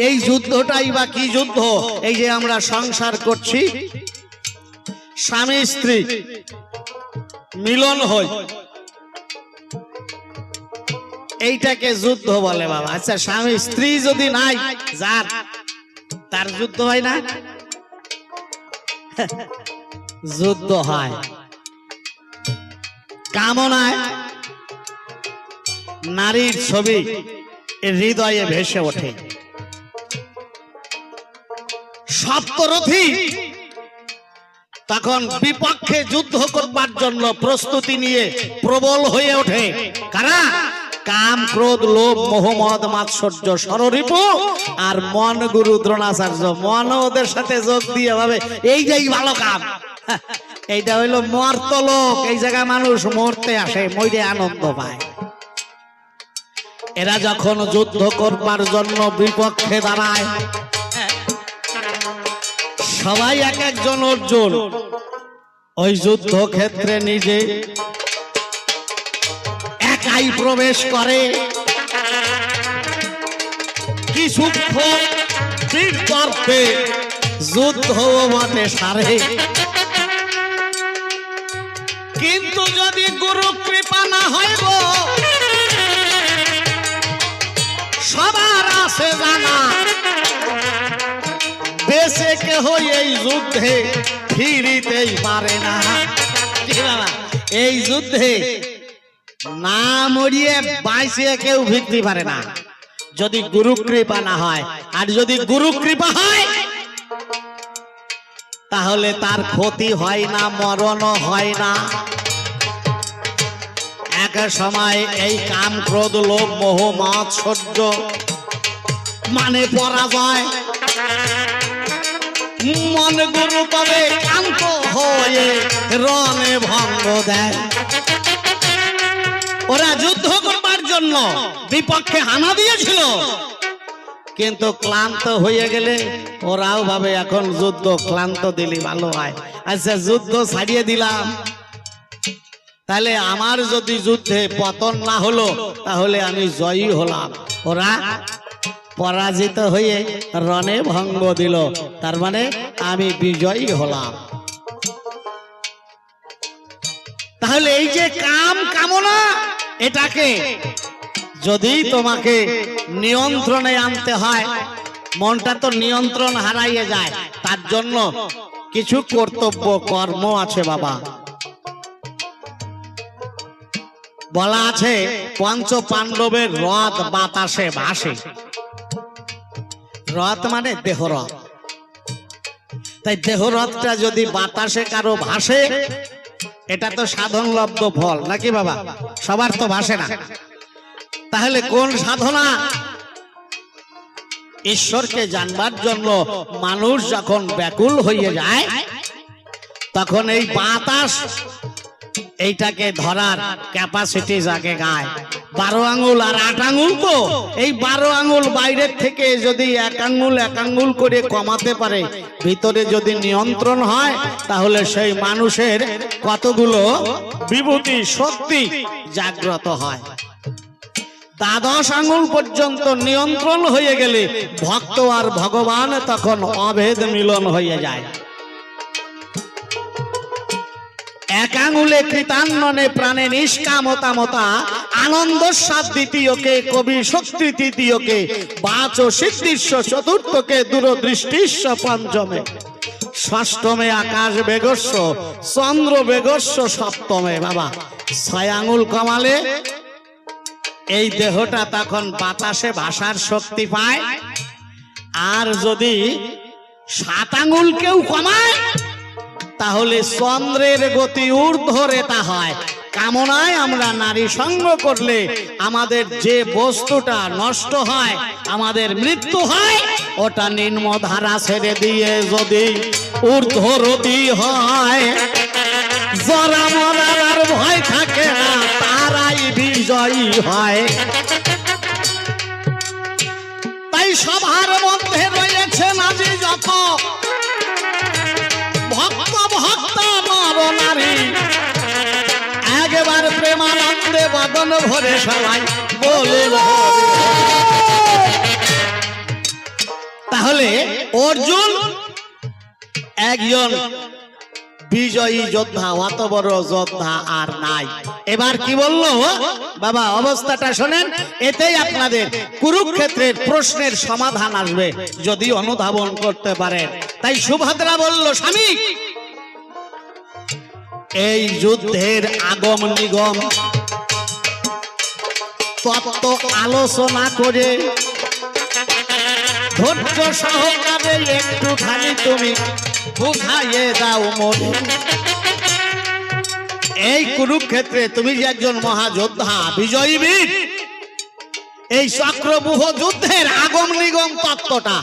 এই যুদ্ধটাই বা কি যুদ্ধ? এই যে আমরা সংসার করছি, স্বামী স্ত্রী মিলন হয়, এইটাকে যুদ্ধ বলে বাবা। আচ্ছা, স্বামী স্ত্রী যদি নাই, যার তার যুদ্ধ হয় না? যুদ্ধ হয়। কামনায় নারীর ছবি হৃদয়ে ভেসে ওঠে। সপ্তরথী তখন বিপক্ষে যুদ্ধ করবার জন্য প্রস্তুতি নিয়ে প্রবল হয়ে ওঠে। কারা? কাম, ক্রোধ, লোভ, মোহ, মদ, মাৎসর্য, ষড়রিপু আর মন গুরু দ্রোণাচার্য। মন ওদের সাথে যোগ দিয়ে ভাবে এই যে ভালো কাম, এইটা হইলো মর্তলোক, এই জায়গায় মানুষ মরতে আসে, মরে আনন্দ পায়। এরা যখন যুদ্ধ করবার জন্য বিপক্ষে দাঁড়ায়, সবাই এক একজন অর্জুন ওই যুদ্ধ ক্ষেত্রে নিজে একাই প্রবেশ করে। কিছুক্ষণ বিকল্পে যুদ্ধ বটে সারে, কিন্তু যদি গুরু কৃপা না হইব, সবার আছে জানা, বেঁচে কেহ এই যুদ্ধে ফিরিতেই পারে না। এই যুদ্ধে না মরিয়ে বাইসে কেউ ফিরতে পারে না, যদি গুরু কৃপা না হয়। আর যদি গুরু কৃপা হয়, তাহলে তার ক্ষতি হয় না, মরণও হয় না। এক সময় এই কাম, ক্রোধ, লোভ, মোহ, মাৎসর্য মানে পরাজয়, মন গুরু তবে শান্ত হয়ে রণে ভঙ্গ দেয়। ওরা যুদ্ধ করবার জন্য বিপক্ষে হানা দিয়েছিল, কিন্তু ক্লান্ত হয়ে গেলে ওরাও ভাবে এখন যুদ্ধ ক্লান্ত দিলে ভালো হয়। আচ্ছা, যুদ্ধ ছাড়িয়ে দিলাম, তাহলে আমার যদি যুদ্ধে পতন না হলো, তাহলে আমি জয়ী হলাম। ওরা পরাজিত হয়ে রণে ভঙ্গ দিল, তার মানে আমি বিজয়ী হলাম। তাহলে এই যে কাম, কামনা, এটাকে যদি তোমাকে নিয়ন্ত্রণে আনতে হয়, মনটা তো নিয়ন্ত্রণ হারাইয়ে যায়, তার জন্য কিছু কর্তব্য কর্ম আছে বাবা। বলা আছে পঞ্চ পাণ্ডবের রথ বাতাসে ভাসে। রথ মানে দেহরথ, তাই দেহরথটা যদি বাতাসে কারো ভাসে, এটা তো সাধনলব্ধ ফল নাকি বাবা? সবার তো ভাসে না। তাহলে কোন সাধনা? ঈশ্বরকে জানবার জন্য মানুষ যখন ব্যাকুল হয়ে যায়, তখন এই বাতাস এইটাকে ধরার ক্যাপাসিটি যাকে গায়। 12 আঙ্গুল আর 8 আঙ্গুল, তো এই 12 আঙ্গুল বাইরের থেকে যদি এক আঙ্গুল করে কমাতে পারে, ভিতরে যদি নিয়ন্ত্রণ হয়, তাহলে সেই মানুষের কতগুলো বিভূতি শক্তি জাগ্রত হয়। 12 আঙ্গুল পর্যন্ত নিয়ন্ত্রণ হয়ে গেলে ভক্ত আর ভগবান তখন অভেদ মিলন হয়ে যায়। এক আঙুলে কৃতান্ননে প্রাণে নিষ্কামতা মতা আনন্দস্বাদ দ্বিতীয়কে কবি শক্তি তৃতীয়কে বাচ সিদ্ধিস্ব চতুর্থকে দূরদৃষ্টিস্ব পঞ্চমে ষষ্ঠমে আকাশ বেগস্য চন্দ্র বেগস্য সপ্তমে। বাবা 6 আঙুল কমালে এই দেহটা তখন বাতাসে ভাষার শক্তি পায়। আর যদি 7 আঙুল কেউ কমায় তাহলে চন্দ্রের গতি ঊর্ধ্বরেতা হয়। কামনায় আমরা নারী সঙ্গ করলে আমাদের যে বস্তুটা নষ্ট হয়, আমাদের মৃত্যু হয়, ওটা নিম্ন ধারা ছেড়ে দিয়ে যদি ঊর্ধ্বরতি হয়, জরা মরার আর ভয় থাকে না, তারাই বিজয়ী হয়। তাই সবার মধ্যে রয়েছে নারী যত ভক্ত ভক্ত নর নারী, একবার প্রেমানন্দে বদন ভরে সবাই বলুন। তাহলে অর্জুন একজন বিজয়ী যোদ্ধা, অত বড় যোদ্ধা আর নাই। এবার কি বললো বাবা, অবস্থাটা শোনেন, এতেই আপনাদের কুরুক্ষেত্রের প্রশ্নের সমাধান আসবে যদি অনুধাবন করতে পারেন। তাই সুভদ্রা বলল, স্বামী এই যুদ্ধের আগম নিগম তত্ত্ব আলোচনা করে ধৈর্য সহকারে একটুখানি তুমি বুঝাইয়ে দাও মনে। এই কুরুক্ষেত্রে তুমি যে একজন মহাযোদ্ধা, বিজয়ী বীর, এই চক্রব্যূহ যুদ্ধের আগম নিগম তত্ত্বটা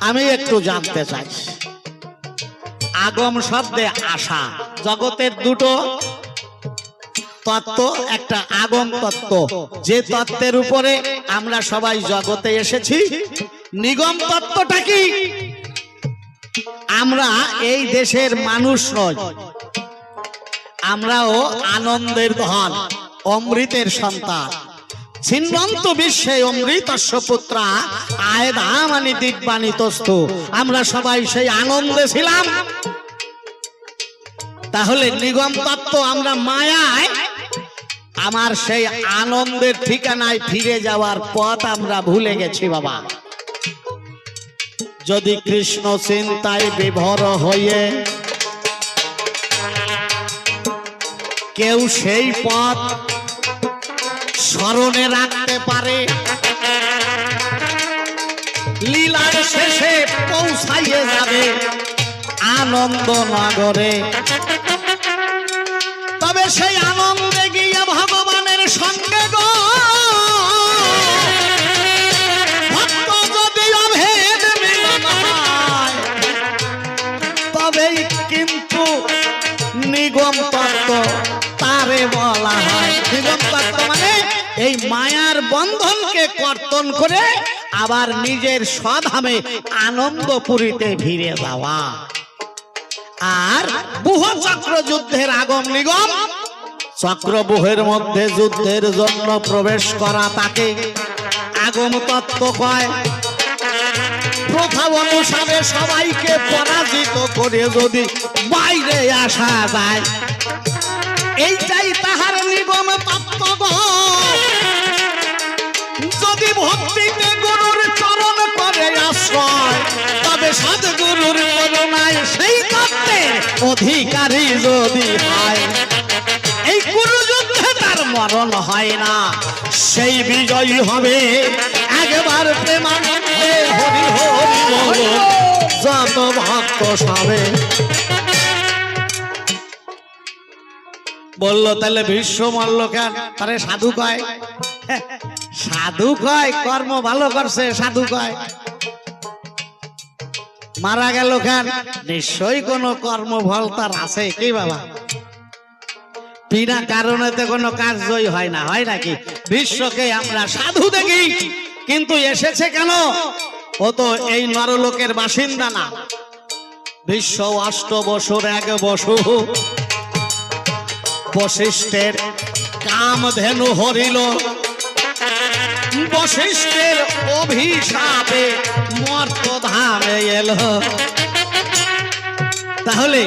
আমি একটু জানতে চাই। আগম শব্দে আসা, জগতের দুটো তত্ত্ব, একটা আগম তত্ত্ব, যে তত্ত্বের উপরে আমরা সবাই জগতে এসেছি। নিগম তত্ত্বটা কি? আমরা এই দেশের মানুষ নই, আমরাও আনন্দের ধন, অমৃতের সন্তান। ছিন্নন্ত বিশ্বে অমৃতস্য পুত্রা আয়ধামানি দিব্যানি তস্তু। আমরা সবাই সেই আনন্দে ছিলাম। তাহলে নিগম তত্ত্ব আমরা মায়ায় আমার সেই আনন্দের ঠিকানায় ফিরে যাওয়ার পথ আমরা ভুলে গেছি বাবা। যদি কৃষ্ণ চিন্তায় বিভোর হয়ে কেউ সেই পথ স্মরণে রাখতে পারে, লীলার শেষে পৌঁছাইয়ে যাবে আনন্দ নগরে। তবে সেই আনন্দে গিয়ে ভগবানের সঙ্গে গো ভক্ত যদি অভেদ মিলন হয়, তবেই কিন্তু নিগম তত্ত্ব তারে বলা হয়। নিগম তত্ত্ব মানে এই মায়ার বন্ধনকে কর্তন করে আবার নিজের স্বধামে আনন্দপুরীতে ফিরে যাওয়া। আর বুহ চক্র যুদ্ধের আগম নিগম, চক্রবুহের মধ্যে যুদ্ধের জন্য প্রবেশ করা তাকে আগম তত্ত্ব কয়। প্রথা অনুসারে সবাইকে পরাজিত করে যদি বাইরে আসা যায়, এইটাই তাহার নিগম তত্ত্ব। যদি ভক্তিতে গুরুর চরণ করে আশ্রয়, তবে সদ্গুরুর করুণায় সেই তত্ত্বের অধিকারী যদি হয়, এই গুরু যুদ্ধে তার মরণ হয় না, সেই বিজয়ী হবে। একবার প্রেমানন্দে হরি হরি বল, যত ভক্ত সবে। বললো তাহলে ভীষ্ম মরল কেন? তারে সাধু কয়। সাধু কয় কর্ম ভালো করছে, সাধু কয়। মারা গেল কেন? নিশ্চয়ই কোন কর্মফল তার আছে। কি বাবা, বিনা কারণেতে কোনো কার্যই হয় না, হয় নাকি? বিশ্বকে আমরা সাধু দেখি, কিন্তু এসেছে কেন? ও তো এই নরলোকের বাসিন্দা না। বিশ্ব অষ্ট বসুর এক বসু, বশিষ্ঠের কামধেনু হরিল, বশিষ্ঠের অভিশাপে মর্তধামে এলো। তাহলে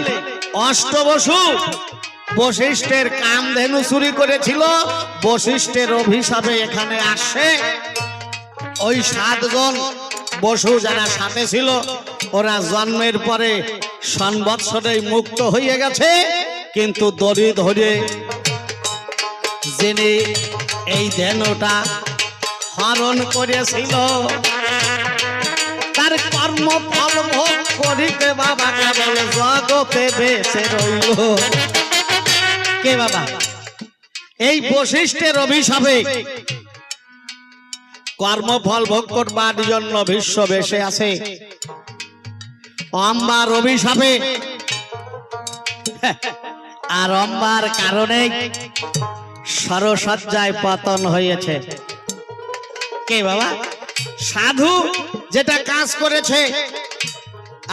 অষ্টবসু বশিষ্ঠের কামধেনু চুরি করেছিল, বশিষ্ঠের অভিশাপে এখানে আসে। ওই 7 জন বসু যারা সাথে ছিল ওরা জন্মের পরে সংবৎসরেই মুক্ত হয়ে গেছে, কিন্তু দড়ি ধরে যিনি এই ধেনুটা হরণ করেছিল তার কর্ম ফল ভোগ করিতে বাবা কেবল জগতে বেঁচে রইল। কে বাবা? এই বশিষ্ঠের অভিশাপে কর্মফল ভোগ করবার জন্য বিশ্ব বেশে আছে। অম্বার অভিশাপে আর অম্বার কারণে সরসজ্জায় পতন হয়েছে। কে বাবা? সাধু যেটা কাজ করেছে।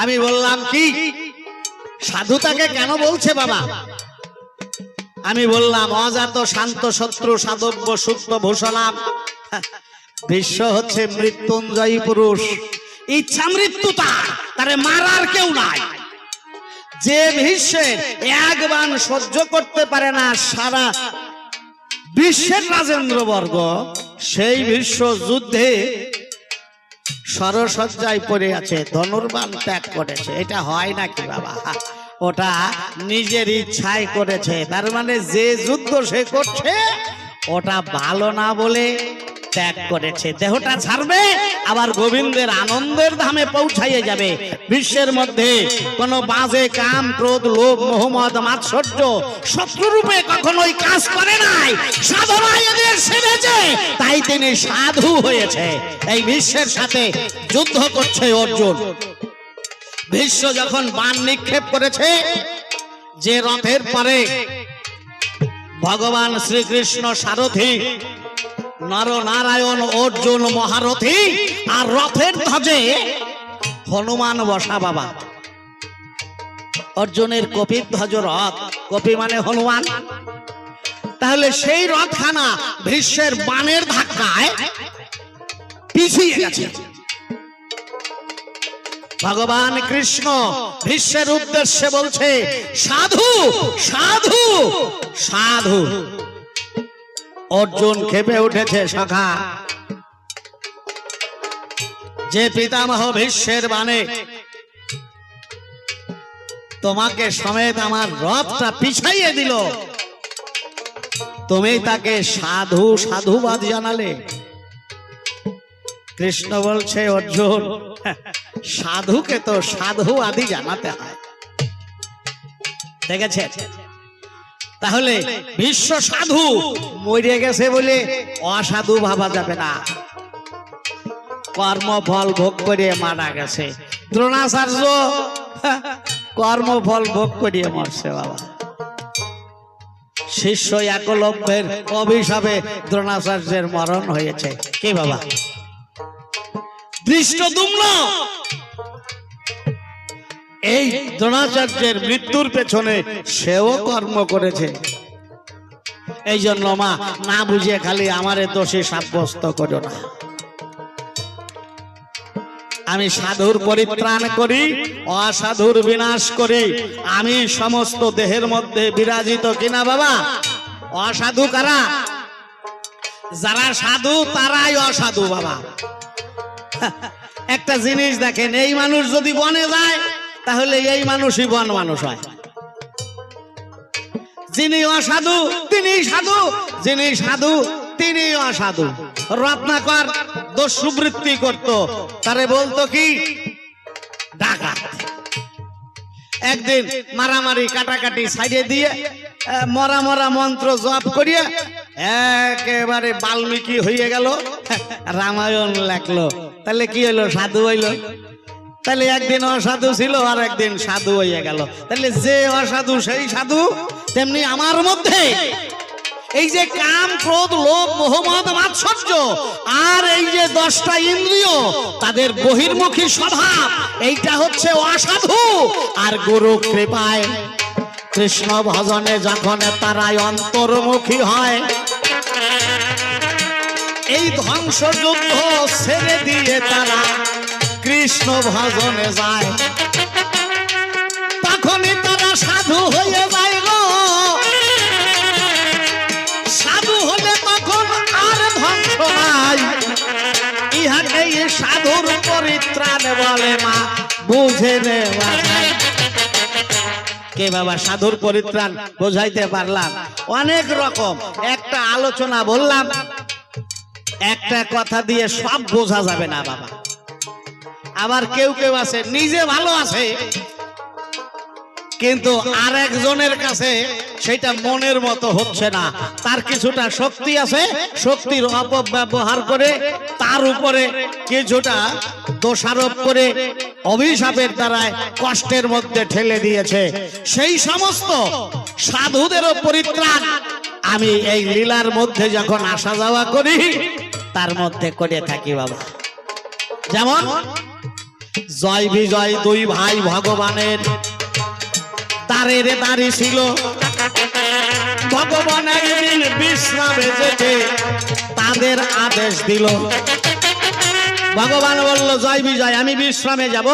আমি বললাম কি সাধু তাকে কেন বলছে বাবা? আমি বললাম অজাত শান্ত শত্রু সাধব্য সূক্ষ্ম ভূষণাম। বিশ্ব হচ্ছে মৃত্যুঞ্জয়ী পুরুষ, ইচ্ছা মৃত্যু তারে মারার কেউ নাই। যে ভীষ্মের এক বাণ সহ্য করতে পারে না সারা বিশ্বের রাজেন্দ্র বর্গ, সেই বিশ্ব যুদ্ধে সরসজ্জায় পড়ে আছে, ধনুর্বাণ ত্যাগ করেছে। এটা হয় নাকি বাবা? ওটা নিজের ইচ্ছায় করেছে। তার মানে যে যুদ্ধ সে করছে ওটা ভালো না বলে ত্যাগ করেছে। দেহটা ছাড়বে, আবার গোবিন্দের আনন্দের ধামে পৌঁছাইয়ে যাবে। বিশ্বের মধ্যে কোন বাজে কাম ক্রোধ লোভ মোহ মদ মাৎসর্য শত্রুরূপে কখনোই কাজ করে নাই। সাধনায় এদের সেরেছে, তাই তিনি সাধু হয়েছে। এই বিশ্বের সাথে যুদ্ধ করছে অর্জুন। বিশ্ব যখন বাণ নিক্ষেপ করেছে, যে রথের পরে ভগবান শ্রীকৃষ্ণ সারথী, নরনারায়ণ অর্জুন মহারথী, আর রথের ধ্বজে হনুমান বসা বাবা। অর্জুনের কপির ধ্বজ রথ, কপি মানে হনুমান। তাহলে সেই রথখানা ভীষ্মের বাণের ধাক্কায় পিছিয়ে গেছে। ভগবান কৃষ্ণ ভীষ্মের উদ্দেশ্যে বলছে সাধু সাধু সাধু। অর্জুন খেপে উঠেছে, সখা যে পিতামহ ভীষ্মের বাণে তোমাকে সমেত আমার রথটা পিছাইয়ে দিল, তুমি তাকে সাধু সাধুবাদ জানালে। কৃষ্ণ বলছে অর্জুন, সাধুকে তো সাধু আদি জানাতে হয়। দেখেছে? তাহলে বিশ্ব সাধু মরে গেছে বলে অসাধু ভাবা যাবে না। কর্মফল ভোগ করে মারা গেছে। দ্রোণাচার্য কর্মফল ভোগ করিয়ে মরছে বাবা। শিষ্য একলব্যের অভিশাপে দ্রোণাচার্যের মরণ হয়েছে। কি বাবা? ধৃষ্টদ্যুম্ন এই দ্রোণাচার্যের মৃত্যুর পেছনে সেও কর্ম করেছে। এই জন্য মা না বুঝে খালি আমারে দোষী সাব্যস্ত করো না। আমি সাধুর পরিত্রাণ করি, অসাধুর বিনাশ করি। আমি সমস্ত দেহের মধ্যে বিরাজিত কিনা বাবা? অসাধু কারা? যারা সাধু তারাই অসাধু বাবা। একটা জিনিস দেখেন, এই মানুষ যদি বনে যায় তাহলে এই মানুষই বন মানুষ হয়। যিনি অসাধু তিনি সাধু, যিনি সাধু তিনি অসাধু। রত্নাকর দস্যুবৃত্তি করত, তারে বলতো কি ডাকাত। একদিন মারামারি কাটাকাটি সাইডে দিয়ে মরা মরা মন্ত্র জপ করিয়া একেবারে বাল্মীকি হয়ে গেল, রামায়ণ লেখলো। তাহলে কি হইলো? সাধু হইলো। তাহলে একদিন অসাধু ছিল আর একদিন সাধু হয়ে গেল। তাহলে যে অসাধু সেই সাধু। তেমনি আমার মধ্যে এই যে কাম ক্রোধ লোভ মোহ মদ মাৎসর্য আর এই যে 10টা ইন্দ্রিয়, তাদের বহির্মুখী স্বভাব, এইটা হচ্ছে অসাধু। আর গুরু কৃপায় কৃষ্ণ ভজনে যখন তারাই অন্তর্মুখী হয়, এই ধ্বংস যুদ্ধ ছেড়ে দিয়ে তারা কৃষ্ণ ভজনে যায়, তখনই তারা সাধু হয়ে যায় গো। সাধুর পরিত্রাণ বলে মা বুঝে নেওয়া যায়। কে বাবা সাধুর পরিত্রাণ বোঝাইতে পারলাম? অনেক রকম একটা আলোচনা বললাম, একটা কথা দিয়ে সব বোঝা যাবে না বাবা। আবার কেউ কেউ আছে নিজে ভালো আছে কিন্তু আরেকজনের কাছে সেটা মনের মতো হচ্ছে না, তার কিছুটা শক্তি আছে, শক্তির অপব্যবহার করে তার উপরে কিছুটা দোষারোপ করে অভিশাপের দ্বারায় কষ্টের মধ্যে ঠেলে দিয়েছে। সেই সমস্ত সাধুদেরও পরিত্রাণ আমি এই লীলার মধ্যে যখন আসা যাওয়া করি তার মধ্যে করে থাকি বাবা। যেমন জয় বিজয় দুই ভাই ভগবানের তারের দাড়ি ছিল, ভগবান একদিন বিশ্রামে যেতে তাদের আদেশ দিল। ভগবান বলল জয় বিজয় আমি বিশ্রামে যাব,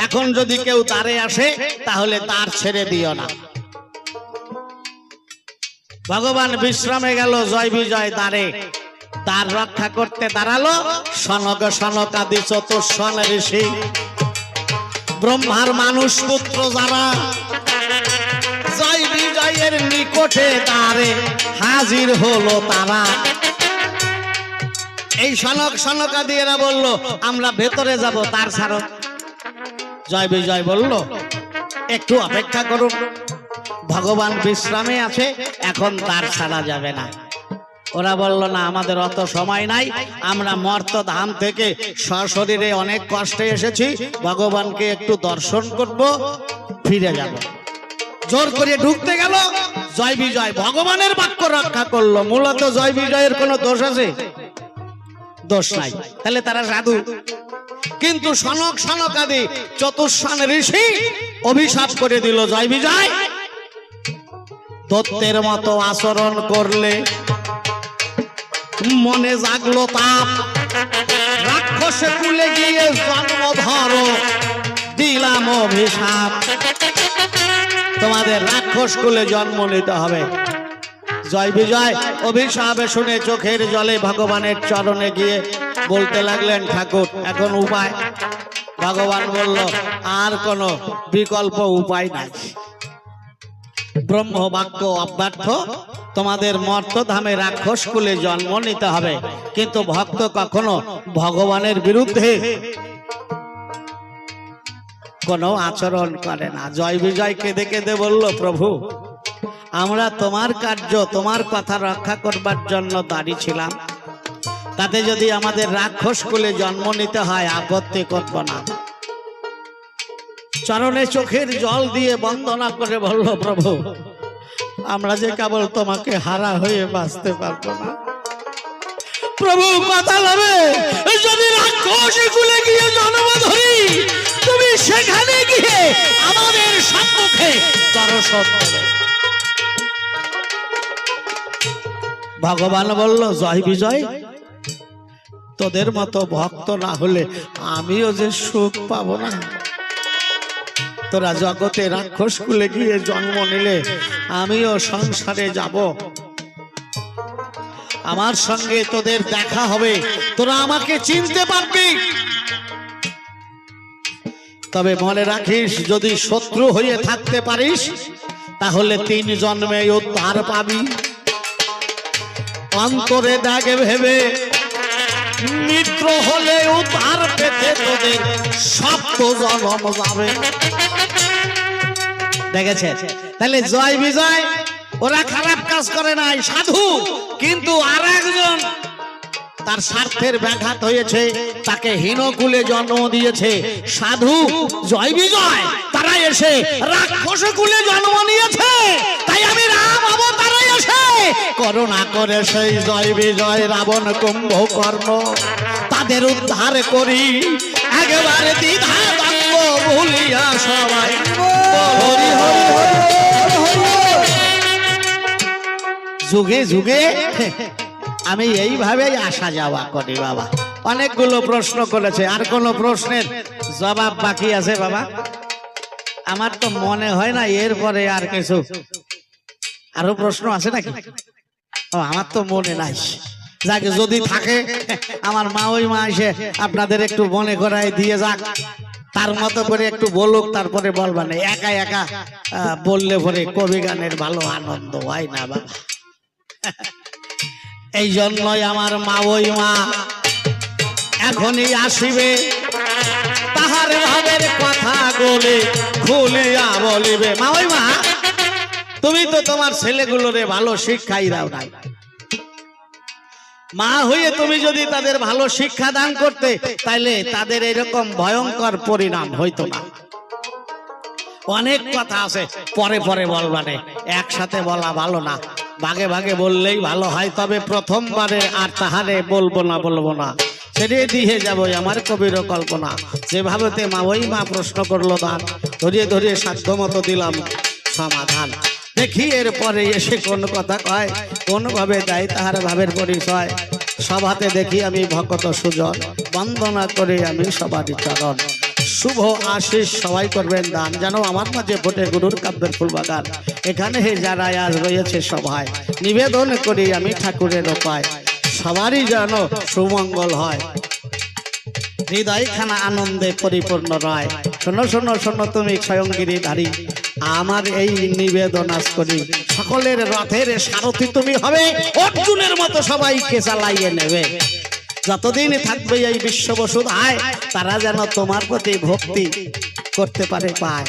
এখন যদি কেউ তারে আসে তাহলে তার ছেড়ে দিও না। ভগবান বিশ্রামে গেল, জয় বিজয় দ্বারে তার রক্ষা করতে দাঁড়ালো সনক সনকাদি চতুষ্ষণ ঋষি, ব্রহ্মার মানুষ পুত্র যারা জয় বিজয়ের নিকটে তারে হাজির হলো তারা। এই সনক সনকাদি এরা বলল আমরা ভেতরে যাব, তার ছাড়ো। জয় বিজয় বলল একটু অপেক্ষা করুন, ভগবান বিশ্রামে আছে, এখন তার ছাড়া যাবে না। ওরা বলল না আমাদের অত সময় নাই, আমরা মর্ত ধাম থেকে সশরীরে অনেক কষ্টে এসেছি, ভগবানকে একটু দর্শন করব, ফিরে যাব। জোর করে ঢুকতে গেল, জয় বিজয় ভগবানের বাক্য রক্ষা করলো। মূলত জয় বিজয়ের কোনো দোষ আছে? দোষ নাই, তাহলে তারা সাধু। কিন্তু সনক সনকাদি চতুষ্ষণ ঋষি অভিশাপ করে দিল জয় বিজয় দত্তের মতো আচরণ করলে মনে জাগলো তাপ, রাক্ষসে কুলে গিয়ে জন্ম ধরো দিলাম অভিশাপ। তোমাদের রাক্ষস কুলে জন্ম নিতে হবে। জয় বিজয় অভিশাপে শুনে চোখের জলে ভগবানের চরণে গিয়ে বলতে লাগলেন ঠাকুর এখন উপায়। ভগবান বলল আর কোনো বিকল্প উপায় নাই, ব্রহ্ম বাক্য অব্যর্থ, তোমাদের মর্তধামে রাক্ষস কুলে জন্ম নিতে হবে। কিন্তু ভক্ত কখনো ভগবানের বিরুদ্ধে কোনো আচরণ করে না। জয় বিজয় কেঁদে কেঁদে বলল প্রভু আমরা তোমার কার্য তোমার কথা রক্ষা করবার জন্য দাঁড়িয়েছিলাম, তাতে যদি আমাদের রাক্ষস কুলে জন্ম নিতে হয় আপত্তি করব না। চরণে চোখের জল দিয়ে বন্দনা করে বলল প্রভু আমরা যে কেবল তোমাকে হারা হয়ে বাঁচতে পারবো না। প্রভু কথা হবে যদি রাক্ষস কুলে গিয়ে জন্ম ধরি তুমি সেখানে গিয়ে আমাদের সম্মুখে দর্শন দেবে। ভগবান বলল জয় বিজয় তোদের মতো ভক্ত না হলে আমিও যে সুখ পাবো না। তোরা জগতে রাক্ষস কুলে গিয়ে জন্ম নিলে আমিও সংসারে যাব, আমার সঙ্গে তোদের দেখা হবে, তোরা আমাকে চিনতে পারবি। তবে মনে রাখিস যদি শত্রু হয়ে থাকতে পারিস তাহলে 3 জন্মে উদ্ধার পাবি। অন্তরে দাগে ভেবে মিত্র হলে উদ্ধার পেতে তোদের 7 জন্ম যাবে। দেখেছে তাহলে জয় বিজয় ওরা খারাপ কাজ করে নাই, সাধু। কিন্তু আর একজন তার স্বার্থের ব্যাঘাত হয়েছে, তাকে হীনকুলে জন্ম দিয়েছে। সাধু জয় বিজয় তারা এসে রাক্ষস কুলে জন্ম নিয়েছে, তাই আমি রাম অবতারে এসে করুণা করে সেই জয় বিজয় রাবণ কুম্ভকর্ণ তাদের উদ্ধার করি। একেবারে দ্বিধা দ্বন্দ্ব ভুলিয়া সবাই হরি হরি যুগে যুগে আমি এইভাবেই আসা যাওয়া করি বাবা। অনেকগুলো প্রশ্ন করেছে, আর কোন প্রশ্নের জবাব বাকি আছে বাবা? আমার তো মনে হয় না এরপরে আর কিছু আরো প্রশ্ন আছে নাকি? আমার তো মনে নাই। যাকে যদি থাকে আমার মা ওই মা এসে আপনাদের একটু মনে করাই দিয়ে যাক, তার মতো করে একটু বলুক, তারপরে বলবা না। একা একা বললে পরে কবি গানের ভালো আনন্দ হয় না বাবা। এই জন্যই আমার মা ওই মা এখনই আসিবে, তাহার ভাবের কথা বলে খুলিয়া বলিবে। মা ওই মা, তুমি তো তোমার ছেলেগুলোরে ভালো শিক্ষাই দাও নাই। মা হয়ে তুমি যদি তাদের ভালো শিক্ষা দান করতে, তাইলে তাদের এরকম ভয়ঙ্কর পরিণাম হইতো না। অনেক কথা আছে, পরে পরে বলবানে, একসাথে বলা ভালো না, ভাগে ভাগে বললেই ভালো হয়। তবে প্রথমবারে আর তাহারে বলবো না, ছেড়ে দিয়ে যাবো আমার কবির কল্পনা। যেভাবে মা ওই মা প্রশ্ন করলো দান, ধরিয়ে ধরিয়ে সাধ্য মতো দিলাম সমাধান। দেখি এরপরে এসে কোন কথা কয়, কোন ভাবে দেয় তাহার ভাবের পরিচয়। সভাতে দেখি আমি ভকত সুজন, বন্দনা করে আমি সবারই চরণ। শুভ আশিস সবাই করবেন দান, যেন আমার মাঝে ফোটে গুরুর কাব্যের ফুল বাগান। এখানে যারা আজ রয়েছে সভায়, নিবেদন করি আমি ঠাকুরের উপায়, সবারই যেন সুমঙ্গল হয়, হৃদয়খানা আনন্দে পরিপূর্ণ রয়। শোনো শোনো শোনো তুমি স্বয়ংগিরিধারী, আমার এই নিবেদন আজ করি। সকলের রথের সারথি তুমি হবে, অর্জুনের মতো সবাইকে চালাইয়ে নেবে। যতদিন থাকবে এই বিশ্ববসুধায়, তারা যেন তোমার প্রতি ভক্তি করতে পারে পায়,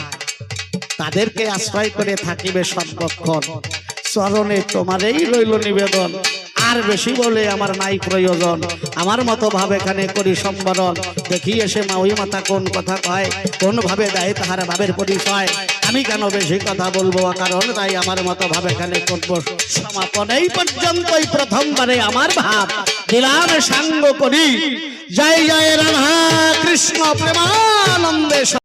তাদেরকে আশ্রয় করে থাকিবে সর্বক্ষণ। চরণে তোমারই রইল নিবেদন, আর বেশি বলে আমার নাই প্রয়োজন। আমার মতো ভাবে এখানে করি সম্বরণ, দেখি এসে মা ওই মাতা কোন কথা কয়, কোন ভাবে দেয় তাহার ভাবের পরিচয়। আমি কেন বেশি কথা বলবো, কারণ তাই আমার মতো ভাবে এখানে করবো সমাপন। এই পর্যন্তই প্রথমবারে আমার ভাব দিলাম সাঙ্গ করি। জয় জয় রাধা কৃষ্ণ প্রেমা।